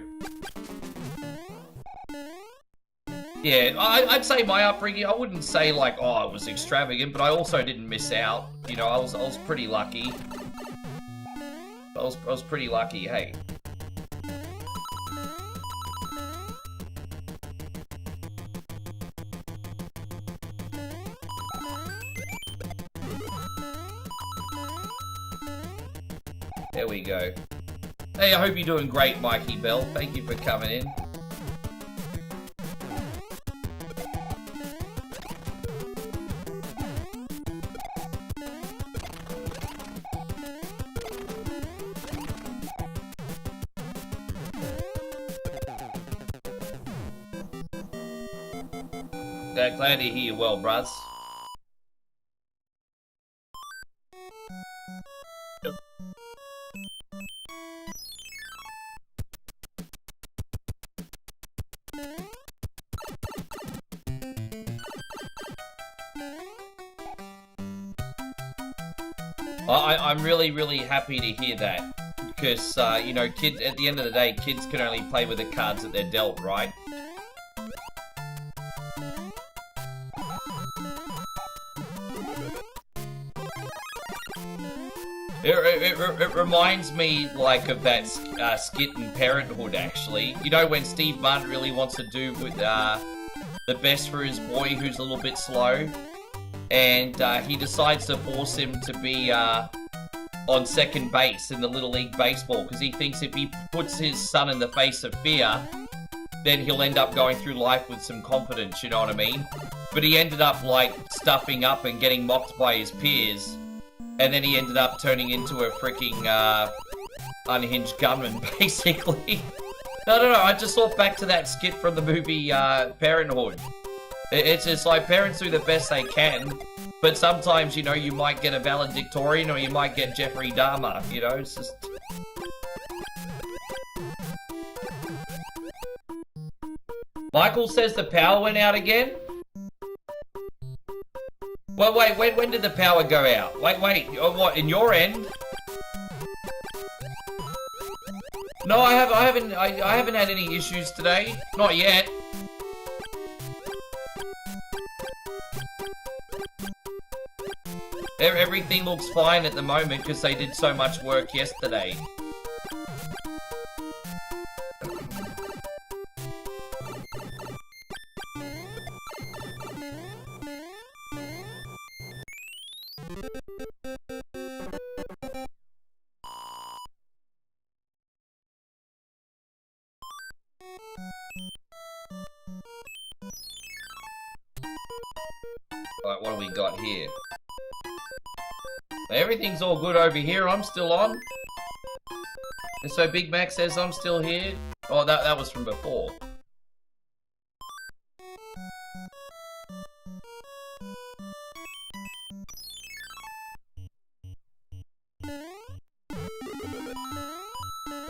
Yeah, I'd say my upbringing, I wouldn't say like, oh, it was extravagant, but I also didn't miss out. You know, I was pretty lucky. I was pretty lucky, hey. There we go. Hey, I hope you're doing great, Mikey Bell. Thank you for coming in. Glad to hear you well, bruz. I'm really happy to hear that, because you know, at the end of the day, kids can only play with the cards that they're dealt, right? It reminds me, like, of that skit in Parenthood, actually. You know, when Steve Martin really wants to do with the best for his boy who's a little bit slow, and he decides to force him to be on second base in the Little League Baseball, because he thinks if he puts his son in the face of fear, then he'll end up going through life with some confidence, you know what I mean? But he ended up, like, stuffing up and getting mocked by his peers. And then he ended up turning into a freaking unhinged gunman, basically. No, I just thought back to that skit from the movie Parenthood. It's like parents do the best they can, but sometimes, you know, you might get a valedictorian or you might get Jeffrey Dahmer, you know, it's just... Michael says the power went out again? Well, wait, when did the power go out? Wait, oh, what, in your end? No, I haven't had any issues today. Not yet. Everything looks fine at the moment because they did so much work yesterday. Right, what do we got here? Everything's all good over here. I'm still on. And so Big Mac says I'm still here. Oh, that was from before.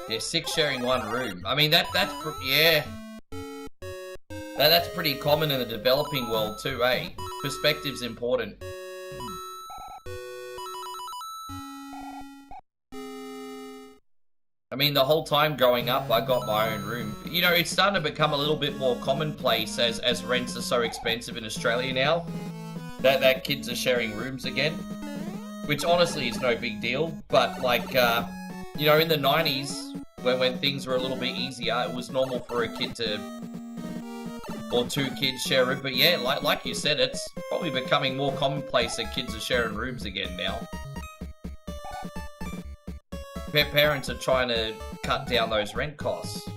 Yeah, 6 sharing 1 room. I mean, yeah. That's pretty common in the developing world too, eh? Perspective's important. I mean, the whole time growing up, I got my own room. You know, it's starting to become a little bit more commonplace as rents are so expensive in Australia now. That kids are sharing rooms again. Which honestly is no big deal. But like, you know, in the 90s, when things were a little bit easier, it was normal for a kid to... or 2 kids share a room. But yeah, like you said, it's probably becoming more commonplace that kids are sharing rooms again now. Parents are trying to cut down those rent costs.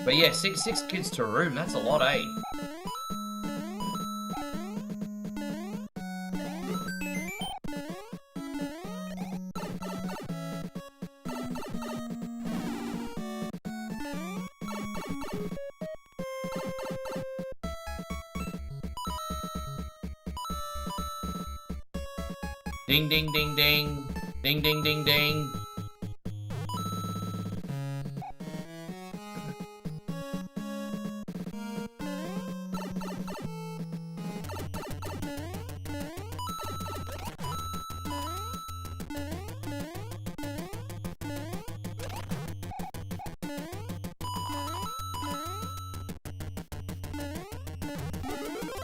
But yeah, six kids to a room, that's a lot, eh? Ding, ding, ding, ding. Ding, ding, ding, ding.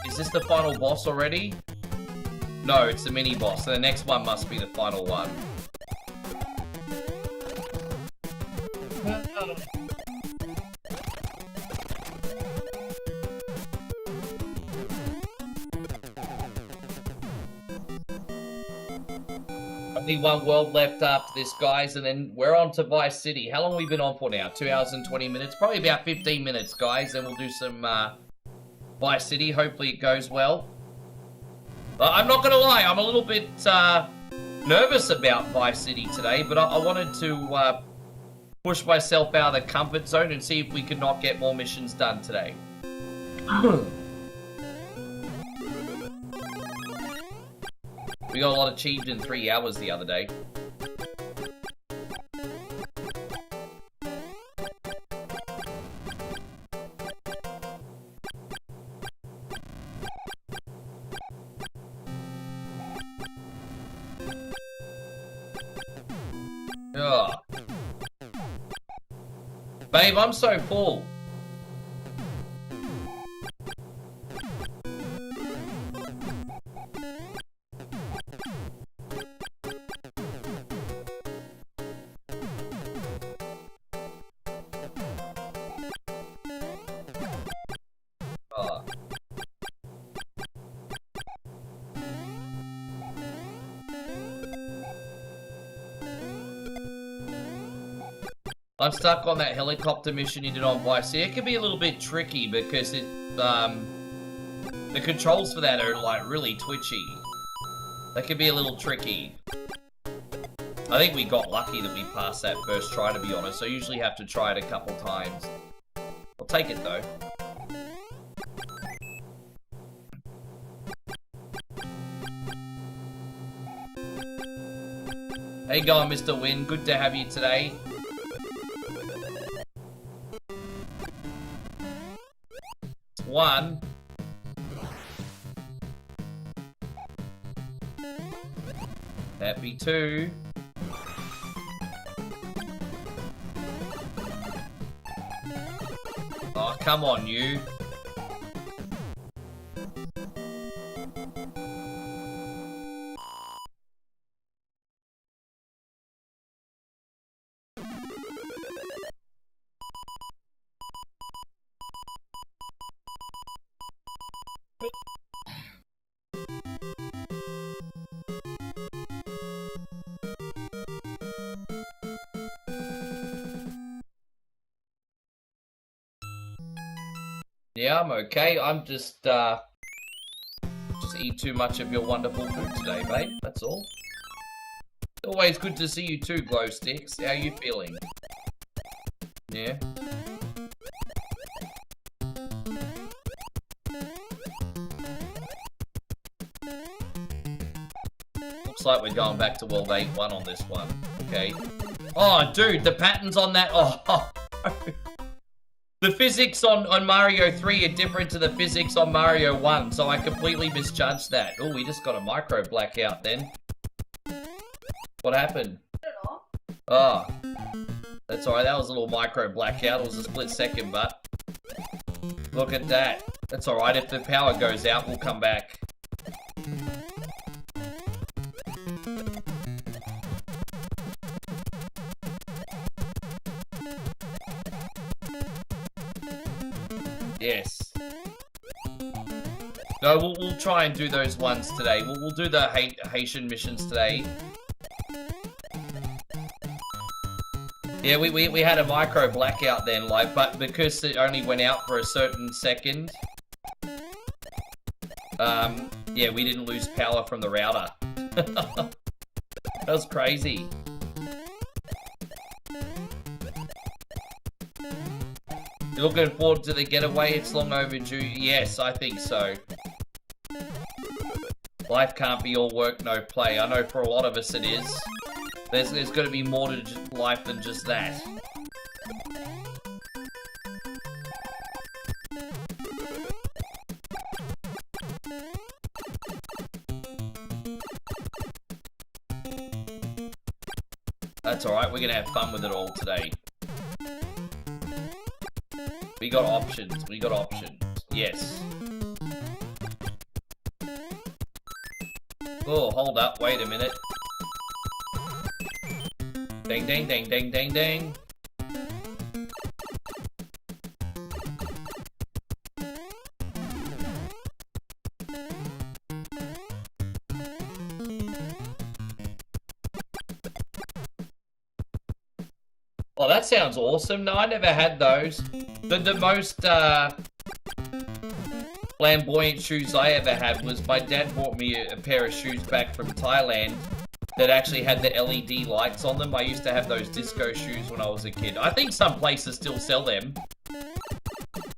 Is this the final boss already? No, it's the mini boss, so the next one must be the final one. Only 1 world left after this, guys, and then we're on to Vice City. How long have we been on for now? 2 hours and 20 minutes? Probably about 15 minutes, guys, then we'll do some Vice City. Hopefully it goes well. I'm not gonna lie, I'm a little bit nervous about Vice City today, but I wanted to push myself out of the comfort zone and see if we could not get more missions done today. We got a lot achieved in 3 hours the other day. Ugh. Babe, I'm so full. I'm stuck on that helicopter mission you did on Vice City. It can be a little bit tricky because it, the controls for that are like really twitchy. That could be a little tricky. I think we got lucky that we passed that first try, to be honest. I usually have to try it a couple times. I'll take it, though. How you going, Mr. Win? Good to have you today. One. Happy two. Oh, come on, you. Yeah, I'm okay. I'm just eat too much of your wonderful food today, babe. That's all. Always good to see you too, Glow Sticks. How you feeling? Yeah. Looks like we're going back to World 8-1 on this one. Okay. Oh, dude, the patterns on that. Oh. The physics on Mario 3 are different to the physics on Mario 1, so I completely misjudged that. Oh, we just got a micro blackout then. What happened? Oh. That's alright, that was a little micro blackout. It was a split second, but... Look at that. That's alright, if the power goes out, we'll come back. Yes. No, we'll try and do those ones today. We'll do the Haitian missions today. Yeah, we had a micro blackout then, like, but because it only went out for a certain second, yeah, we didn't lose power from the router. That was crazy. You're looking forward to the getaway? It's long overdue. Yes, I think so. Life can't be all work, no play. I know for a lot of us it is. There's got to be more to life than just that. That's alright, we're gonna have fun with it all today. We got options, we got options. Yes. Oh, hold up, wait a minute. Ding, ding, ding, ding, ding, ding. Oh, that sounds awesome. No, I never had those. The most flamboyant shoes I ever had was my dad bought me a pair of shoes back from Thailand that actually had the LED lights on them. I used to have those disco shoes when I was a kid. I think some places still sell them.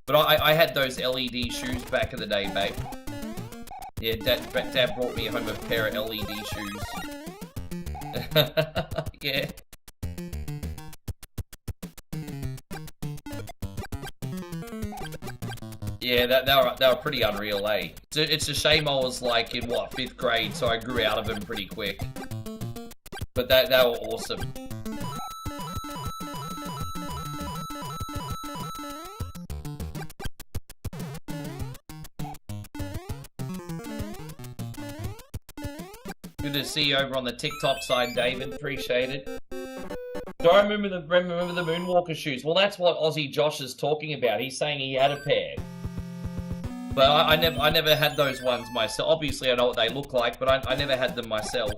But I had those LED shoes back in the day, babe. Yeah, Dad brought me home a pair of LED shoes. Yeah. Yeah, they were pretty unreal, eh? It's a shame I was like in, what, 5th grade, so I grew out of them pretty quick. But they were awesome. Good to see you over on the TikTok side, David. Appreciate it. Do I remember the Moonwalker shoes? Well, that's what Aussie Josh is talking about. He's saying he had a pair. But I never had those ones myself. Obviously, I know what they look like, but I never had them myself.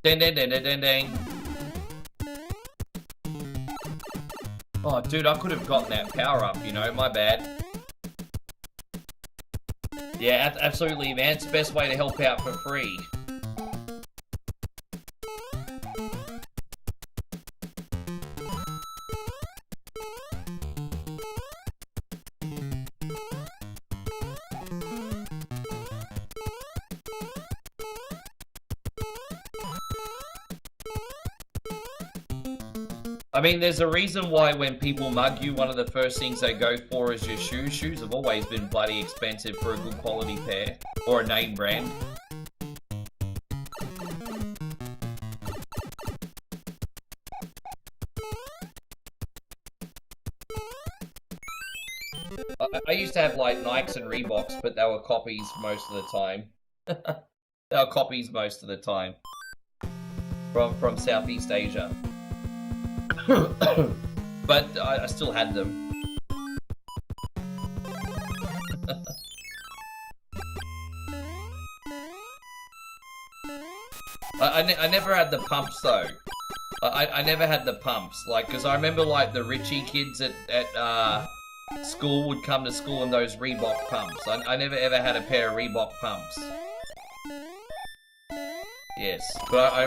Ding, ding, ding, ding, ding, ding. Oh, dude, I could have gotten that power up, you know, my bad. Yeah, absolutely, man. It's the best way to help out for free. I mean, there's a reason why when people mug you, one of the first things they go for is your shoes. Shoes have always been bloody expensive for a good quality pair. Or a name brand. I used to have like Nikes and Reeboks, but they were copies most of the time. They were copies most of the time. From Southeast Asia. But I still had them. I never had the pumps though. I never had the pumps, like, because I remember like the Richie kids at school would come to school in those Reebok pumps. I never ever had a pair of Reebok pumps. Yes, but I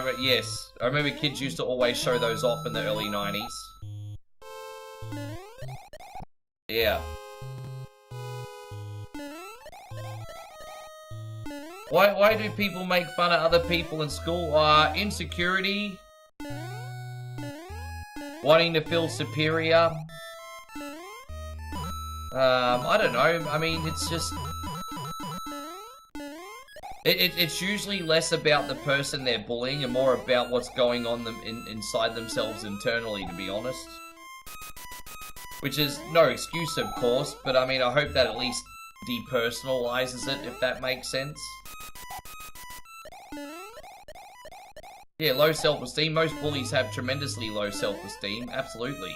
remember kids used to always show those off in the early 90s. Yeah. Why do people make fun of other people in school? Insecurity. Wanting to feel superior. I don't know. I mean, it's just... It's usually less about the person they're bullying and more about what's going on inside themselves internally, to be honest. Which is no excuse, of course, but I mean, I hope that at least depersonalizes it, if that makes sense. Yeah, low self-esteem. Most bullies have tremendously low self-esteem. Absolutely.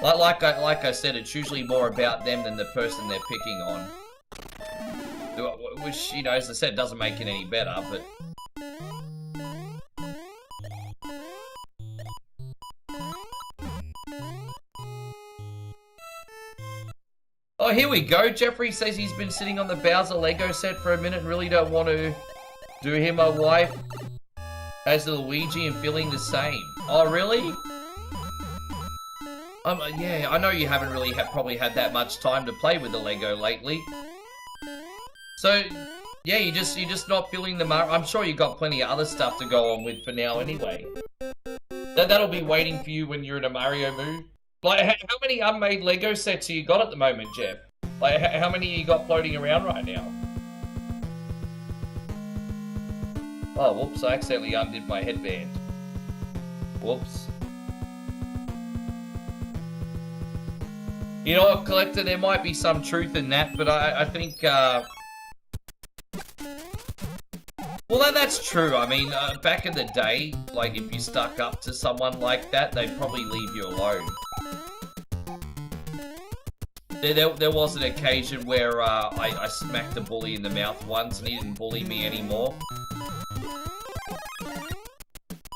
Like I said, it's usually more about them than the person they're picking on. Which, you know, as I said, doesn't make it any better, but... Oh, here we go. Jeffrey says he's been sitting on the Bowser Lego set for a minute and really don't want to do him a wife as Luigi and feeling the same. Oh, really? Yeah, I know you haven't really probably had that much time to play with the Lego lately. So, yeah, you're just not feeling the Mario. I'm sure you've got plenty of other stuff to go on with for now anyway. That'll be waiting for you when you're in a Mario mood. Like, how many unmade Lego sets have you got at the moment, Jeff? Like, how many you got floating around right now? Oh, whoops, I accidentally undid my headband. Whoops. You know what, Collector, there might be some truth in that, but I think, well, that's true. I mean, back in the day, like, if you stuck up to someone like that, they'd probably leave you alone. There was an occasion where I smacked a bully in the mouth once, and he didn't bully me anymore.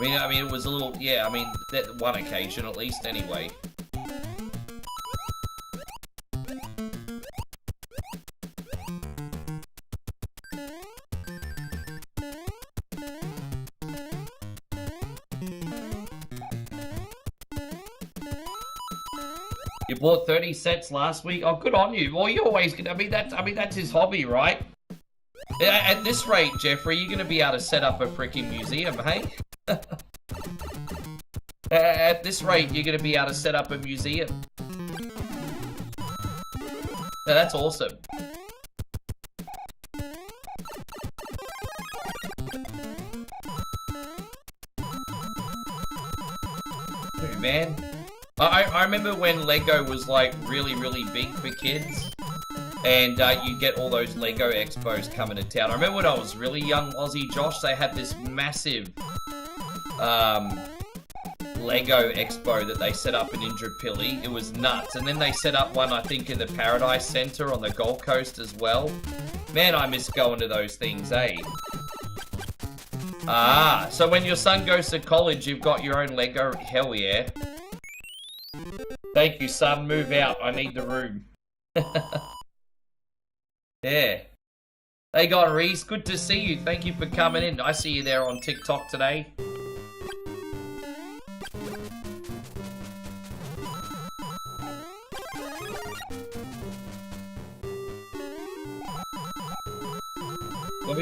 I mean, it was a little, yeah, I mean, that one occasion at least, anyway. You bought 30 sets last week? Oh, good on you. Well, you're always gonna, I mean, that's his hobby, right? At this rate, Jeffrey, you're gonna be able to set up a freaking museum, hey? At this rate, you're gonna be able to set up a museum. Now, that's awesome. Dude, man. I remember when Lego was like really, really big for kids, and you get all those Lego expos coming to town. I remember when I was really young, Aussie Josh, they had this massive Lego expo that they set up in Indooroopilly. It was nuts. And then they set up one, I think, in the Paradise Centre on the Gold Coast as well. Man, I miss going to those things, eh? Ah, so when your son goes to college, you've got your own Lego? Hell yeah. Thank you, son. Move out. I need the room. Yeah. Hey, God, Reese. Good to see you. Thank you for coming in. I see you there on TikTok today.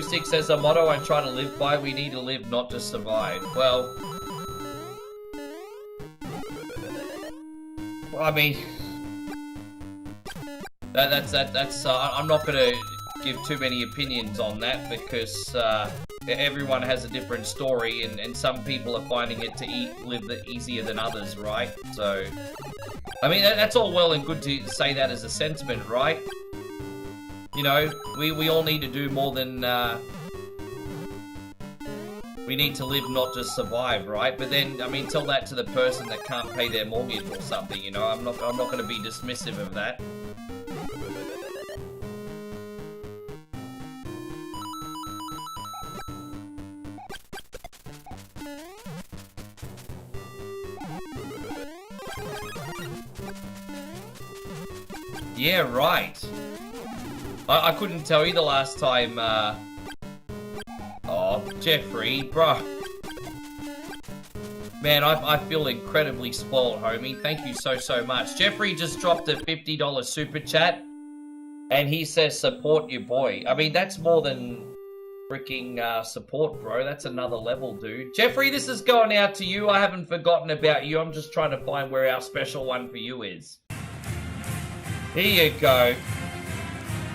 Six says a motto I try to live by: we need to live, not just survive. Well, I mean, that's I'm not gonna give too many opinions on that because everyone has a different story, and some people are finding it to live easier than others, right? So, I mean, that's all well and good to say that as a sentiment, right? You know, we all need to do more than, we need to live, not just survive, right? But then, I mean, tell that to the person that can't pay their mortgage or something, you know? I'm not going to be dismissive of that. Yeah, right. I couldn't tell you the last time, oh, Jeffrey, bruh. Man, I feel incredibly spoiled, homie. Thank you so much. Jeffrey just dropped a $50 super chat, and he says, support your boy. I mean, that's more than freaking support, bro. That's another level, dude. Jeffrey, this is going out to you. I haven't forgotten about you. I'm just trying to find where our special one for you is. Here you go.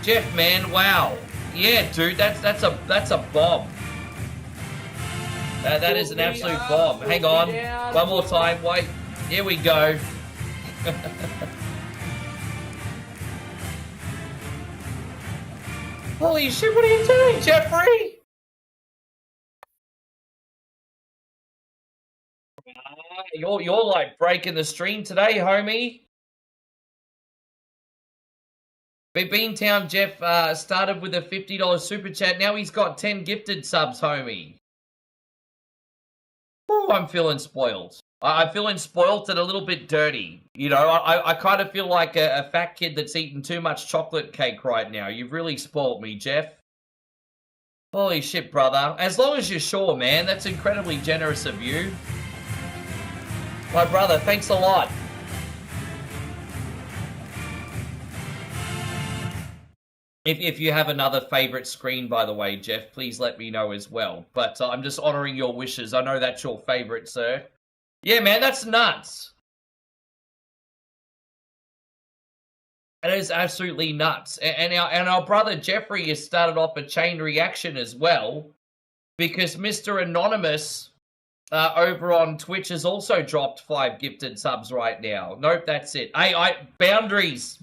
Jeff, man, wow. Yeah, dude, that's a bomb. That is an absolute bomb. Hang on. One more time. Wait. Here we go. Holy shit, what are you doing, Jeffrey? You're like breaking the stream today, homie. Beantown Jeff started with a $50 super chat. Now he's got 10 gifted subs, homie. Oh, I'm feeling spoiled. I'm feeling spoiled and a little bit dirty. You know, I kind of feel like a fat kid that's eaten too much chocolate cake right now. You've really spoiled me, Jeff. Holy shit, brother. As long as you're sure, man. That's incredibly generous of you. My brother, thanks a lot. If you have another favorite screen, by the way, Jeff, please let me know as well. But I'm just honoring your wishes. I know that's your favorite, sir. Yeah, man, that's nuts. That is absolutely nuts. And our brother Jeffrey has started off a chain reaction as well, because Mr. Anonymous over on Twitch has also dropped 5 gifted subs right now. Nope, that's it. Boundaries.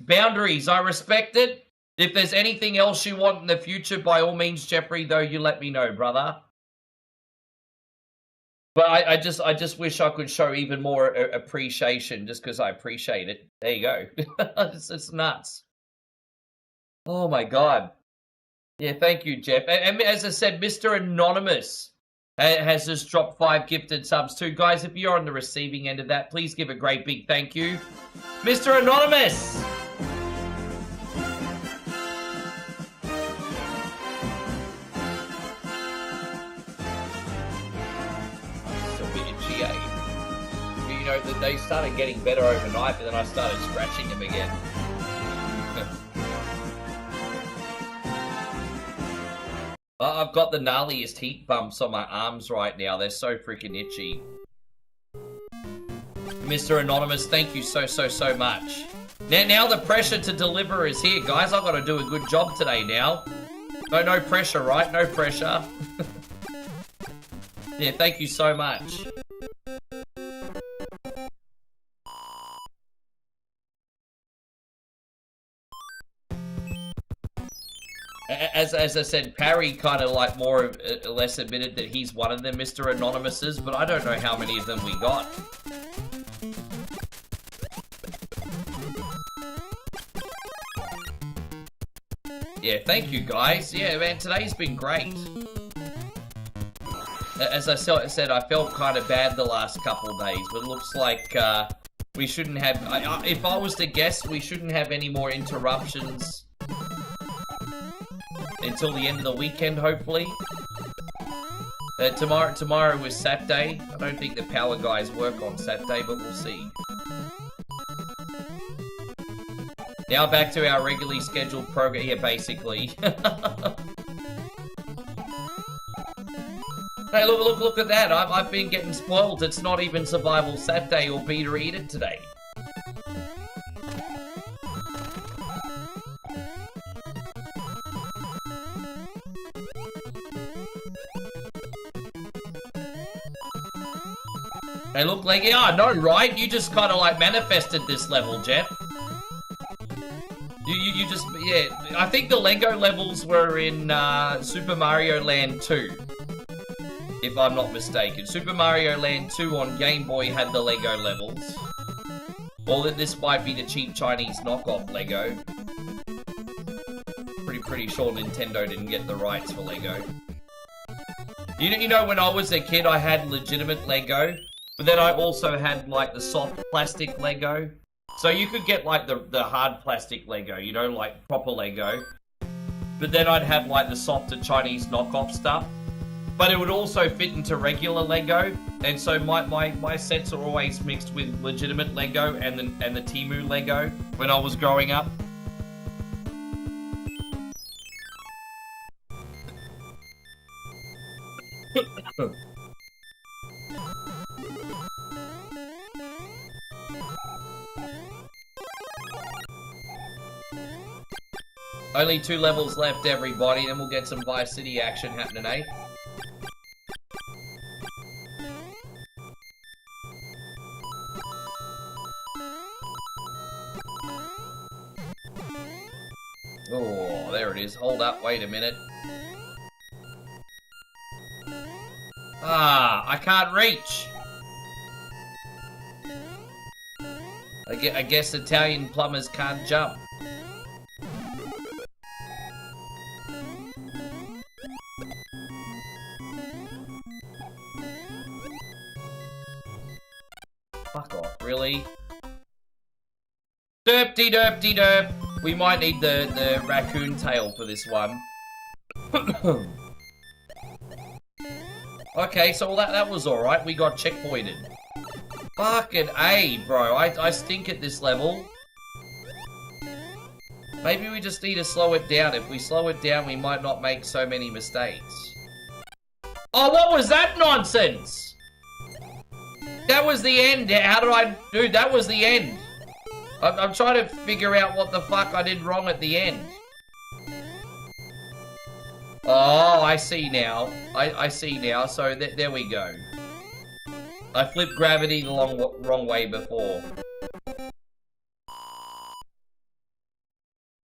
I respect it. If there's anything else you want in the future, by all means, Jeffrey, though, you let me know, brother. But I just wish I could show even more appreciation just because I appreciate it. There you go. It's nuts. Oh, my God. Yeah, thank you, Jeff. And as I said, Mr. Anonymous has just dropped 5 gifted subs too. Guys, if you're on the receiving end of that, please give a great big thank you. Mr. Anonymous! You know, they started getting better overnight, but then I started scratching them again. I've got the gnarliest heat bumps on my arms right now. They're so freaking itchy. Mr. Anonymous, thank you so much. Now the pressure to deliver is here, guys. I've got to do a good job today now. No pressure, right? No pressure. Yeah, thank you so much. As I said, Parry kind of like more or less admitted that he's one of them Mr. Anonymouses, but I don't know how many of them we got. Yeah, thank you guys. Yeah, man, today's been great. As I said, I felt kind of bad the last couple of days, but it looks like we shouldn't have... if I was to guess, we shouldn't have any more interruptions until the end of the weekend, hopefully. Tomorrow is Saturday. I don't think the power guys work on Saturday, but we'll see. Now back to our regularly scheduled program. Yeah, basically. Hey, look at that. I've been getting spoiled. It's not even Survival Saturday or Beat or Eat It today. Hey, look, like, yeah, I know, right? You just kind of like manifested this level, Jeff. You just, yeah. I think the Lego levels were in Super Mario Land 2. If I'm not mistaken. Super Mario Land 2 on Game Boy had the Lego levels. Well, this might be the cheap Chinese knockoff Lego. Pretty sure Nintendo didn't get the rights for Lego. You know, when I was a kid, I had legitimate Lego. But then I also had, like, the soft plastic Lego. So you could get, like, the hard plastic Lego, you know, like, proper Lego. But then I'd have, like, the softer Chinese knockoff stuff. But it would also fit into regular Lego. And so my sets are always mixed with legitimate Lego and the Temu Lego when I was growing up. Only 2 levels left, everybody, then we'll get some Vice City action happening, eh? Oh, there it is. Hold up, wait a minute. Ah, I can't reach! I guess Italian plumbers can't jump. Fuck off, really? Derp-de-derp-de-derp. We might need the raccoon tail for this one. Okay, so that was alright. We got checkpointed. Fucking A, bro. I stink at this level. Maybe we just need to slow it down. If we slow it down, we might not make so many mistakes. Oh, what was that nonsense? That was the end. How did I... Dude, that was the end. I'm trying to figure out what the fuck I did wrong at the end. Oh, I see now. I see now. So there we go. I flipped gravity the wrong way before.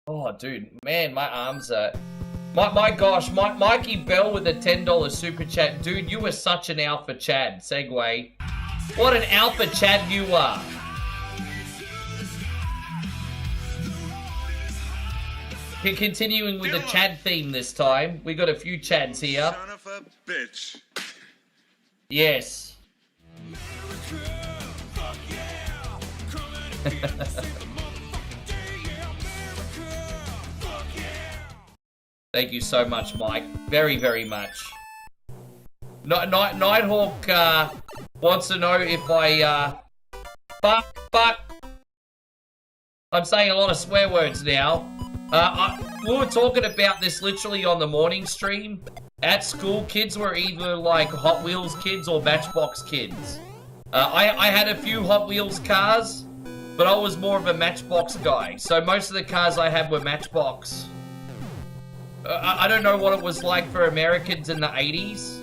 Oh, dude. Man, my arms are... My gosh, Mikey Bell with a $10 super chat. Dude, you were such an alpha Chad. Segway. What an alpha Chad you are. Continuing with the Chad theme this time. We got a few Chads here. Son of a bitch. Yes. Thank you so much, Mike. Very, very much. Nighthawk wants to know if I fuck. I'm saying a lot of swear words now. We were talking about this literally on the morning stream. At school, kids were either like Hot Wheels kids or Matchbox kids. I had a few Hot Wheels cars, but I was more of a Matchbox guy. So most of the cars I had were Matchbox. I don't know what it was like for Americans in the 80s,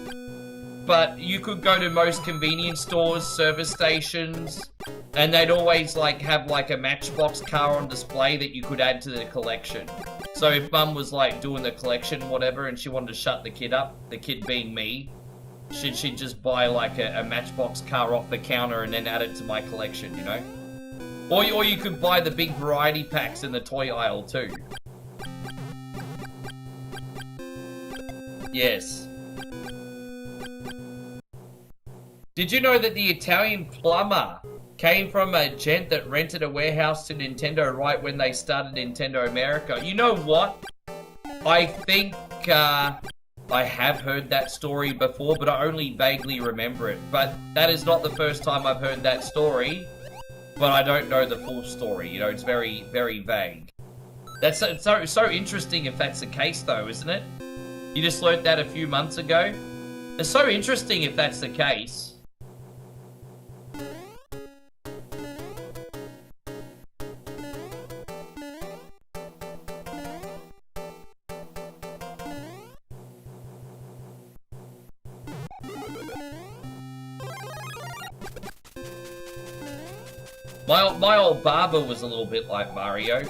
but you could go to most convenience stores, service stations, and they'd always like have like a Matchbox car on display that you could add to the collection. So if mum was like doing the collection, whatever, and she wanted to shut the kid up, the kid being me, she'd just buy like a Matchbox car off the counter and then add it to my collection, you know? Or you could buy the big variety packs in the toy aisle too. Yes. Did you know that the Italian plumber came from a gent that rented a warehouse to Nintendo right when they started Nintendo America? You know what? I think I have heard that story before, but I only vaguely remember it. But that is not the first time I've heard that story, but I don't know the full story. You know, it's very, very vague. That's so interesting if that's the case, though, isn't it? You just learned that a few months ago. It's so interesting if that's the case. My old barber was a little bit like Mario.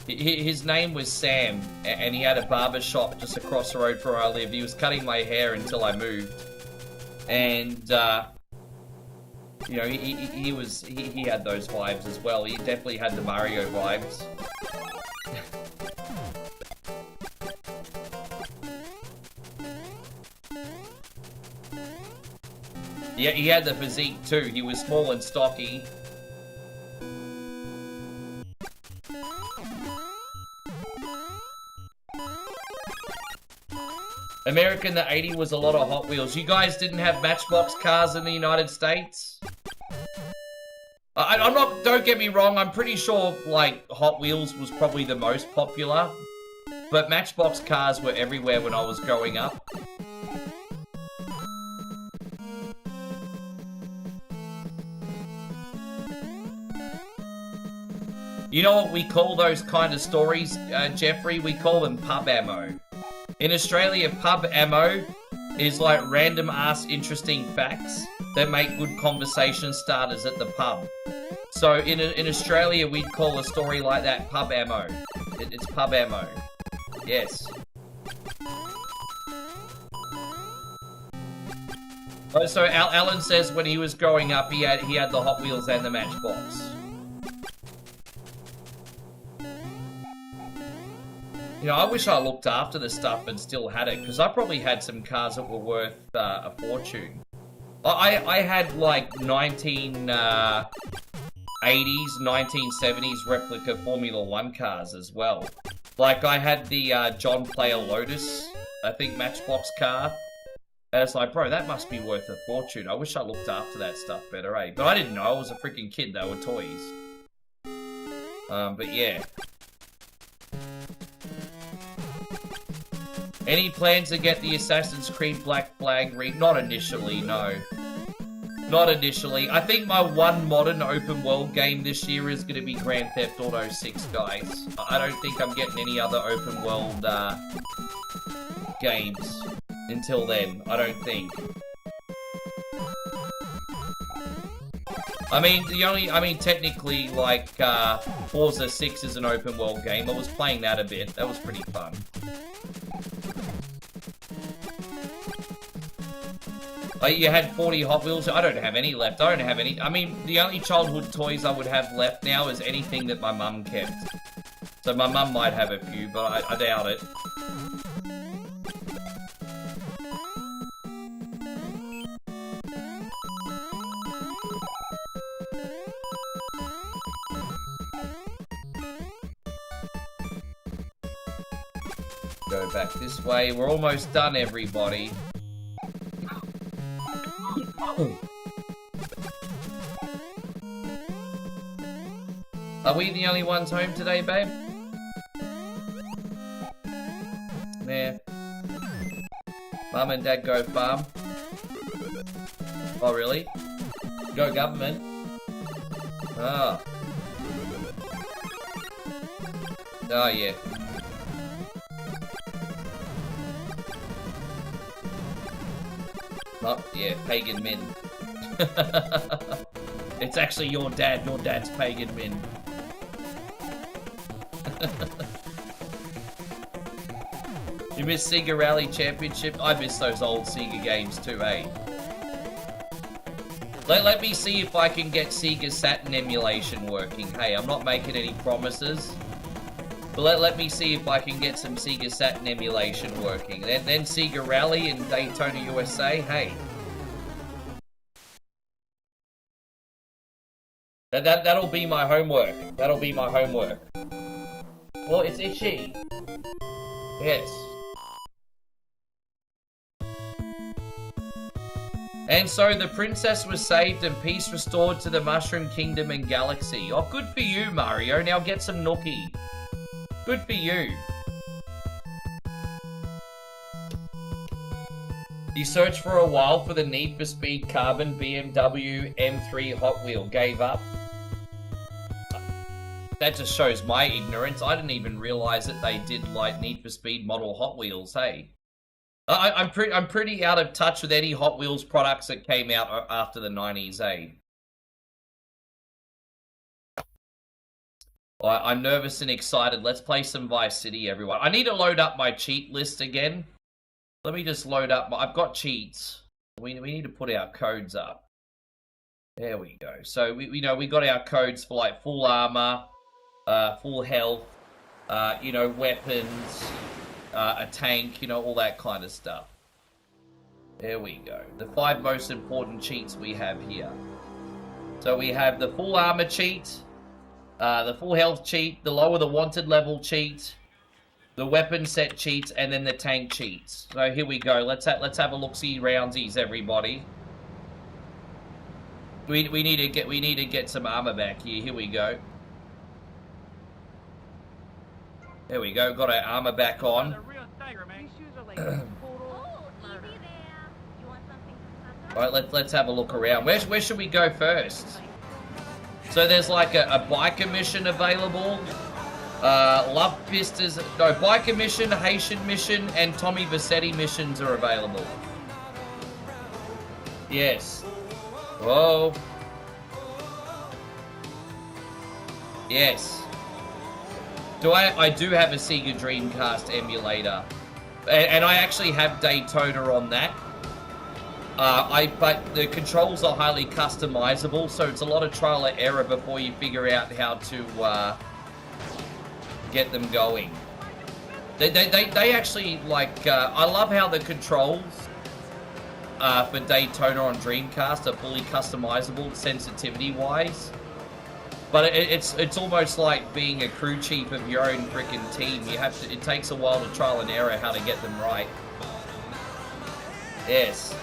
His name was Sam, and he had a barber shop just across the road from where I lived. He was cutting my hair until I moved, and you know, he had those vibes as well. He definitely had the Mario vibes. Yeah, he had the physique too. He was small and stocky. America in the 80s was a lot of Hot Wheels. You guys didn't have Matchbox cars in the United States? I'm not, don't get me wrong, I'm pretty sure, like, Hot Wheels was probably the most popular. But Matchbox cars were everywhere when I was growing up. You know what we call those kind of stories, Jeffrey? We call them pub ammo. In Australia, pub ammo is like random ass interesting facts that make good conversation starters at the pub. So in Australia, we'd call a story like that pub ammo. It's pub ammo. Yes. Oh, so Alan says when he was growing up, he had the Hot Wheels and the Matchbox. You know, I wish I looked after the stuff and still had it, because I probably had some cars that were worth a fortune. I had like 1980s, 1970s replica Formula 1 cars as well. Like I had the John Player Lotus, I think Matchbox car. And it's like, bro, that must be worth a fortune. I wish I looked after that stuff better, eh? But I didn't know, I was a freaking kid, they were toys. But yeah. Any plans to get the Assassin's Creed Black Flag Not initially, no. Not initially. I think my one modern open world game this year is going to be Grand Theft Auto 6, guys. I don't think I'm getting any other open world games until then. I don't think. I mean, technically, like, Forza 6 is an open world game. I was playing that a bit. That was pretty fun. Like, you had 40 Hot Wheels. I don't have any left. I don't have any. I mean, the only childhood toys I would have left now is anything that my mum kept. So my mum might have a few, but I doubt it. Go back this way. We're almost done, everybody. Are we the only ones home today, babe? Yeah. Mum and Dad go farm. Oh, really? Go government. Oh. Oh, yeah. Oh, yeah, pagan men. It's actually your dad's pagan men. You miss Sega Rally Championship? I miss those old Sega games too, eh? Let me see if I can get Sega Saturn emulation working. Hey, I'm not making any promises. But let me see if I can get some Sega Saturn emulation working. Then Sega Rally in Daytona, USA, hey. That'll be my homework. That'll be my homework. Well, it's itchy. Yes. And so the princess was saved and peace restored to the Mushroom Kingdom and Galaxy. Oh, good for you, Mario. Now get some nookie. Good for you. You searched for a while for the Need for Speed Carbon BMW M3 Hot Wheel. Gave up. That just shows my ignorance. I didn't even realize that they did like Need for Speed model Hot Wheels. Hey, I'm pretty out of touch with any Hot Wheels products that came out after the 90s. Eh? I'm nervous and excited. Let's play some Vice City, everyone. I need to load up my cheat list again. Let me just load up. I've got cheats. We need to put our codes up. There we go. So we got our codes for like full armor, full health, weapons, a tank, all that kind of stuff. There we go. The 5 most important cheats we have here. So we have the full armor cheat, the full health cheat, the lower the wanted level cheat, the weapon set cheats, and then the tank cheats. So here we go. Let's have a look-see roundsies, everybody. We need to get some armor back here. Here we go. There we go. Got our armor back on. All right, let's have a look around. Where should we go first? So there's like a biker mission available. Love Pistas, no, biker mission, Haitian mission, and Tommy Vercetti missions are available. Yes. Whoa. Yes. I do have a Sega Dreamcast emulator, and I actually have Daytona on that. But the controls are highly customizable, so it's a lot of trial and error before you figure out how to get them going. They actually like. I love how the controls for Daytona on Dreamcast are fully customizable, sensitivity-wise. But it's almost like being a crew chief of your own freaking team. You have to. It takes a while to trial and error how to get them right. Yes.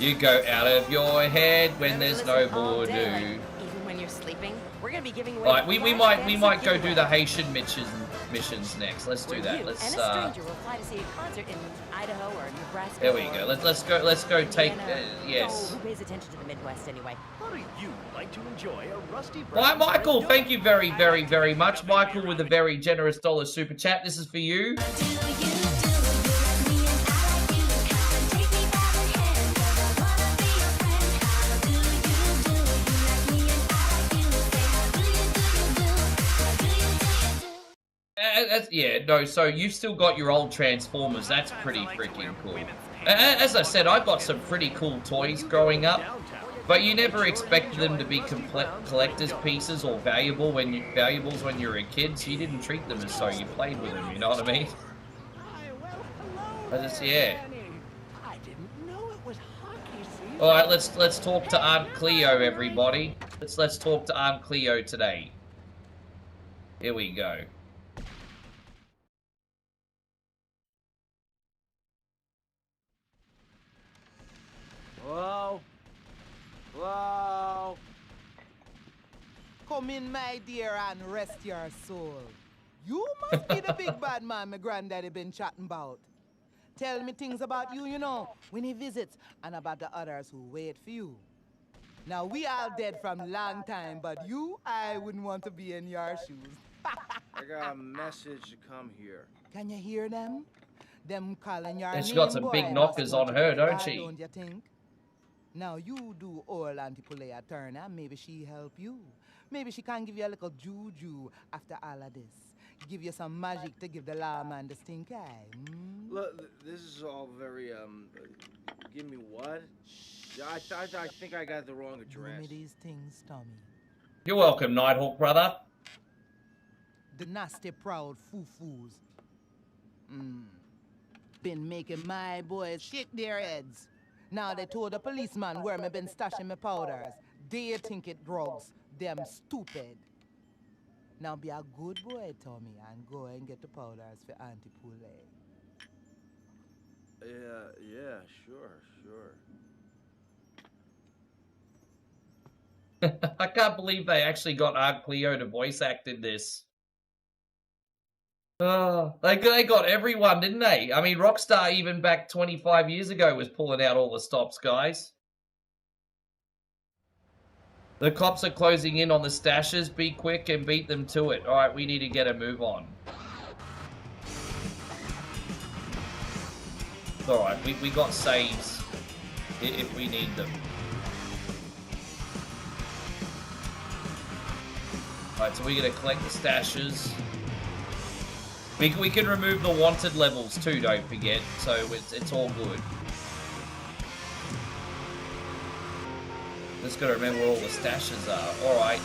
You go out of your head when there's no more to do. Even when you're sleeping, we're gonna be giving away. Right, we might go do the Haitian missions next. Let's do that. Let's and a stranger will fly to see a concert in Idaho or Nebraska. There we go. Let's go take yes. Who pays attention to the Midwest anyway? How do you like to enjoy a rusty? Bye, Michael. Thank you very, very, very much, Michael, with a very generous dollar super chat. This is for you. Yeah, no, so you've still got your old Transformers. That's pretty freaking cool. As I said, I got some pretty cool toys growing up, but you never expected them to be collector's pieces or valuables when you were a kid, so you didn't treat them as so. You played with them, you know what I mean? Yeah. Alright, let's talk to Aunt Cleo, everybody. Let's talk to Aunt Cleo today. Here we go. Hello? Hello? Come in, my dear, and rest your soul. You must be the big bad man my granddaddy been chatting about. Tell me things about you, when he visits, and about the others who wait for you. Now, we all dead from long time, but you, I wouldn't want to be in your shoes. I got a message to come here. Can you hear them? Them calling your And name, she's got some boy, big knockers on her, don't she? Don't you think? Now you do all Auntie Pulea Turner, maybe she help you. Maybe she can give you a little juju after all of this. Give you some magic to give the lawman the stink eye. Look, this is all very, give me what? I think I got the wrong address. Give me these things, Tommy. You're welcome, Nighthawk, brother. The nasty proud foo-foos. Been making my boys shake their heads. Now they told the policeman where me been stashing my powders. They think it drugs. Them stupid. Now be a good boy, Tommy, and go and get the powders for Auntie Poulet. Yeah, sure. I can't believe they actually got Art Cleo to voice act in this. Oh, they got everyone, didn't they? I mean, Rockstar even back 25 years ago was pulling out all the stops, guys. The cops are closing in on the stashes. Be quick and beat them to it. All right, we need to get a move on. It's all right, we got saves if we need them. Alright, so we're going to collect the stashes. We can remove the wanted levels too, don't forget. So it's all good. Just got to remember where all the stashes are. Alright.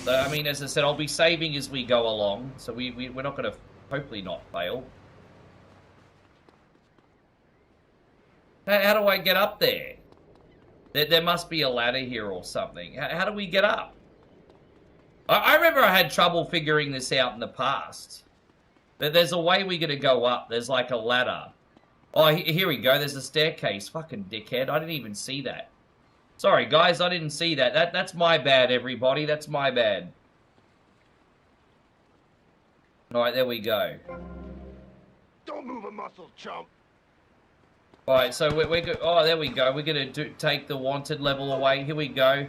So, I mean, as I said, I'll be saving as we go along. So we're not going to, hopefully not fail. How do I get up there? There must be a ladder here or something. How do we get up? I remember I had trouble figuring this out in the past. There's a way we're going to go up. There's like a ladder. Oh, here we go. There's a staircase. Fucking dickhead. I didn't even see that. Sorry, guys. I didn't see that. That's my bad, everybody. That's my bad. Alright, there we go. Don't move a muscle, chump. Alright, so we're good. Oh, there we go. We're going to take the wanted level away. Here we go.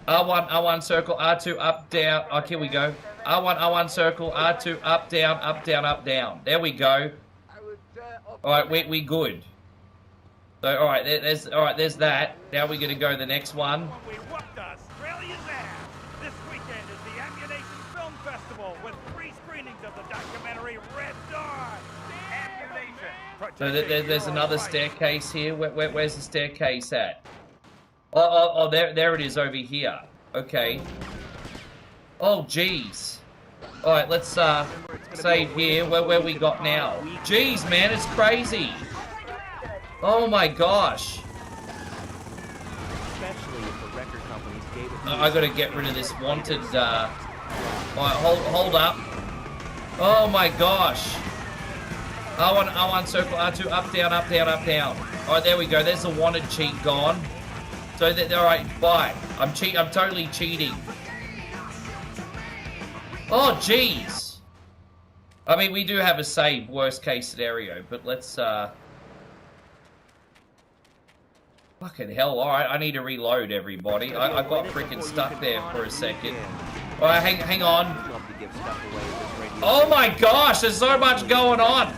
R1 circle, R2 up, down. Oh, here we go. R1 circle, R2 up, down, up, down, up, down. There we go. Alright, we good. So, alright, there's that. Now we're gonna go to the next one. We whooped Australia's ass. This weekend is the Ammunition Film Festival with free screenings of the documentary Red Dawn. Ammunition. So there's another staircase here. Where's the staircase at? Oh, there it is over here. Okay. Oh, jeez. Alright, let's save here. Where we got now? Jeez, man, it's crazy. Oh my gosh. Especially if the record companies gave it. I gotta get rid of this wanted, Alright, hold up. Oh my gosh. R1 circle, R2 up, down, up, down, up, down. Alright, there we go. There's the wanted cheat gone. So, alright, bye. I'm totally cheating. Oh, jeez. I mean, we do have a save, worst case scenario, but let's, fucking hell, alright, I need to reload, everybody. I got freaking stuck there for a second. Alright, hang on. Oh my gosh, there's so much going on.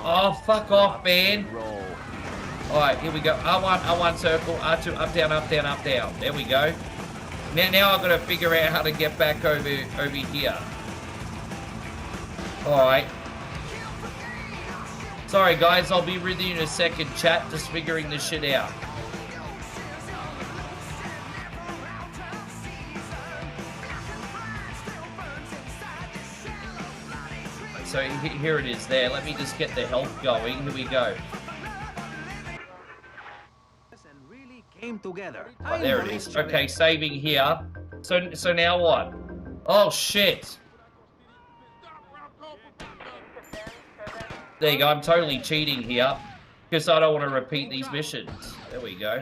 Oh, fuck off, man. Alright, here we go. R1 circle, R2 up, down, up, down, up, down. There we go. Now I've got to figure out how to get back over here. Alright. Sorry guys, I'll be with you in a second, chat, just figuring this shit out. So here it is there. Let me just get the health going. Here we go. Came together. Oh, there it is. Okay, saving here. So now what? Oh shit. There you go. I'm totally cheating here because I don't want to repeat these missions. There we go.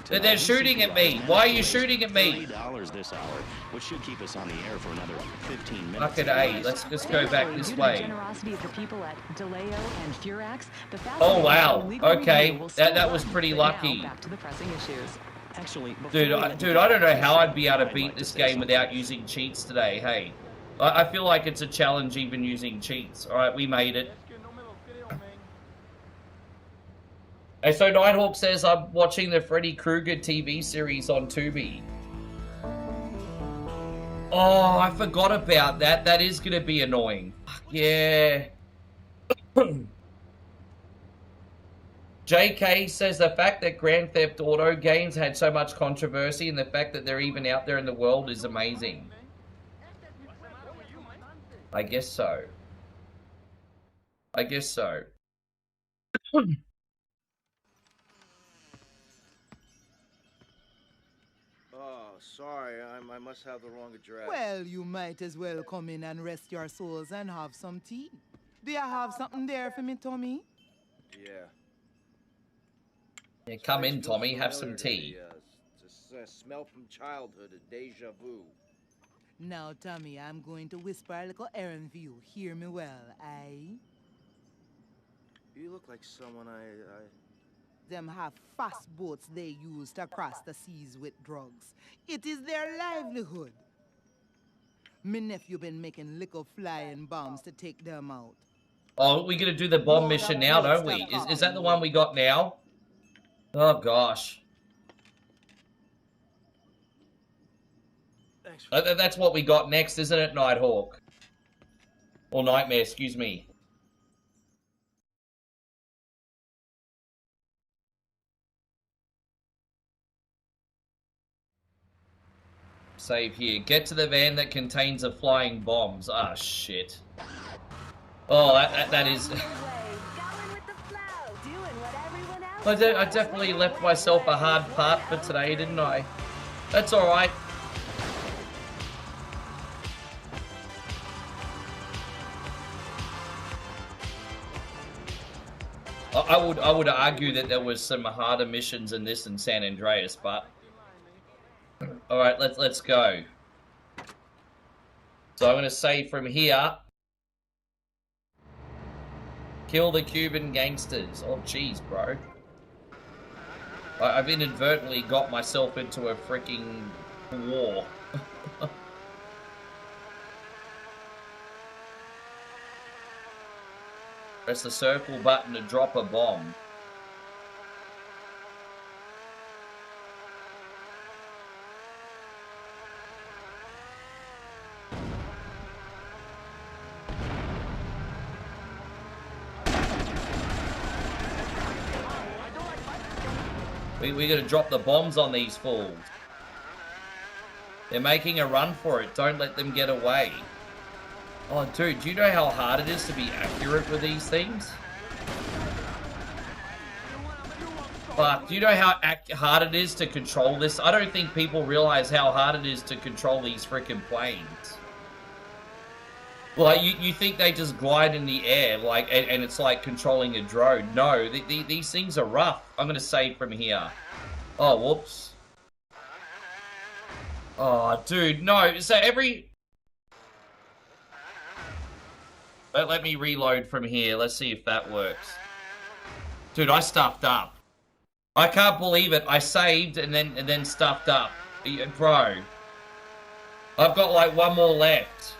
They're shooting at me. Why are you shooting at me? $30 this hour, which should keep us on the air for another 15 minutes. Fucking A. Let's just go back this way. Generosity of the people at DeLeo and Furax, the oh wow. Okay, that was pretty lucky. Back to the pressing issues. Actually, dude, I don't know how I'd be able to beat this game without using cheats today. Hey, I feel like it's a challenge even using cheats. All right, we made it. And so Nighthawk says, I'm watching the Freddy Krueger TV series on Tubi. Oh, I forgot about that. That is going to be annoying. Fuck yeah. JK says the fact that Grand Theft Auto games had so much controversy and the fact that they're even out there in the world is amazing. I guess so. I guess so. Oh, sorry. I must have the wrong address. Well, you might as well come in and rest your souls and have some tea. Do you have something there for me, Tommy? Yeah. Yeah, come in, Feels Tommy. Have some familiar to me, tea. It's a smell from childhood, a deja vu. Now, Tommy, I'm going to whisper a little errand for you. Hear me well, aye? You look like someone I... Them have fast boats they use to cross the seas with drugs. It is their livelihood. Me nephew been making little flying bombs to take them out. Oh, we're gonna do the bomb mission now, don't we? Is that the one we got now? Oh gosh. That's what we got next, isn't it, Nighthawk? Or Nightmare, excuse me. Save here. Get to the van that contains the flying bombs. Ah, shit. Oh, that is... I definitely left myself a hard part for today, didn't I? That's alright. I would argue that there was some harder missions in this than San Andreas, but... Alright, let's go. So I'm going to say from here... Kill the Cuban gangsters. Oh, jeez, bro. I've inadvertently got myself into a freaking war. Press the circle button to drop a bomb. We gotta drop the bombs on these fools. They're making a run for it. Don't let them get away. Oh, dude, do you know how hard it is to be accurate with these things? But do you know how hard it is to control this? I don't think people realize how hard it is to control these freaking planes. Like, you think they just glide in the air, like, and it's like controlling a drone. No, these things are rough. I'm gonna save from here. Oh, whoops. Oh, dude, no. So every... Let me reload from here. Let's see if that works. Dude, I stuffed up. I can't believe it. I saved and then stuffed up. Bro. I've got like one more left.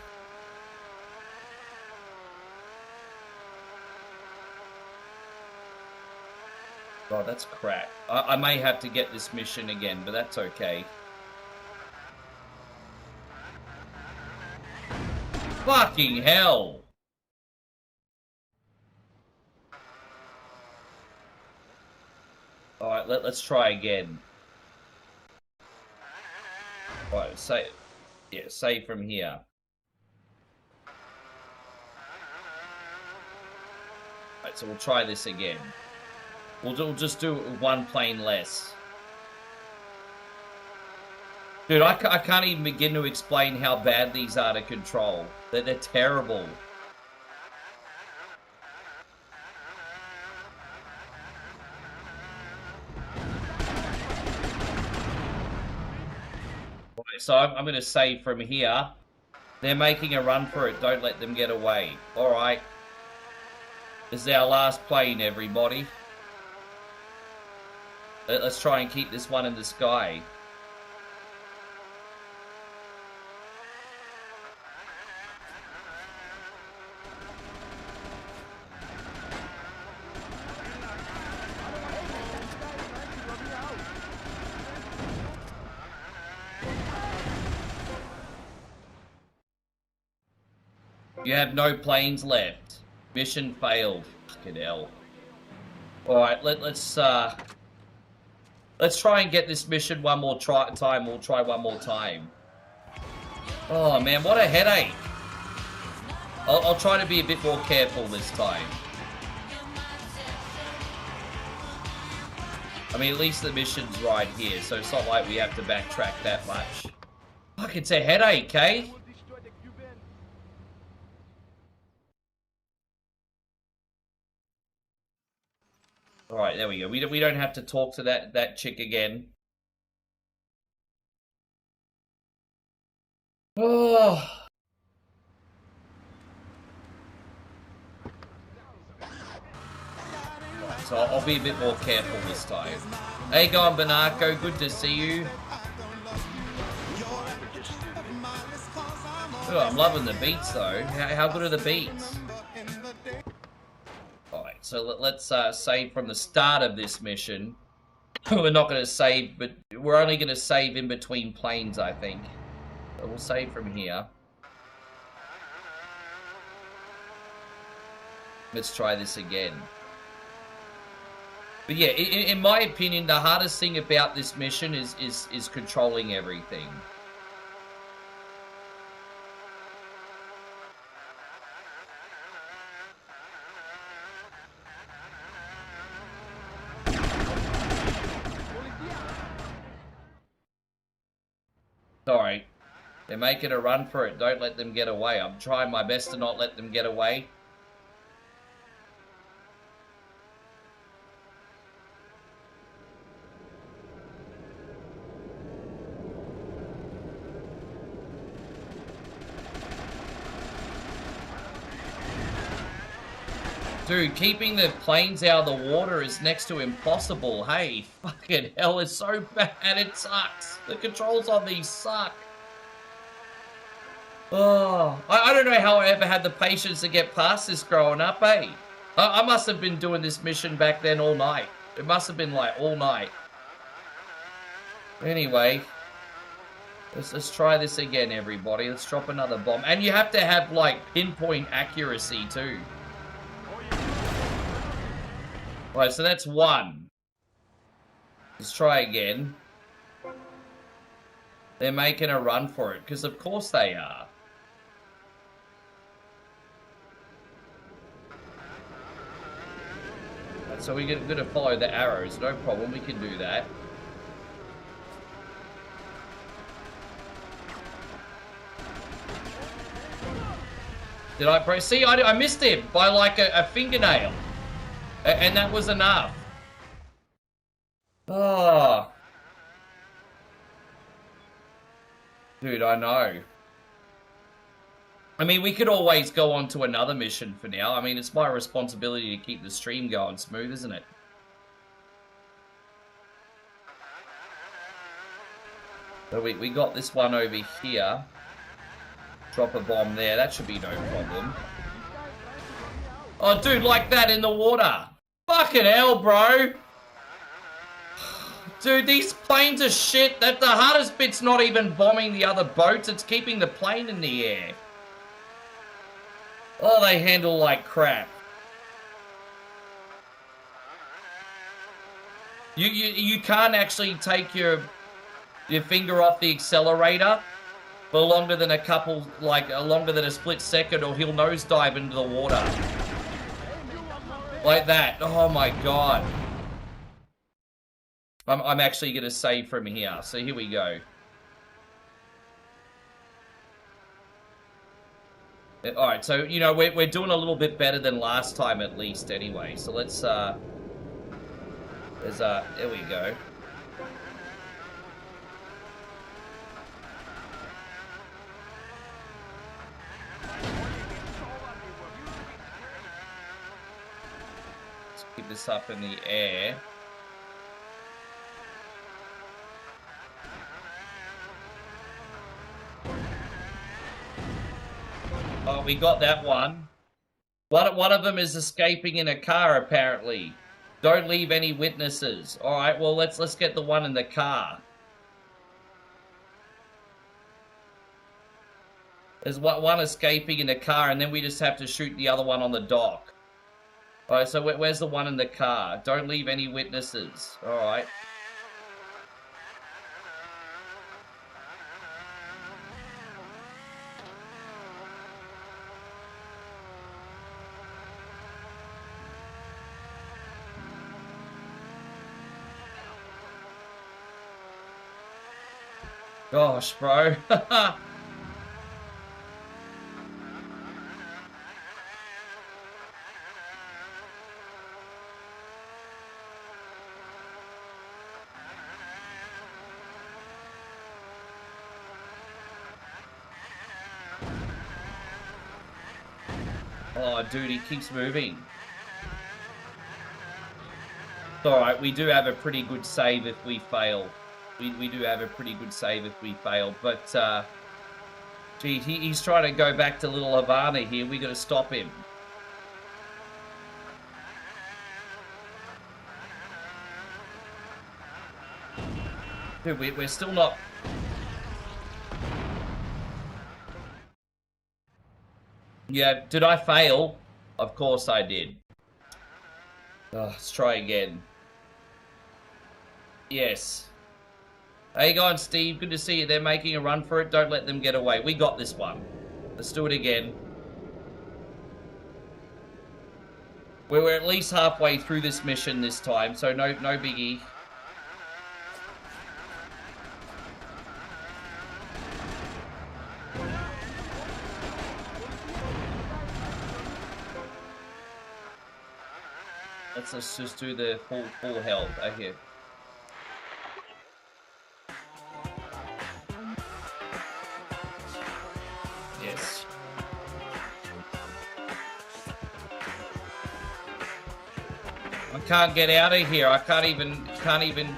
Oh, that's crap. I may have to get this mission again, but that's okay. Fucking hell! Alright, let's try again. Alright, save from here. Alright, so we'll try this again. We'll just do one plane less. Dude, I can't even begin to explain how bad these are to control. They're terrible. So I'm going to save from here. They're making a run for it. Don't let them get away. Alright. This is our last plane, everybody. Let's try and keep this one in the sky. You have no planes left. Mission failed. Fucking hell. Alright, let's try and get this mission one more time. We'll try one more time. Oh man, what a headache. I'll try to be a bit more careful this time. I mean, at least the mission's right here, so it's not like we have to backtrack that much. Fuck, it's a headache, eh? Alright, there we go. We don't have to talk to that chick again. Oh. So I'll be a bit more careful this time. Hey, going Banako, good to see you. Oh, I'm loving the beats though. How good are the beats? Alright, so let's save from the start of this mission. We're not going to save, but we're only going to save in between planes, I think. So we'll save from here. Let's try this again. But yeah, in my opinion, the hardest thing about this mission is controlling everything. Sorry. They're making a run for it. Don't let them get away. I'm trying my best to not let them get away. Dude, keeping the planes out of the water is next to impossible. Hey, fucking hell, it's so bad, it sucks. The controls on these suck. Oh, I don't know how I ever had the patience to get past this growing up, eh? I must have been doing this mission back then all night. It must have been like all night. Anyway, let's try this again, everybody. Let's drop another bomb. And you have to have, like, pinpoint accuracy, too. Right, so that's one. Let's try again. They're making a run for it, because of course they are. Right, so we're going to follow the arrows. No problem, we can do that. Did I press? See, I missed him by like a fingernail. And that was enough. Oh. Dude, I know. I mean, we could always go on to another mission for now. I mean, it's my responsibility to keep the stream going smooth, isn't it? So we got this one over here. Drop a bomb there. That should be no problem. Oh, dude, like that in the water. Fucking hell, bro. Dude, these planes are shit. The hardest bit's not even bombing the other boats. It's keeping the plane in the air. Oh, they handle like crap. You can't actually take your finger off the accelerator for longer than longer than a split second, or he'll nosedive into the water. Like that. Oh my god. I'm actually going to save from here. So here we go. Alright, so, you know, we're doing a little bit better than last time at least anyway. So let's, there we go. Let's keep this up in the air. Oh, we got that one. One of them is escaping in a car, apparently. Don't leave any witnesses. All right, well, let's get the one in the car. There's one escaping in the car, and then we just have to shoot the other one on the dock. Alright, so where's the one in the car? Don't leave any witnesses. Alright. Gosh, bro. Oh, dude, he keeps moving. It's alright, we do have a pretty good save if we fail. We do have a pretty good save if we fail, but, gee, he's trying to go back to Little Havana here. We gotta stop him. Dude, we're still not... Yeah, did I fail? Of course I did. Let's try again. Yes. How you going, Steve? Good to see you. They're making a run for it. Don't let them get away. We got this one. Let's do it again. We're at least halfway through this mission this time, so no biggie. Let's just do the full health. Okay. Yes. I can't get out of here. I can't even.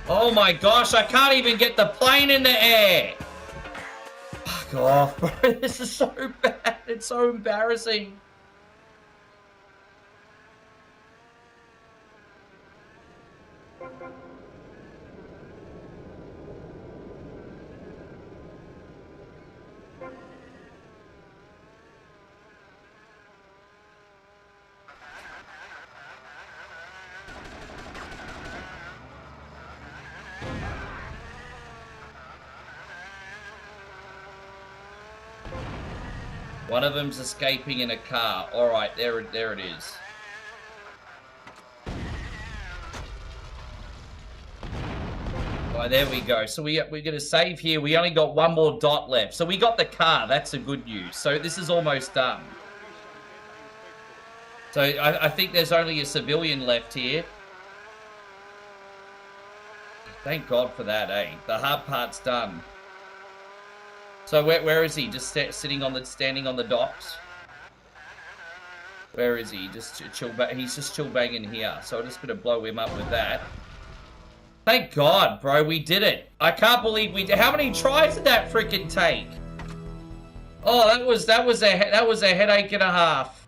Oh my gosh! I can't even get the plane in the air. Fuck off, bro. This is so bad. It's so embarrassing. One of them's escaping in a car. All right, there it is. All right, there we go. So we're gonna save here. We only got one more dot left. So we got the car. That's the good news. So this is almost done. So I think there's only a civilian left here. Thank God for that, eh? The hard part's done. So where is he? Just standing on the docks? Where is he? Just he's just chill banging here. So I'm just gonna blow him up with that. Thank God, bro, we did it. I can't believe we did. How many tries did that freaking take? Oh, that was a headache and a half.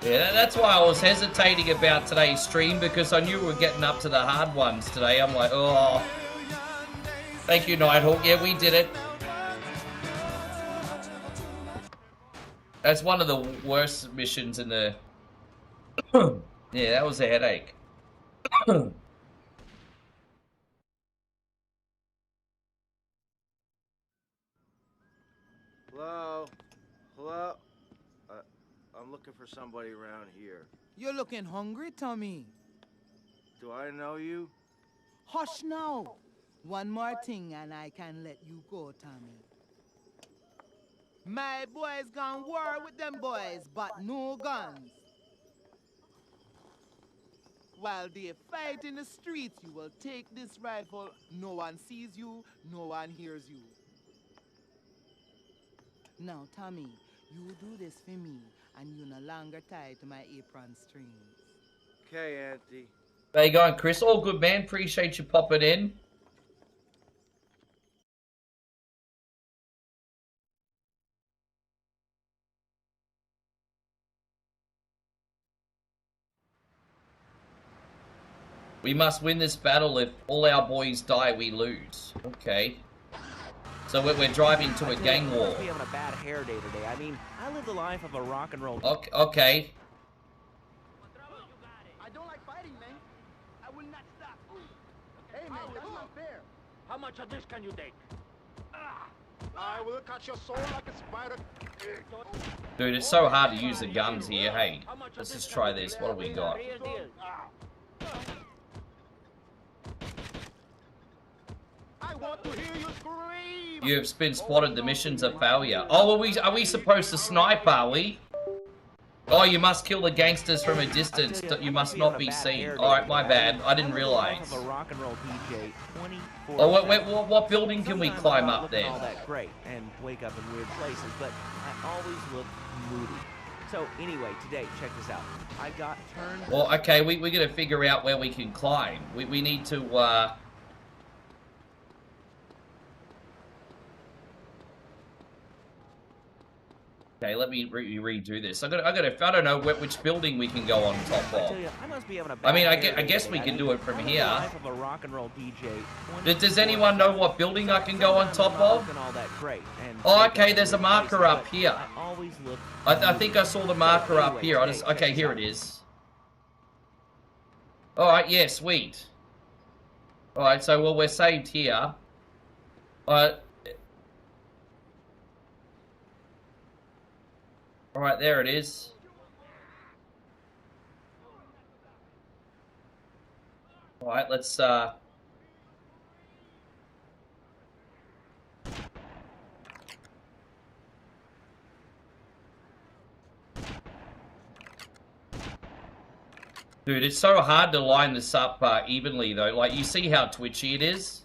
Yeah, that's why I was hesitating about today's stream, because I knew we were getting up to the hard ones today. I'm like, oh. Thank you, Nighthawk. Yeah, we did it. That's one of the worst missions in the... Yeah, that was a headache. Hello? Hello? I'm looking for somebody around here. You're looking hungry, Tommy. Do I know you? Hush now. One more thing and I can let you go, Tommy. My boys gone war with them boys, but no guns. While they fight in the streets, you will take this rifle. No one sees you, no one hears you. Now, Tommy, you do this for me, and you no longer tied to my apron strings. Okay, Auntie. How you going, Chris? All good, man. Appreciate you popping in. We must win this battle. If all our boys die, we lose. Okay. So we're driving to a gang war. Must be having a bad hair day today. I mean, I live the life of a rock and roll. Okay. I don't like fighting, man. I will not stop. Hey, man, that's not fair. How much of this can you take? I will cut your soul like a spider. Dude, it's so hard to use the guns here. Hey, let's just try this. What do we got? I want to hear you scream. You have been spotted. The mission's a failure. Oh, are we supposed to snipe, are we? Oh, you must kill the gangsters from a distance. You must not be seen. Alright, my bad. I didn't realize. Oh, what building can we climb up there? All that great and wake up in weird places, but I always look moody. So anyway, today, check this out. I got turned. Well, okay, we gotta figure out where we can climb. We need to Okay, let me redo this. I don't know which building we can go on top of. I mean, I guess we can do it from here. Does anyone know what building I can go on top of? Oh, okay, there's a marker up here. I think I saw the marker up here. Okay, here it is. Alright, yeah, sweet. Alright, so, well, we're saved here. Alright, there it is. Alright, let's, Dude, it's so hard to line this up evenly, though. Like, you see how twitchy it is?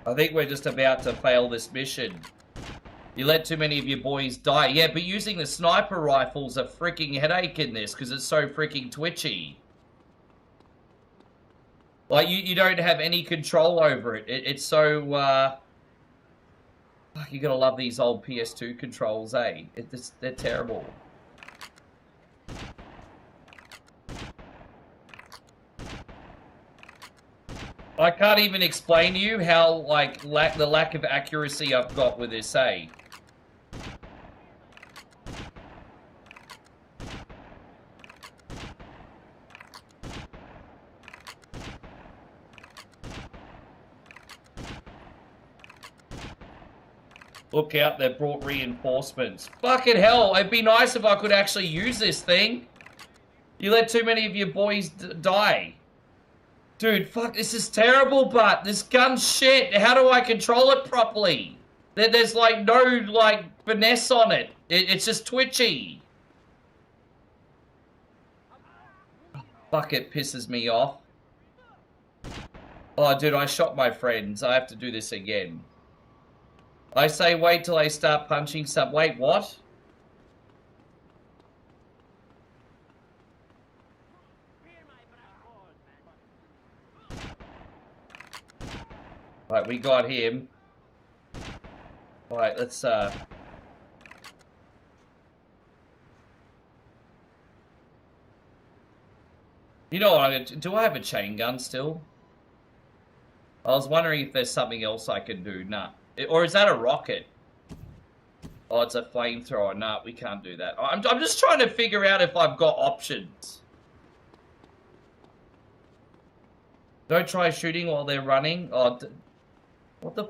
I think we're just about to fail this mission. You let too many of your boys die. Yeah, but using the sniper rifle's a freaking headache in this because it's so freaking twitchy. Like, you don't have any control over it. It's so, you gotta love these old PS2 controls, eh? They're terrible. I can't even explain to you how, like, the lack of accuracy I've got with this, eh? Look out, they've brought reinforcements. Fucking hell, it'd be nice if I could actually use this thing. You let too many of your boys die. Dude, fuck, this is terrible, but this gun's shit. How do I control it properly? There's, like, no, like, finesse on it. It's just twitchy. Fuck, it pisses me off. Oh, dude, I shot my friends. I have to do this again. I say wait till I start punching some... Wait, what? Alright, we got him. Alright, let's, You know what, do I have a chain gun still? I was wondering if there's something else I can do. Nah. Or is that a rocket? Oh, it's a flamethrower. Nah, we can't do that. I'm just trying to figure out if I've got options. Don't try shooting while they're running. Oh, what the...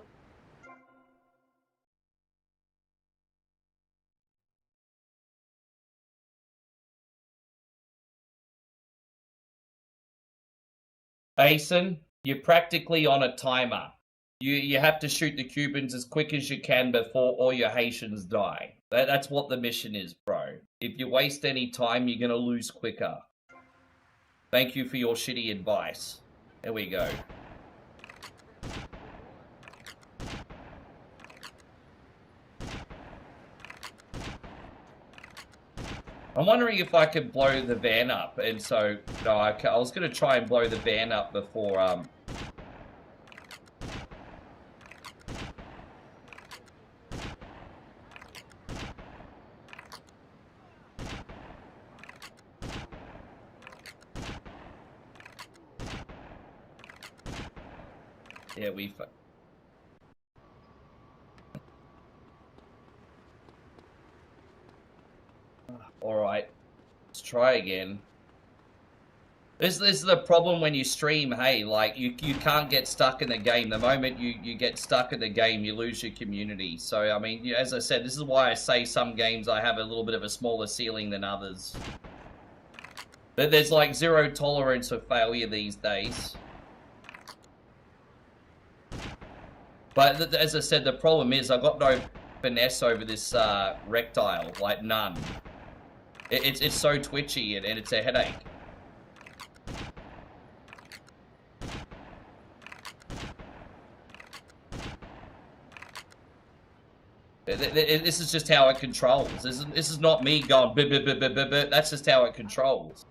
Basin, you're practically on a timer. You have to shoot the Cubans as quick as you can before all your Haitians die. That's what the mission is, bro. If you waste any time, you're gonna lose quicker. Thank you for your shitty advice. There we go. I'm wondering if I could blow the van up, and so no, I was gonna try and blow the van up before yeah, Alright. Let's try again. This is the problem when you stream, hey, like, you can't get stuck in the game. The moment you get stuck in the game, you lose your community. So, I mean, as I said, this is why I say some games I have a little bit of a smaller ceiling than others. There's, like, zero tolerance for failure these days. But, as I said, the problem is I've got no finesse over this rectile, like, none. It's so twitchy and it's a headache. This is just how it controls. This is not me going, that's just how it controls.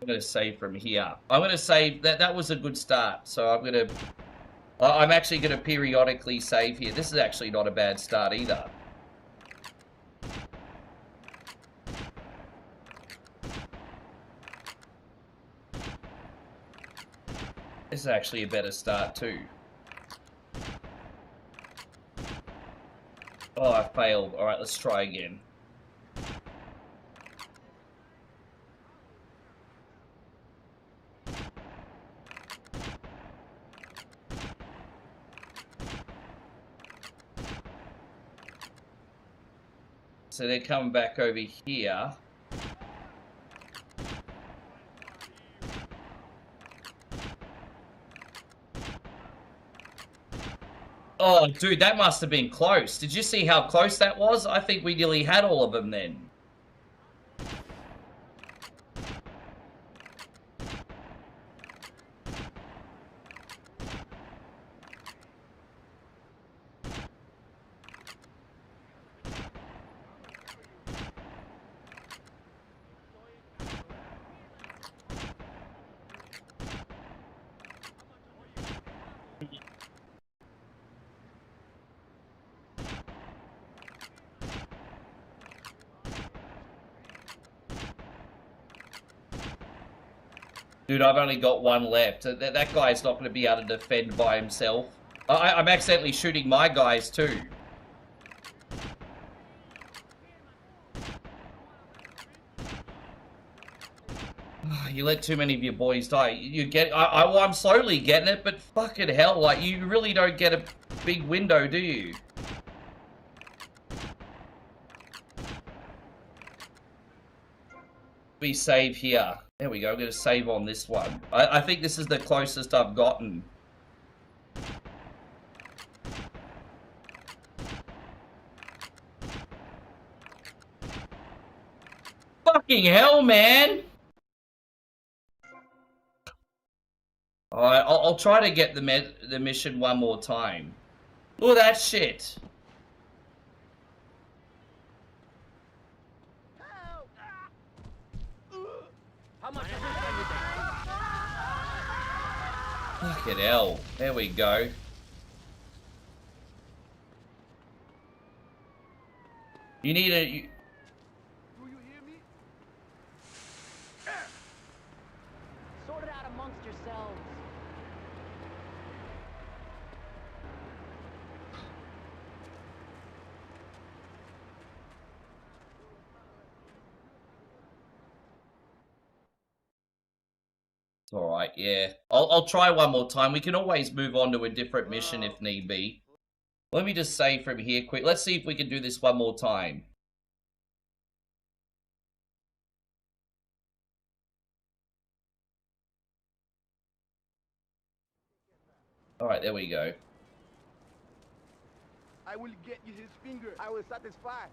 I'm going to save from here. I'm going to save, that was a good start, so I'm actually going to periodically save here. This is actually not a bad start either. This is actually a better start too. Oh, I failed. Alright, let's try again. So they're coming back over here. Oh, dude, that must have been close. Did you see how close that was? I think we nearly had all of them then. Dude, I've only got one left. That guy's not going to be able to defend by himself. I'm accidentally shooting my guys too. You let too many of your boys die. You get, I'm slowly getting it, but fucking hell, like, you really don't get a big window, do you? We save here. There we go, I'm gonna save on this one. I think this is the closest I've gotten. Fucking hell, man! Alright, I'll try to get the mission one more time. Look at that shit! Fucking hell. There we go. You need a... Do you hear me? Sort it out amongst yourselves. Alright, yeah. I'll try one more time. We can always move on to a different mission if need be. Let me just save from here quick. Let's see if we can do this one more time. Alright, there we go. I will get you his finger. I will satisfy.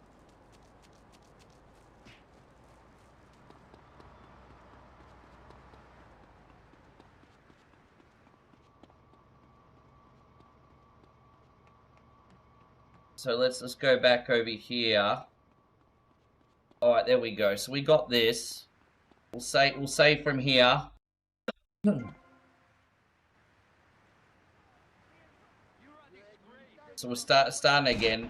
So let's go back over here. Alright, there we go. So we got this. We'll save from here. So we'll starting again.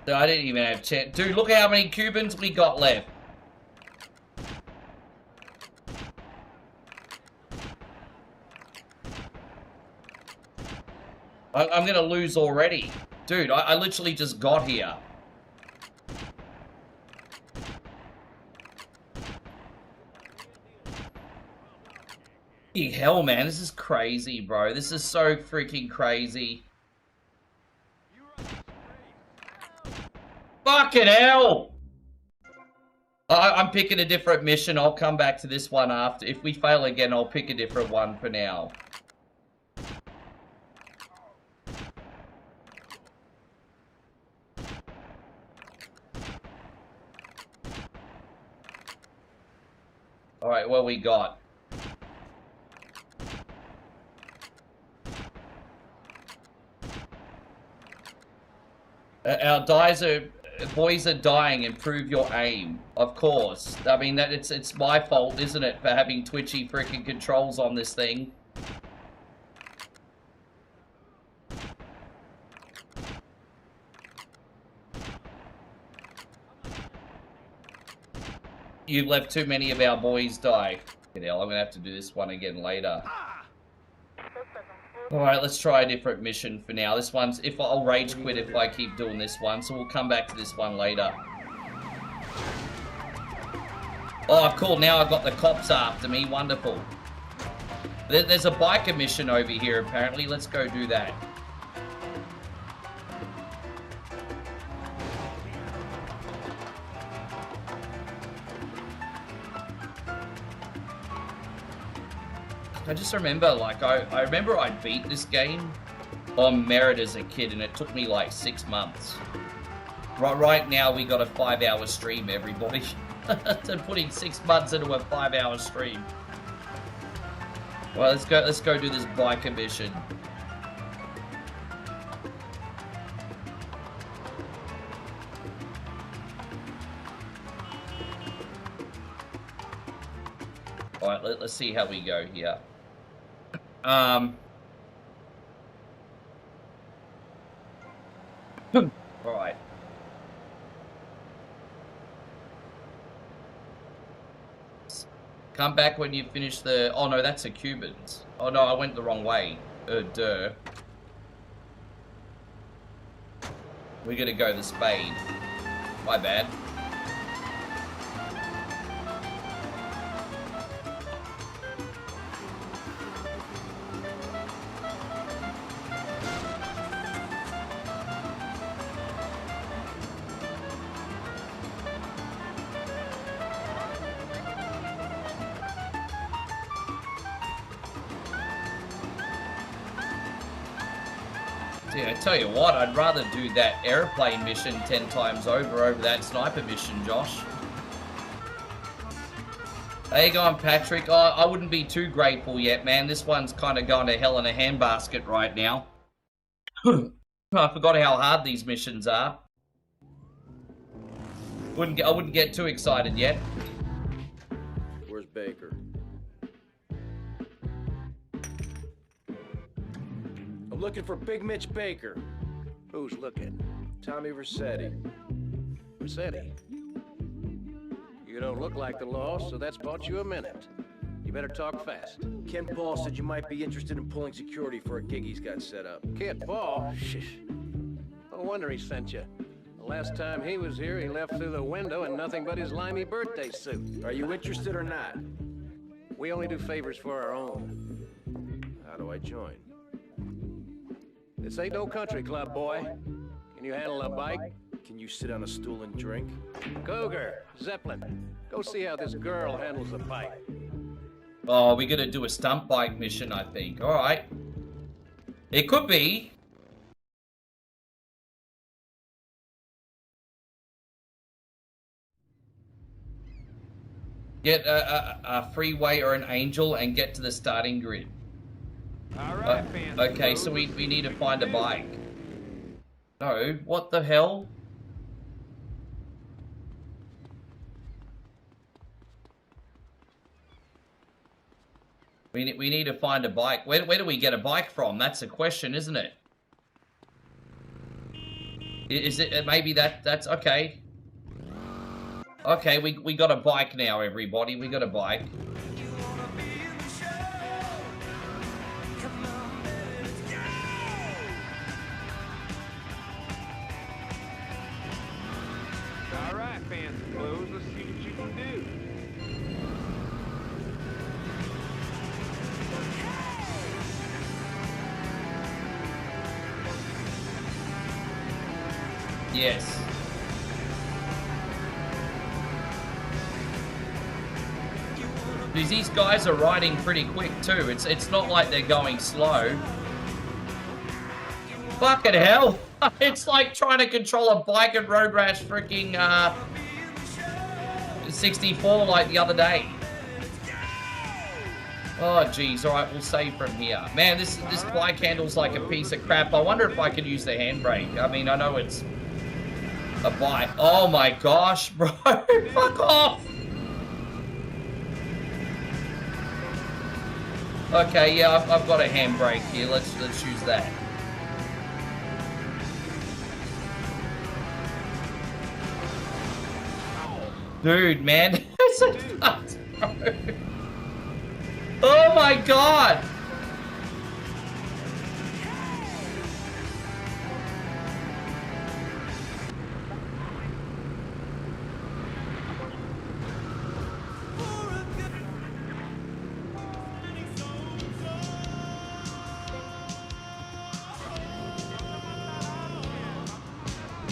So I didn't even have chat. Dude, look how many Cubans we got left. I'm gonna lose already. Dude, I literally just got here. Hell, man, this is crazy, bro. This is so freaking crazy. Fucking hell! I'm picking a different mission. I'll come back to this one after. If we fail again, I'll pick a different one for now. Alright, what we got? Our boys are dying. Improve your aim. Of course. I mean, it's my fault, isn't it, for having twitchy freaking controls on this thing. You've left too many of our boys die. Hell, I'm gonna have to do this one again later. Alright, let's try a different mission for now. This one's, I'll rage quit if I keep doing this one, so we'll come back to this one later. Oh, cool, now I've got the cops after me. Wonderful. There's a biker mission over here, apparently. Let's go do that. I just remember, like, I remember I beat this game on merit as a kid, and it took me like 6 months. Right now, we got a 5-hour stream, everybody. So putting 6 months into a 5-hour stream. Well, let's go do this biker mission. Alright, let's see how we go here. Alright. Come back when you finish the... Oh no, that's a Cubans. Oh no, I went the wrong way. Duh. We're gonna go the Spade. My bad. I tell you what, I'd rather do that airplane mission 10 times over that sniper mission, Josh. How you going, Patrick? Oh, I wouldn't be too grateful yet, man. This one's kind of going to hell in a handbasket right now. I forgot how hard these missions are. I wouldn't get too excited yet. Where's Baker? I'm looking for Big Mitch Baker. Who's looking? Tommy Vercetti. Vercetti? You don't look like the law, so that's bought you a minute. You better talk fast. Ken Paul said you might be interested in pulling security for a gig he's got set up. Kid Paul? Shish. No wonder he sent you. The last time he was here, he left through the window in nothing but his limey birthday suit. Are you interested or not? We only do favors for our own. How do I join? This ain't no country club, boy. Can you handle a bike? Can you sit on a stool and drink? Cougar, Zeppelin, go see how this girl handles a bike. Oh, we're gonna do a stunt bike mission, I think. Alright. It could be. Get a freeway or an angel and get to the starting grid. Alright, Okay, so we need to find a bike. No, what the hell? We need to find a bike. Where do we get a bike from? That's the question, isn't it? Is it maybe that's okay? Okay, we got a bike now, everybody. We got a bike. Alright, fans of blues, let's see what you can do. Yes. Because these guys are riding pretty quick too. It's not like they're going slow. Fucking hell! It's like trying to control a bike and Road Rash freaking 64 like the other day. Oh jeez, alright, we'll save from here. Man, this bike handles like a piece of crap. I wonder if I could use the handbrake. I mean, I know it's a bike. Oh my gosh, bro. Fuck off! Okay, yeah, I've got a handbrake here. Let's use that. Dude, man. It's a nuts, bro. Oh my god!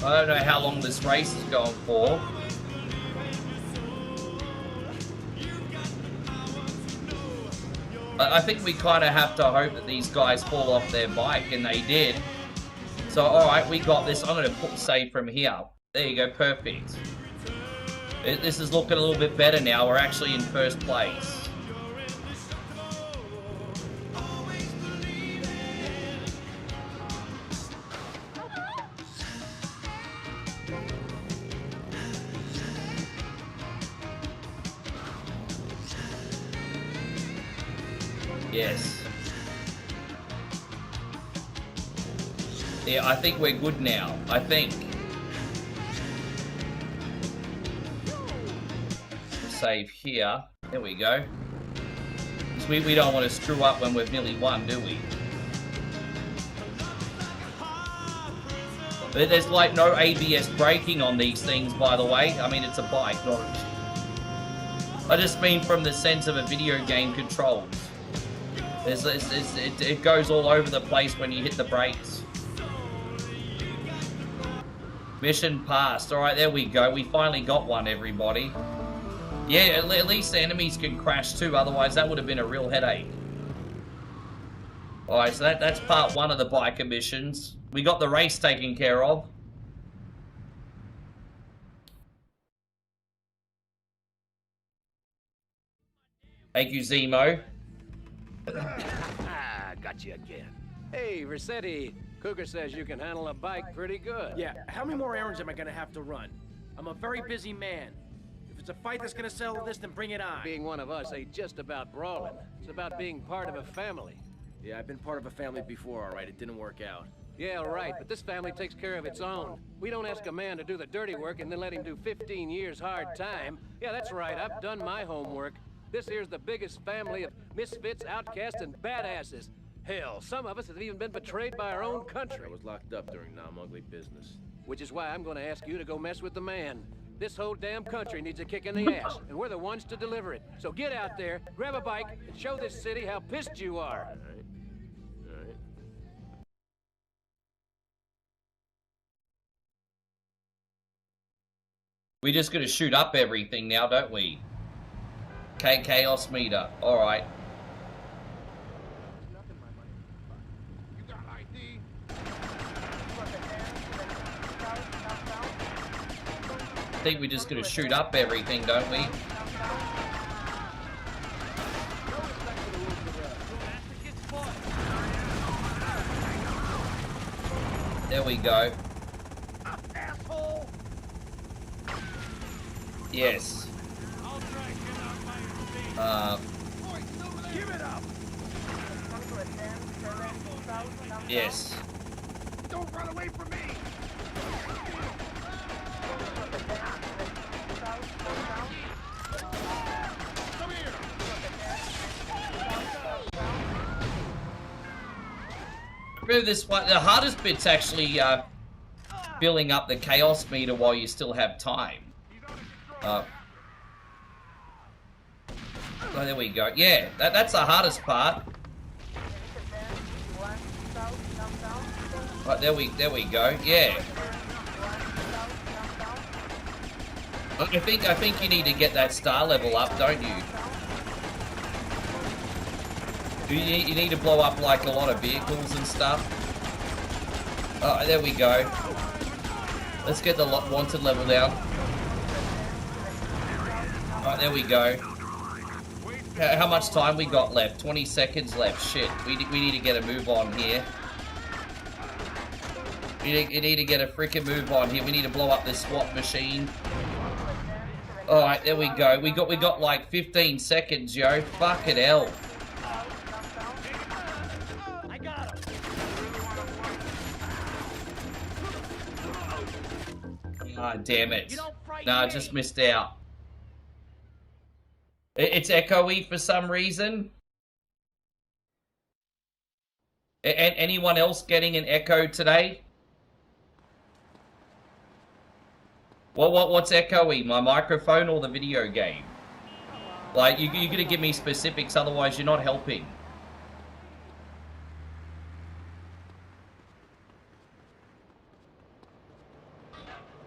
I don't know how long this race is going for. I think we kind of have to hope that these guys fall off their bike, and they did. So, alright, we got this. I'm going to put save from here. There you go, perfect. This is looking a little bit better now. We're actually in first place. Yes. Yeah, I think we're good now. I think. Save here. There we go. So we don't want to screw up when we've nearly won, do we? There's like no ABS braking on these things, by the way. I mean, it's a bike, not a... I just mean from the sense of a video game controls. It goes all over the place when you hit the brakes. Mission passed. Alright, there we go. We finally got one, everybody. Yeah, at least the enemies can crash too, otherwise that would have been a real headache. Alright, so that's part one of the biker missions. We got the race taken care of. Thank you, Zemo. Got you again. Hey, Vercetti. Cougar says you can handle a bike pretty good. Yeah, how many more errands am I gonna have to run? I'm a very busy man. If it's a fight that's gonna settle this, then bring it on. Being one of us ain't just about brawling. It's about being part of a family. Yeah, I've been part of a family before, all right? It didn't work out. Yeah, right, but this family takes care of its own. We don't ask a man to do the dirty work and then let him do 15 years hard time. Yeah, that's right, I've done my homework. This here's the biggest family of misfits, outcasts, and badasses. Hell, some of us have even been betrayed by our own country. I was locked up during non-ugly business. Which is why I'm going to ask you to go mess with the man. This whole damn country needs a kick in the ass, and we're the ones to deliver it. So get out there, grab a bike, and show this city how pissed you are. All right. We're just gonna shoot up everything now, don't we? Chaos meter. Alright. I think we're just gonna shoot up everything, don't we? There we go. Yes. Yes. Don't run away from me! Come here! Remember this one, the hardest bit's actually filling up the chaos meter while you still have time. Oh, there we go. Yeah, that's the hardest part. Right, there we go. Yeah. I think you need to get that star level up, don't you? You need to blow up like a lot of vehicles and stuff. Oh, there we go. Let's get the wanted level down. Alright, there we go. How much time we got left? 20 seconds left. Shit, we need to get a move on here. You need to get a freaking move on here. We need to blow up this SWAT machine. Alright, there we go. We got like 15 seconds, yo. Fucking hell. Ah, damn it. Nah, I just missed out. It's echoey for some reason. Anyone else getting an echo today? What's echoey? My microphone or the video game? Like, you're gonna give me specifics, otherwise you're not helping.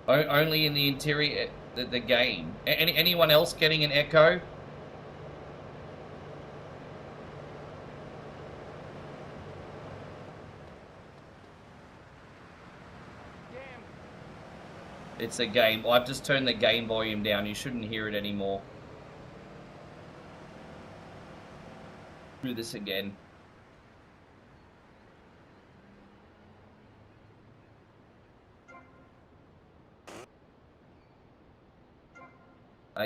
Only in the interior, the game. Anyone else getting an echo? It's a game. Well, I've just turned the game volume down. You shouldn't hear it anymore. Do this again.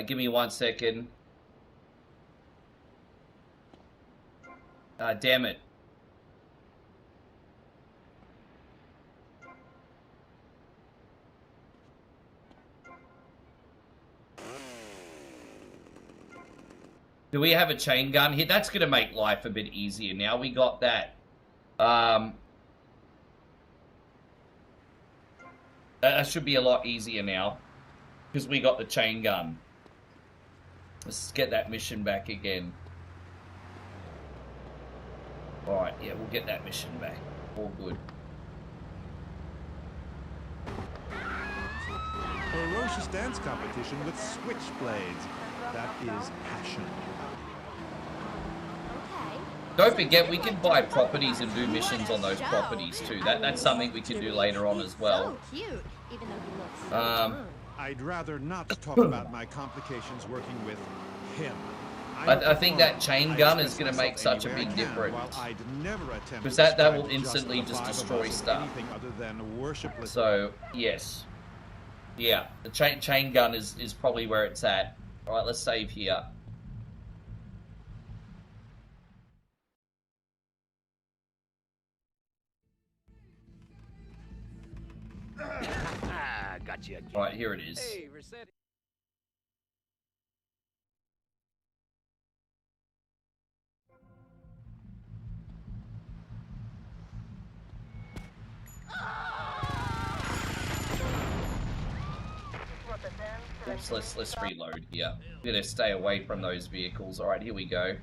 Give me 1 second. Damn it. Do we have a chain gun here? That's going to make life a bit easier now. We got that. That should be a lot easier now. Because we got the chain gun. Let's get that mission back again. Alright, yeah, we'll get that mission back. All good. A ferocious dance competition with switchblades. That is passion. Don't forget, we can buy properties and do missions on those properties too. That's something we can do later on as well. I'd rather not talk about my complications working with him. I think that chain gun is going to make such a big difference. Because that will instantly just destroy stuff. So, yes. Yeah, the chain gun is probably where it's at. Alright, let's save here. Gotcha again. Alright, here it is. Hey, Vercetti. Oops, let's reload here. We're gonna stay away from those vehicles. Alright, here we go.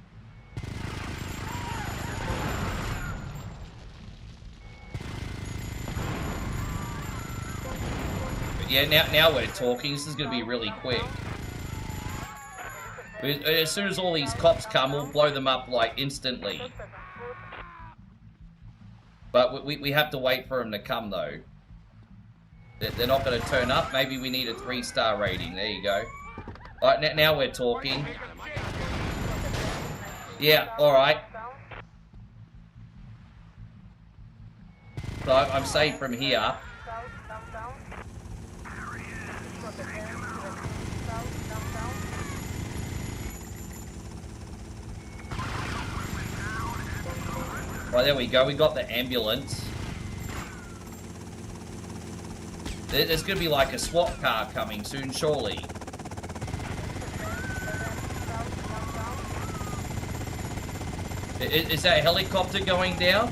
Yeah, now we're talking. This is going to be really quick. As soon as all these cops come, we'll blow them up, like, instantly. But we have to wait for them to come, though. They're not going to turn up. Maybe we need a 3-star rating. There you go. Alright, now we're talking. Yeah, alright. So I'm safe from here. Right, there we go. We got the ambulance. There's going to be like a SWAT car coming soon, surely. Is that helicopter going down?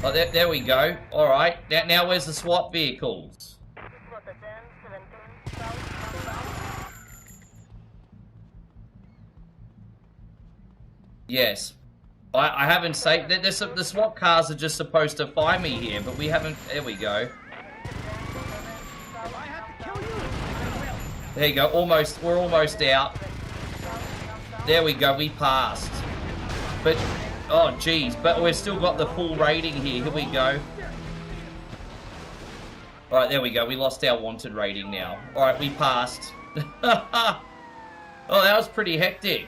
Oh, there we go. Alright. Now where's the SWAT vehicles? Yes. I haven't saved... The SWAT cars are just supposed to find me here, but we haven't... There we go. There you go. Almost... We're almost out. There we go. We passed. But... Oh, geez. But we've still got the full rating here. Here we go. Alright, there we go. We lost our wanted rating now. Alright, we passed. Oh, that was pretty hectic.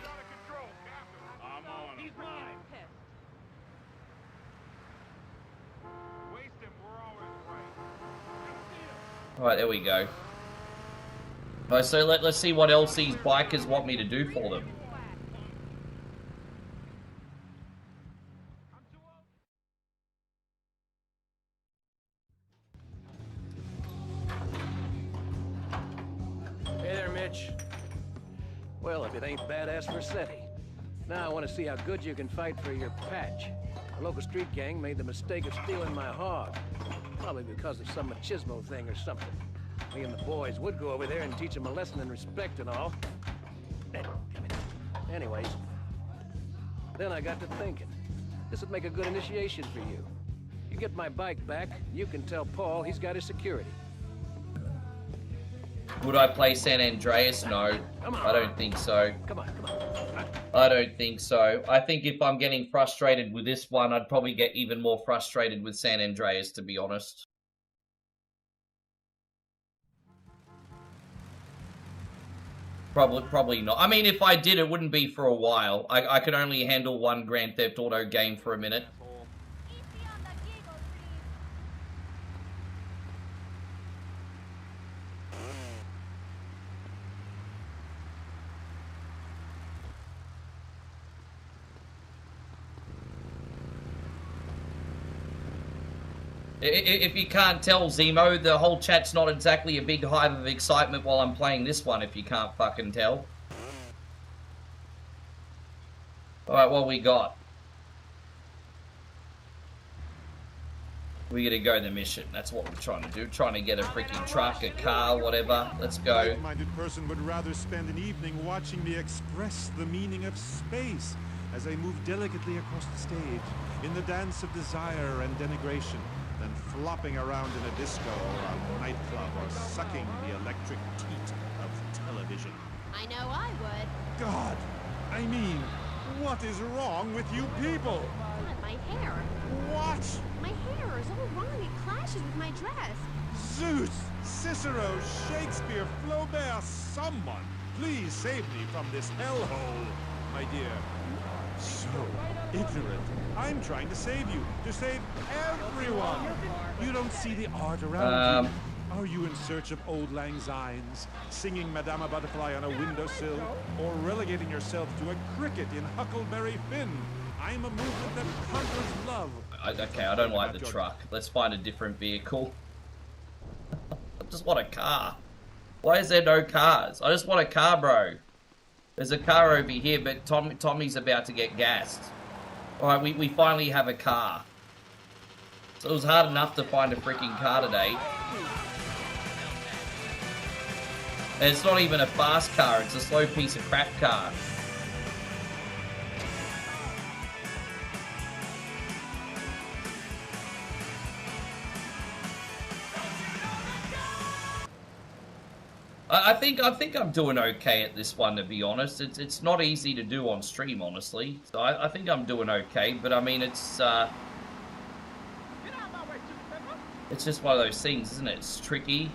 Alright, there we go. Alright, so let's see what else these bikers want me to do for them. Hey there, Mitch. Well, if it ain't badass Vercetti. Now I want to see how good you can fight for your patch. A local street gang made the mistake of stealing my hog. Probably because of some machismo thing or something. Me and the boys would go over there and teach them a lesson in respect and all. Anyways, then I got to thinking. This would make a good initiation for you. You get my bike back, you can tell Paul he's got his security. Would I play San Andreas? No. I don't think so. Come on. I don't think so. I think if I'm getting frustrated with this one, I'd probably get even more frustrated with San Andreas, to be honest. Probably not. I mean, if I did, it wouldn't be for a while. I could only handle one Grand Theft Auto game for a minute. If you can't tell, Zemo, the whole chat's not exactly a big hive of excitement while I'm playing this one, if you can't fucking tell. Alright, what we got? We gotta go the mission. That's what we're trying to do. Trying to get a freaking truck, a car, whatever. Let's go. A like-minded person would rather spend an evening watching me express the meaning of space as I move delicately across the stage in the dance of desire and denigration, than flopping around in a disco or a nightclub or sucking the electric teat of television. I know I would. God, I mean, what is wrong with you people? God, my hair. What? My hair is all wrong. It clashes with my dress. Zeus, Cicero, Shakespeare, Flaubert, someone, please save me from this hellhole, my dear. So ignorant. I'm trying to save you, to save everyone. You don't see the art around you. Are you in search of old lang synes, singing Madama Butterfly on a windowsill, or relegating yourself to a cricket in Huckleberry Finn? I'm a movement that conquers love. Okay, I don't like the truck. Let's find a different vehicle. I just want a car. Why is there no cars? I just want a car, bro. There's a car over here, but Tommy's about to get gassed. Alright, we finally have a car. So it was hard enough to find a freaking car today. And it's not even a fast car, it's a slow piece of crap car. I think I'm doing okay at this one, to be honest. It's not easy to do on stream, honestly. So I think I'm doing okay, but I mean it's just one of those things, isn't it? It's tricky.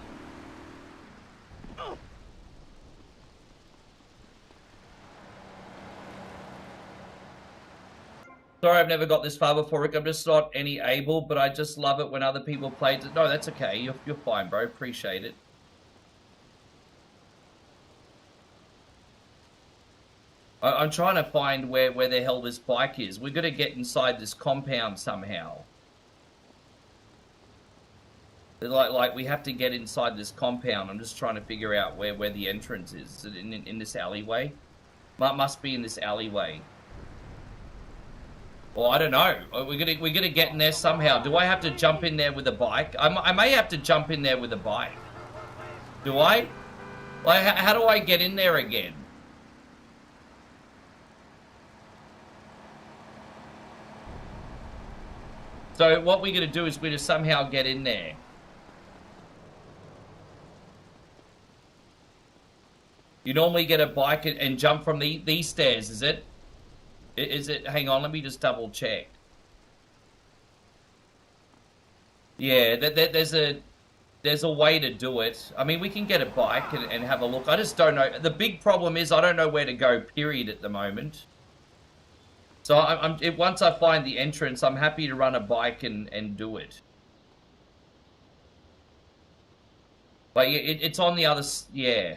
Sorry, I've never got this far before, Rick. I'm just not any able, but I just love it when other people play it. No, that's okay. You're fine, bro. Appreciate it. I'm trying to find where the hell this bike is. We're gonna get inside this compound somehow. Like we have to get inside this compound. I'm just trying to figure out where the entrance is. Is it in this alleyway? Must be in this alleyway. Well, I don't know. We're gonna get in there somehow. Do I have to jump in there with a bike? I may have to jump in there with a bike. Do I? Like, how do I get in there again? So what we're gonna do is we're gonna somehow get in there. You normally get a bike and jump from these stairs, is it? Is it? Hang on, let me just double check. Yeah, there's a way to do it. I mean, we can get a bike and have a look. I just don't know. The big problem is I don't know where to go, period, at the moment. So once I find the entrance, I'm happy to run a bike and do it. But yeah, it's on the other... Yeah.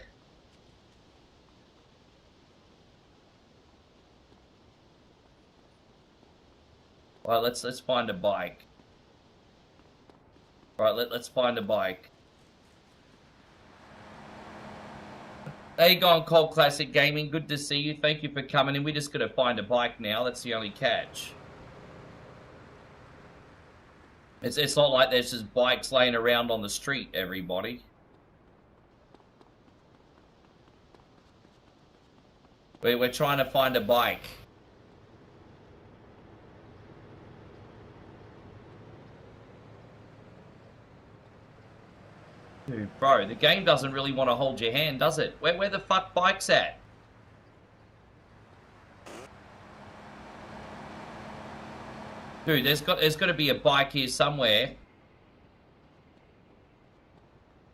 All right, let's find a bike. All right, let's find a bike. There you go on Cold Classic Gaming. Good to see you. Thank you for coming in. We just got to find a bike now. That's the only catch. It's not like there's just bikes laying around on the street, everybody. We're trying to find a bike. Dude, bro, the game doesn't really want to hold your hand, does it? Where the fuck bike's at? Dude, there's got to be a bike here somewhere.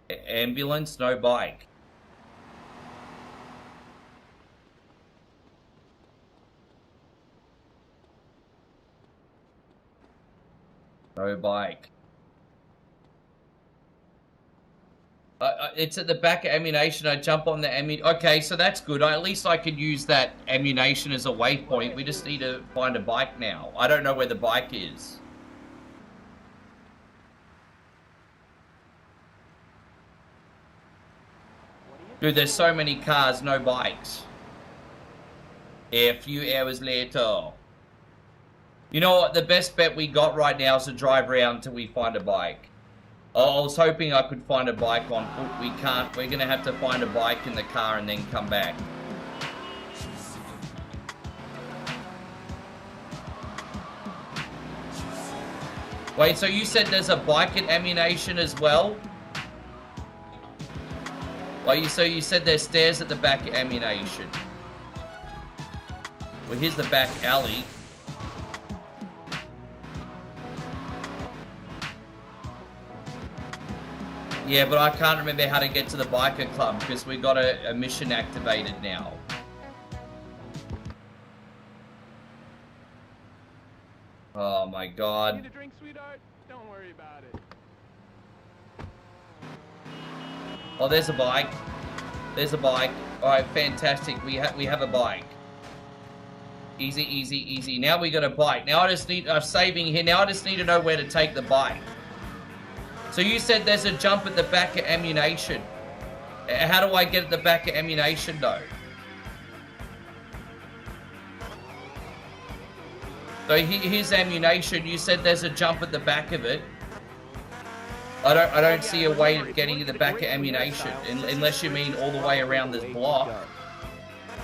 Ambulance, no bike. No bike. It's at the back of ammunition. I jump on the Okay, so that's good. At least I could use that ammunition as a waypoint. We just need to find a bike now. I don't know where the bike is. Dude, there's so many cars, no bikes. A few hours later. You know what? The best bet we got right now is to drive around until we find a bike. I was hoping I could find a bike on foot. We can't. We're going to have to find a bike in the car and then come back. Wait, so you said there's a bike at ammunition as well? Wait, so you said there's stairs at the back of ammunition. Well, here's the back alley. Yeah, but I can't remember how to get to the biker club because we got a mission activated now. Oh my god. Need a drink, sweetheart? Don't worry about it. Oh, there's a bike. There's a bike. Alright, fantastic. We have a bike. Easy, easy, easy. Now we got a bike. Now I just need... I'm saving here. Now I just need to know where to take the bike. So you said there's a jump at the back of ammunition. How do I get at the back of ammunition, though? So here's ammunition. You said there's a jump at the back of it. I don't see a way of getting to the back of ammunition, unless you mean all the way around this block.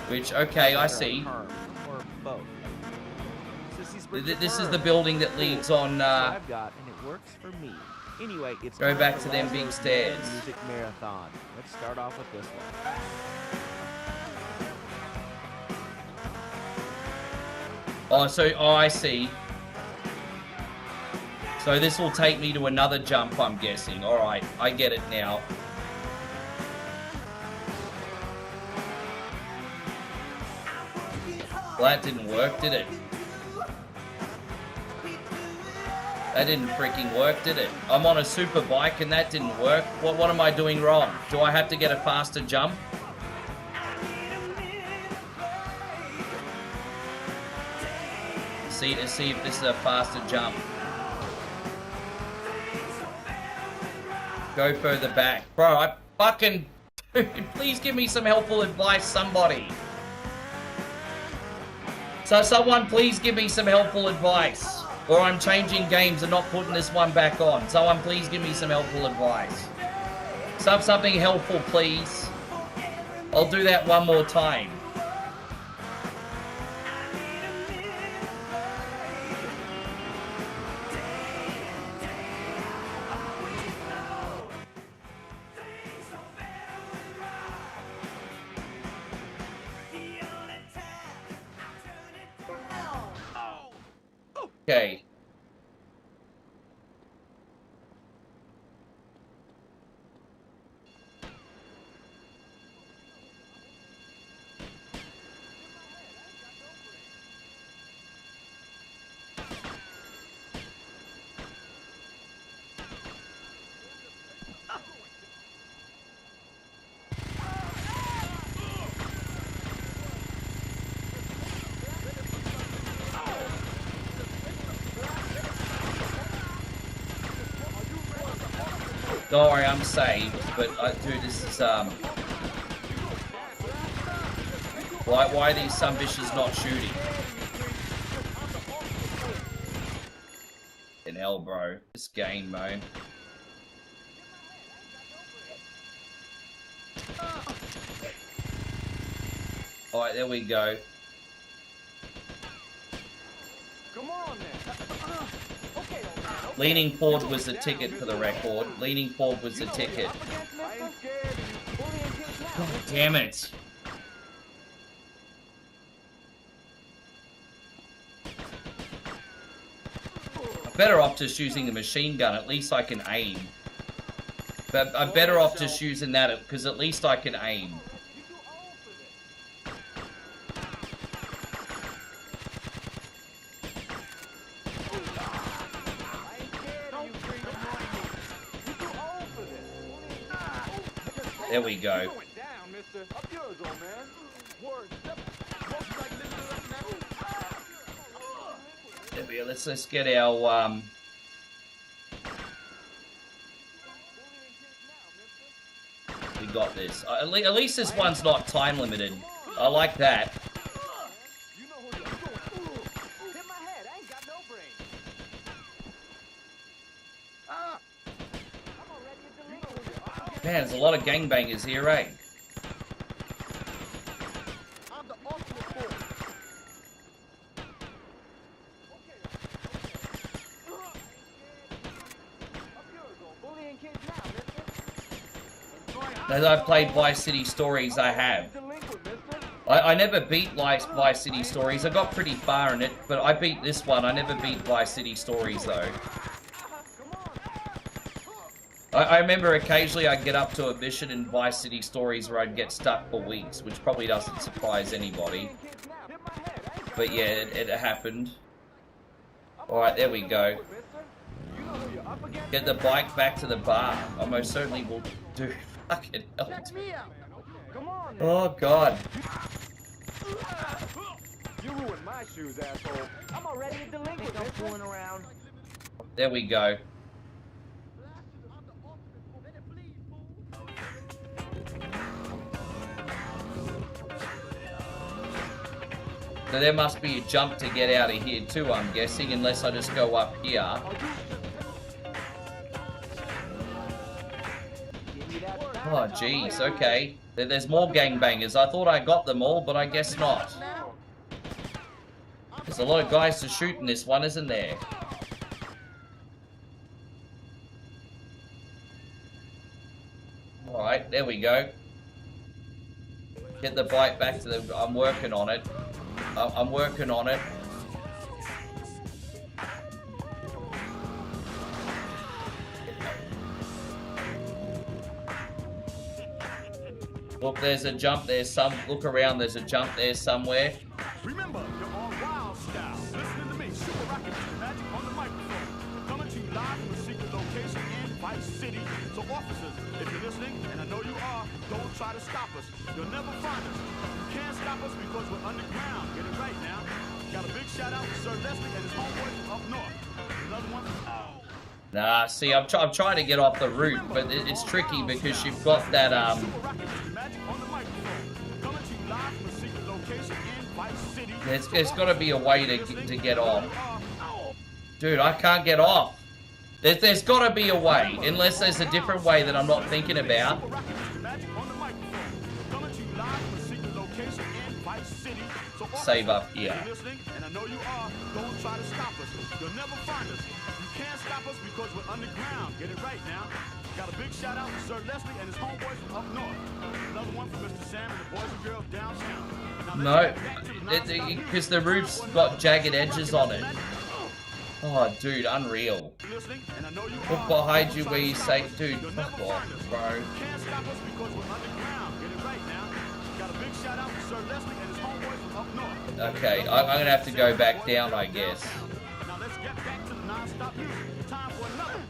Which, okay, I see. This is the building that leads on. I've got, and it works for me. Anyway, it's Go time back for to them big Lazlo's stairs. Music marathon. Let's start off with this one. Oh, I see. So this will take me to another jump, I'm guessing. Alright, I get it now. Well, that didn't work, did it? That didn't freaking work, did it? I'm on a super bike and that didn't work. What am I doing wrong? Do I have to get a faster jump? See if this is a faster jump. Go further back. Bro, I fucking... Please give me some helpful advice, somebody. So someone please give me some helpful advice. Or I'm changing games and not putting this one back on. Someone please give me some helpful advice. Something helpful, please. I'll do that one more time. Okay. Don't worry, I'm saved, but dude, this is why are these some bitches not shooting? In hell, bro, this game, man. All right, there we go. Come on, then. Leaning forward was the ticket for the record. Leaning forward was the ticket. God damn it. I'm better off just using the machine gun. At least I can aim. But I'm better off just using that because at least I can aim. There we go. There we go. Let's get our we got this. At least this one's not time limited. I like that. Man, there's a lot of gangbangers here, eh? As I've played Vice City Stories, I have. I never beat Vice City Stories. I got pretty far in it, but I beat this one. I never beat Vice City Stories, though. I remember occasionally I'd get up to a mission in Vice City Stories where I'd get stuck for weeks, which probably doesn't surprise anybody. But yeah, it happened. Alright, there we go. Get the bike back to the bar. I most certainly will do. Fucking hell. Oh, God. You ruined my shoes, asshole. I'm already a delinquent. No fooling around. There we go. So there must be a jump to get out of here too, I'm guessing, unless I just go up here. Oh, jeez, okay. There's more gangbangers. I thought I got them all, but I guess not. There's a lot of guys to shoot in this one, isn't there? there we go. Get the bike back to the... I'm working on it. I'm working on it. Look, there's a jump there. Look around, there's a jump there somewhere. Remember, you're on Wild Style. Listening to me, Super Rocket Magic on the microphone. Coming to you live from a secret location in Vice City. So officers, if you're listening, and I know you are, don't try to stop us. You'll never find us. You can't stop us because we're underground. Get it right now. Got a big shout out to Sir Leslie and his homeboys from up north. Another one. Nah, see, I'm trying to get off the roof, but it's tricky because you've got that, There's got to be a way to get off. Dude, I can't get off. There's got to be a way, unless there's a different way that I'm not thinking about. Save up here. Can't stop us because we're underground. Get it right now. Got a big shout out to Sir Leslie and his homeboys from up north. Another one for Mr. Sam and the boys and girls downtown. No, because the roof's got jagged edges on it. Oh, dude, unreal. Look behind you where you say, dude, fuck off, bro. Can't stop us because we're underground. Get it right now. Got a big shout out to Sir Leslie and his homeboys from up north. Okay, I'm gonna have to go back down, I guess. Now let's get back to the non-stop music. Time for another.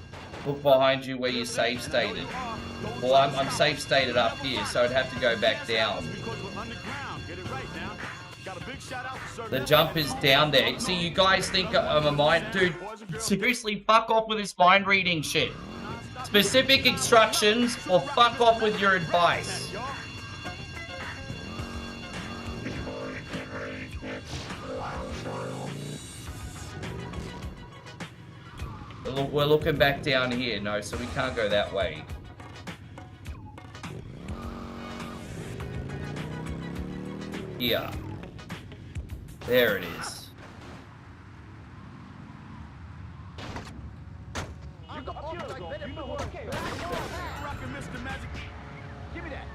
Look behind you where you save stated. Well, I'm save stated up here, so I'd have to go back down. The jump is down there. See, you guys think I'm a mind... Dude, seriously, fuck off with this mind reading shit. Specific instructions, or fuck off with your advice. We're looking back down here. No, so we can't go that way. Here. There it is.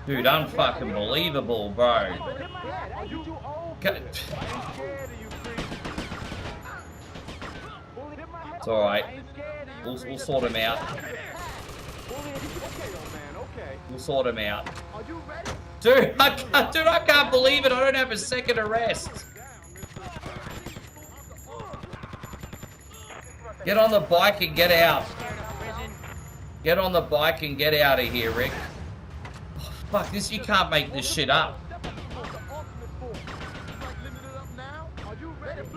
Dude, unfucking believable, bro. It's alright. We'll sort him out. We'll sort him out. Dude, I can't believe it. I don't have a second to rest. Get on the bike and get out. Get on the bike and get out of here, Rick. Oh, fuck this, you can't make this shit up.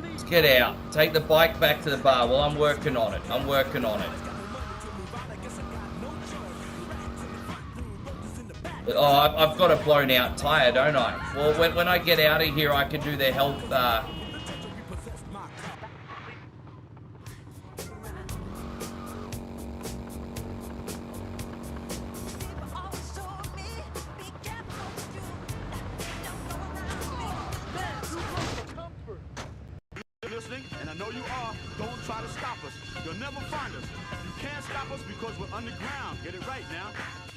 Let's get out. Take the bike back to the bar. Well, I'm working on it. I'm working on it. Oh, I've got a blown out tire, don't I? Well, when I get out of here, I can do the health, Listening, and I know you are. Don't try to stop us. You'll never find us. You can't stop us because we're underground. Get it right now.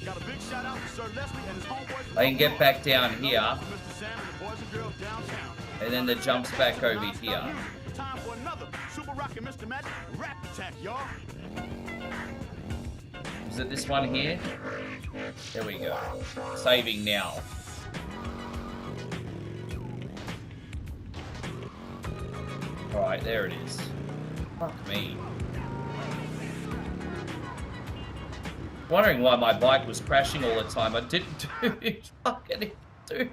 Got a big shout out to Sir Leslie and his homeboys. I can get back down here. Mr. Sam and the boys and girls downtown. And then the jump's back over here. Time for another Super Rocket Mr. Magic rap attack, y'all. Is it this one here? There we go. Saving now. Alright, there it is. Fuck me. Wondering why my bike was crashing all the time. I didn't do it. Fucking dude.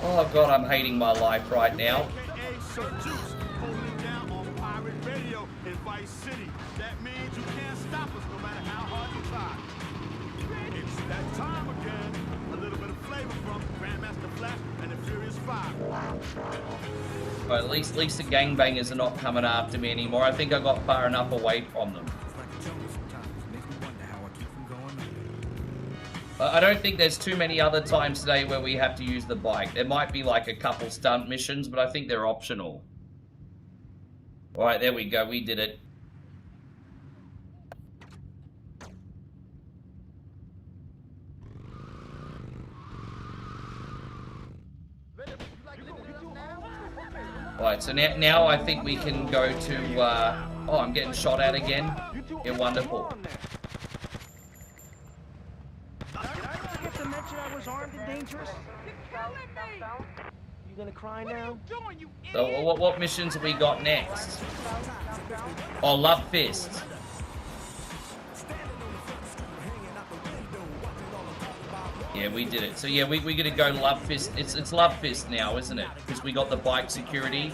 Oh god, I'm hating my life right now. That means you can't stop us no matter how hard you try. It's that time again. A little bit of flavor from Grandmaster Flash and the Furious 5. But at least the gangbangers are not coming after me anymore. I think I got far enough away from them. I don't think there's too many other times today where we have to use the bike. There might be like a couple stunt missions, but I think they're optional. Alright, there we go. We did it. Alright, so now I think we can go to, oh, I'm getting shot at again. Yeah, wonderful. Did I forget to mention I was armed and dangerous? You gonna cry now? So what missions have we got next? Oh, Love Fist. Yeah, we did it. So yeah, we're gonna go Love Fist. It's Love Fist now, isn't it? Because we got the bike security.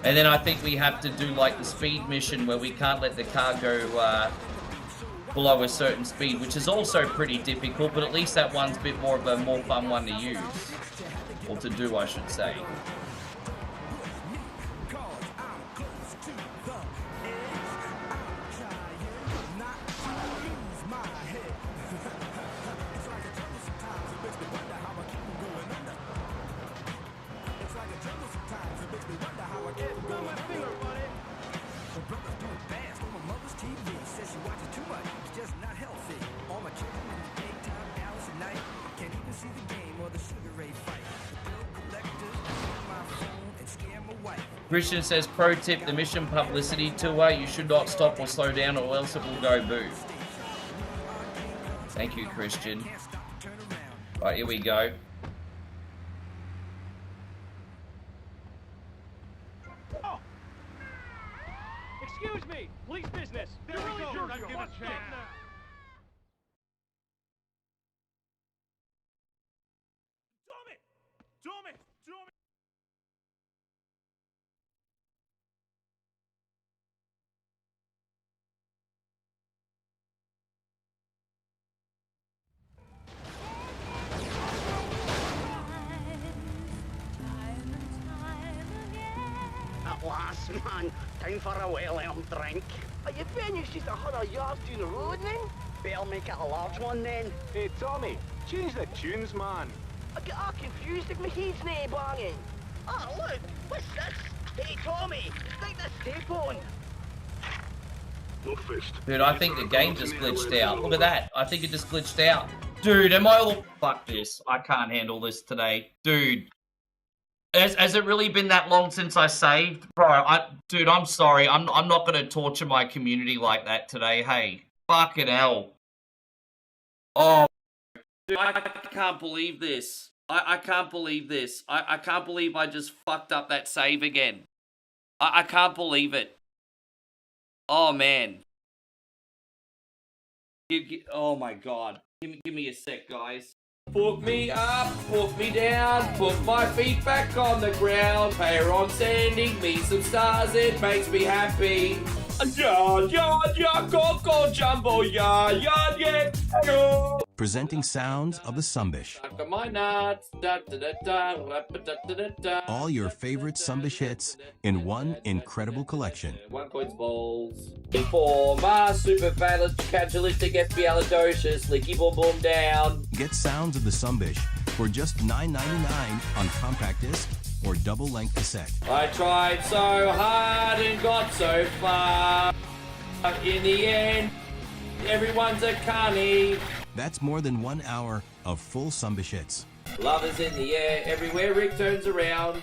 And then I think we have to do like the speed mission where we can't let the car go below a certain speed, which is also pretty difficult, but at least that one's a bit more of a more fun one to use. Or to do, I should say. Christian says, pro tip, the mission publicity tour, you should not stop or slow down or else it will go boo. Thank you, Christian. Right, here we go. Oh. Excuse me, police business. You're really jerking. What's up now? Tommy! At last, man. Time for a well-earned drink. Are you finished just 100 yards down the road, then? Better make it a large one, then. Hey, Tommy, change the tunes, man. I get all confused if my head's nae banging. Ah, look, what's this? Hey, Tommy, stick this tape on. No fist. Dude, I think the game just glitched out. Look at that. I think it just glitched out. Dude, am I all... Fuck this. I can't handle this today. Dude. Has it really been that long since I saved? Bro, dude, I'm sorry. I'm not going to torture my community like that today. Hey, fucking hell. Oh, dude, I can't believe this. I can't believe this. I can't believe I just fucked up that save again. I can't believe it. Oh, man. Oh, my God. Give me a sec, guys. Put me up, put me down, put my feet back on the ground. Pair on sending me some stars, it makes me happy. Yard, yard, yard, go, jumbo, yard, yard, yeah, go. Presenting sounds of the Sumbish. My nuts, da, da, da, da, da, da, da, da. All your favorite Sumbish hits in one incredible collection. One coins balls. Informer, super calcilistic, espialidocious, licky boom boom down. Get sounds of the Sumbish for just $9.99 on compact disc or double-length cassette. I tried so hard and got so far. In the end, everyone's a carny. That's more than 1 hour of full Sumbish hits. Love is in the air, everywhere Rick turns around.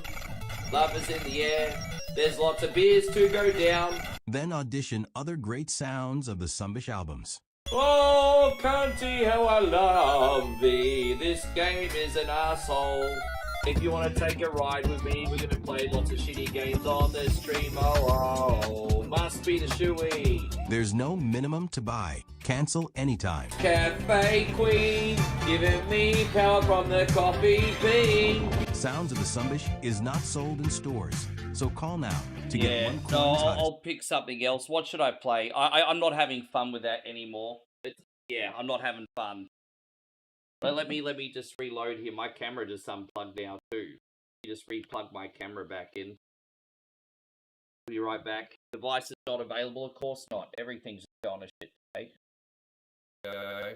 Love is in the air, there's lots of beers to go down. Then audition other great sounds of the Sumbish albums. Oh, cunty, how I love thee. This game is an asshole. If you want to take a ride with me, we're going to play lots of shitty games on the stream. Oh, must be the shoey. There's no minimum to buy. Cancel anytime. Cafe Queen, giving me power from the coffee bean. Sounds of the Sumbish is not sold in stores, so call now to get one no, Queen's Hut. I'll pick something else. What should I play? I'm not having fun with that anymore. Yeah, I'm not having fun. But let me just reload here. My camera just unplugged now too. You just replug my camera back in. Be right back. Device is not available. Of course not. Everything's gone to shit today. Go.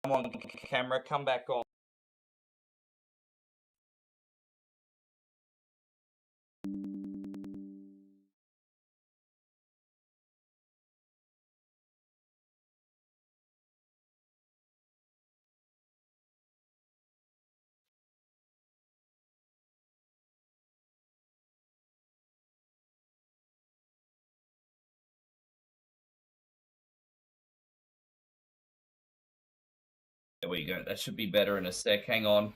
Come on, camera, come back on. There we go. That should be better in a sec. Hang on.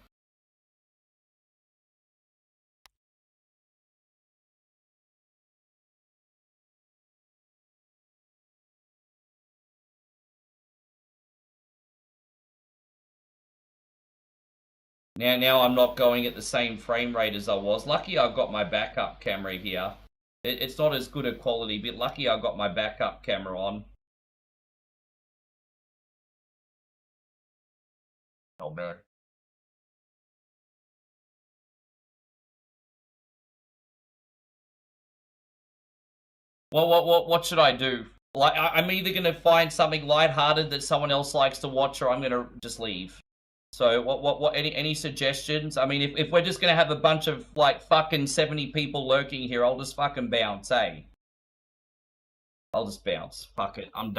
Now I'm not going at the same frame rate as I was. Lucky I've got my backup camera here. It's not as good a quality, but lucky I've got my backup camera on. Oh man. Well, what should I do? Like, I'm either gonna find something lighthearted that someone else likes to watch, or I'm gonna just leave. So, what? Any suggestions? I mean, if we're just gonna have a bunch of like fucking 70 people lurking here, I'll just fucking bounce, eh? I'll just bounce. Fuck it, I'm done.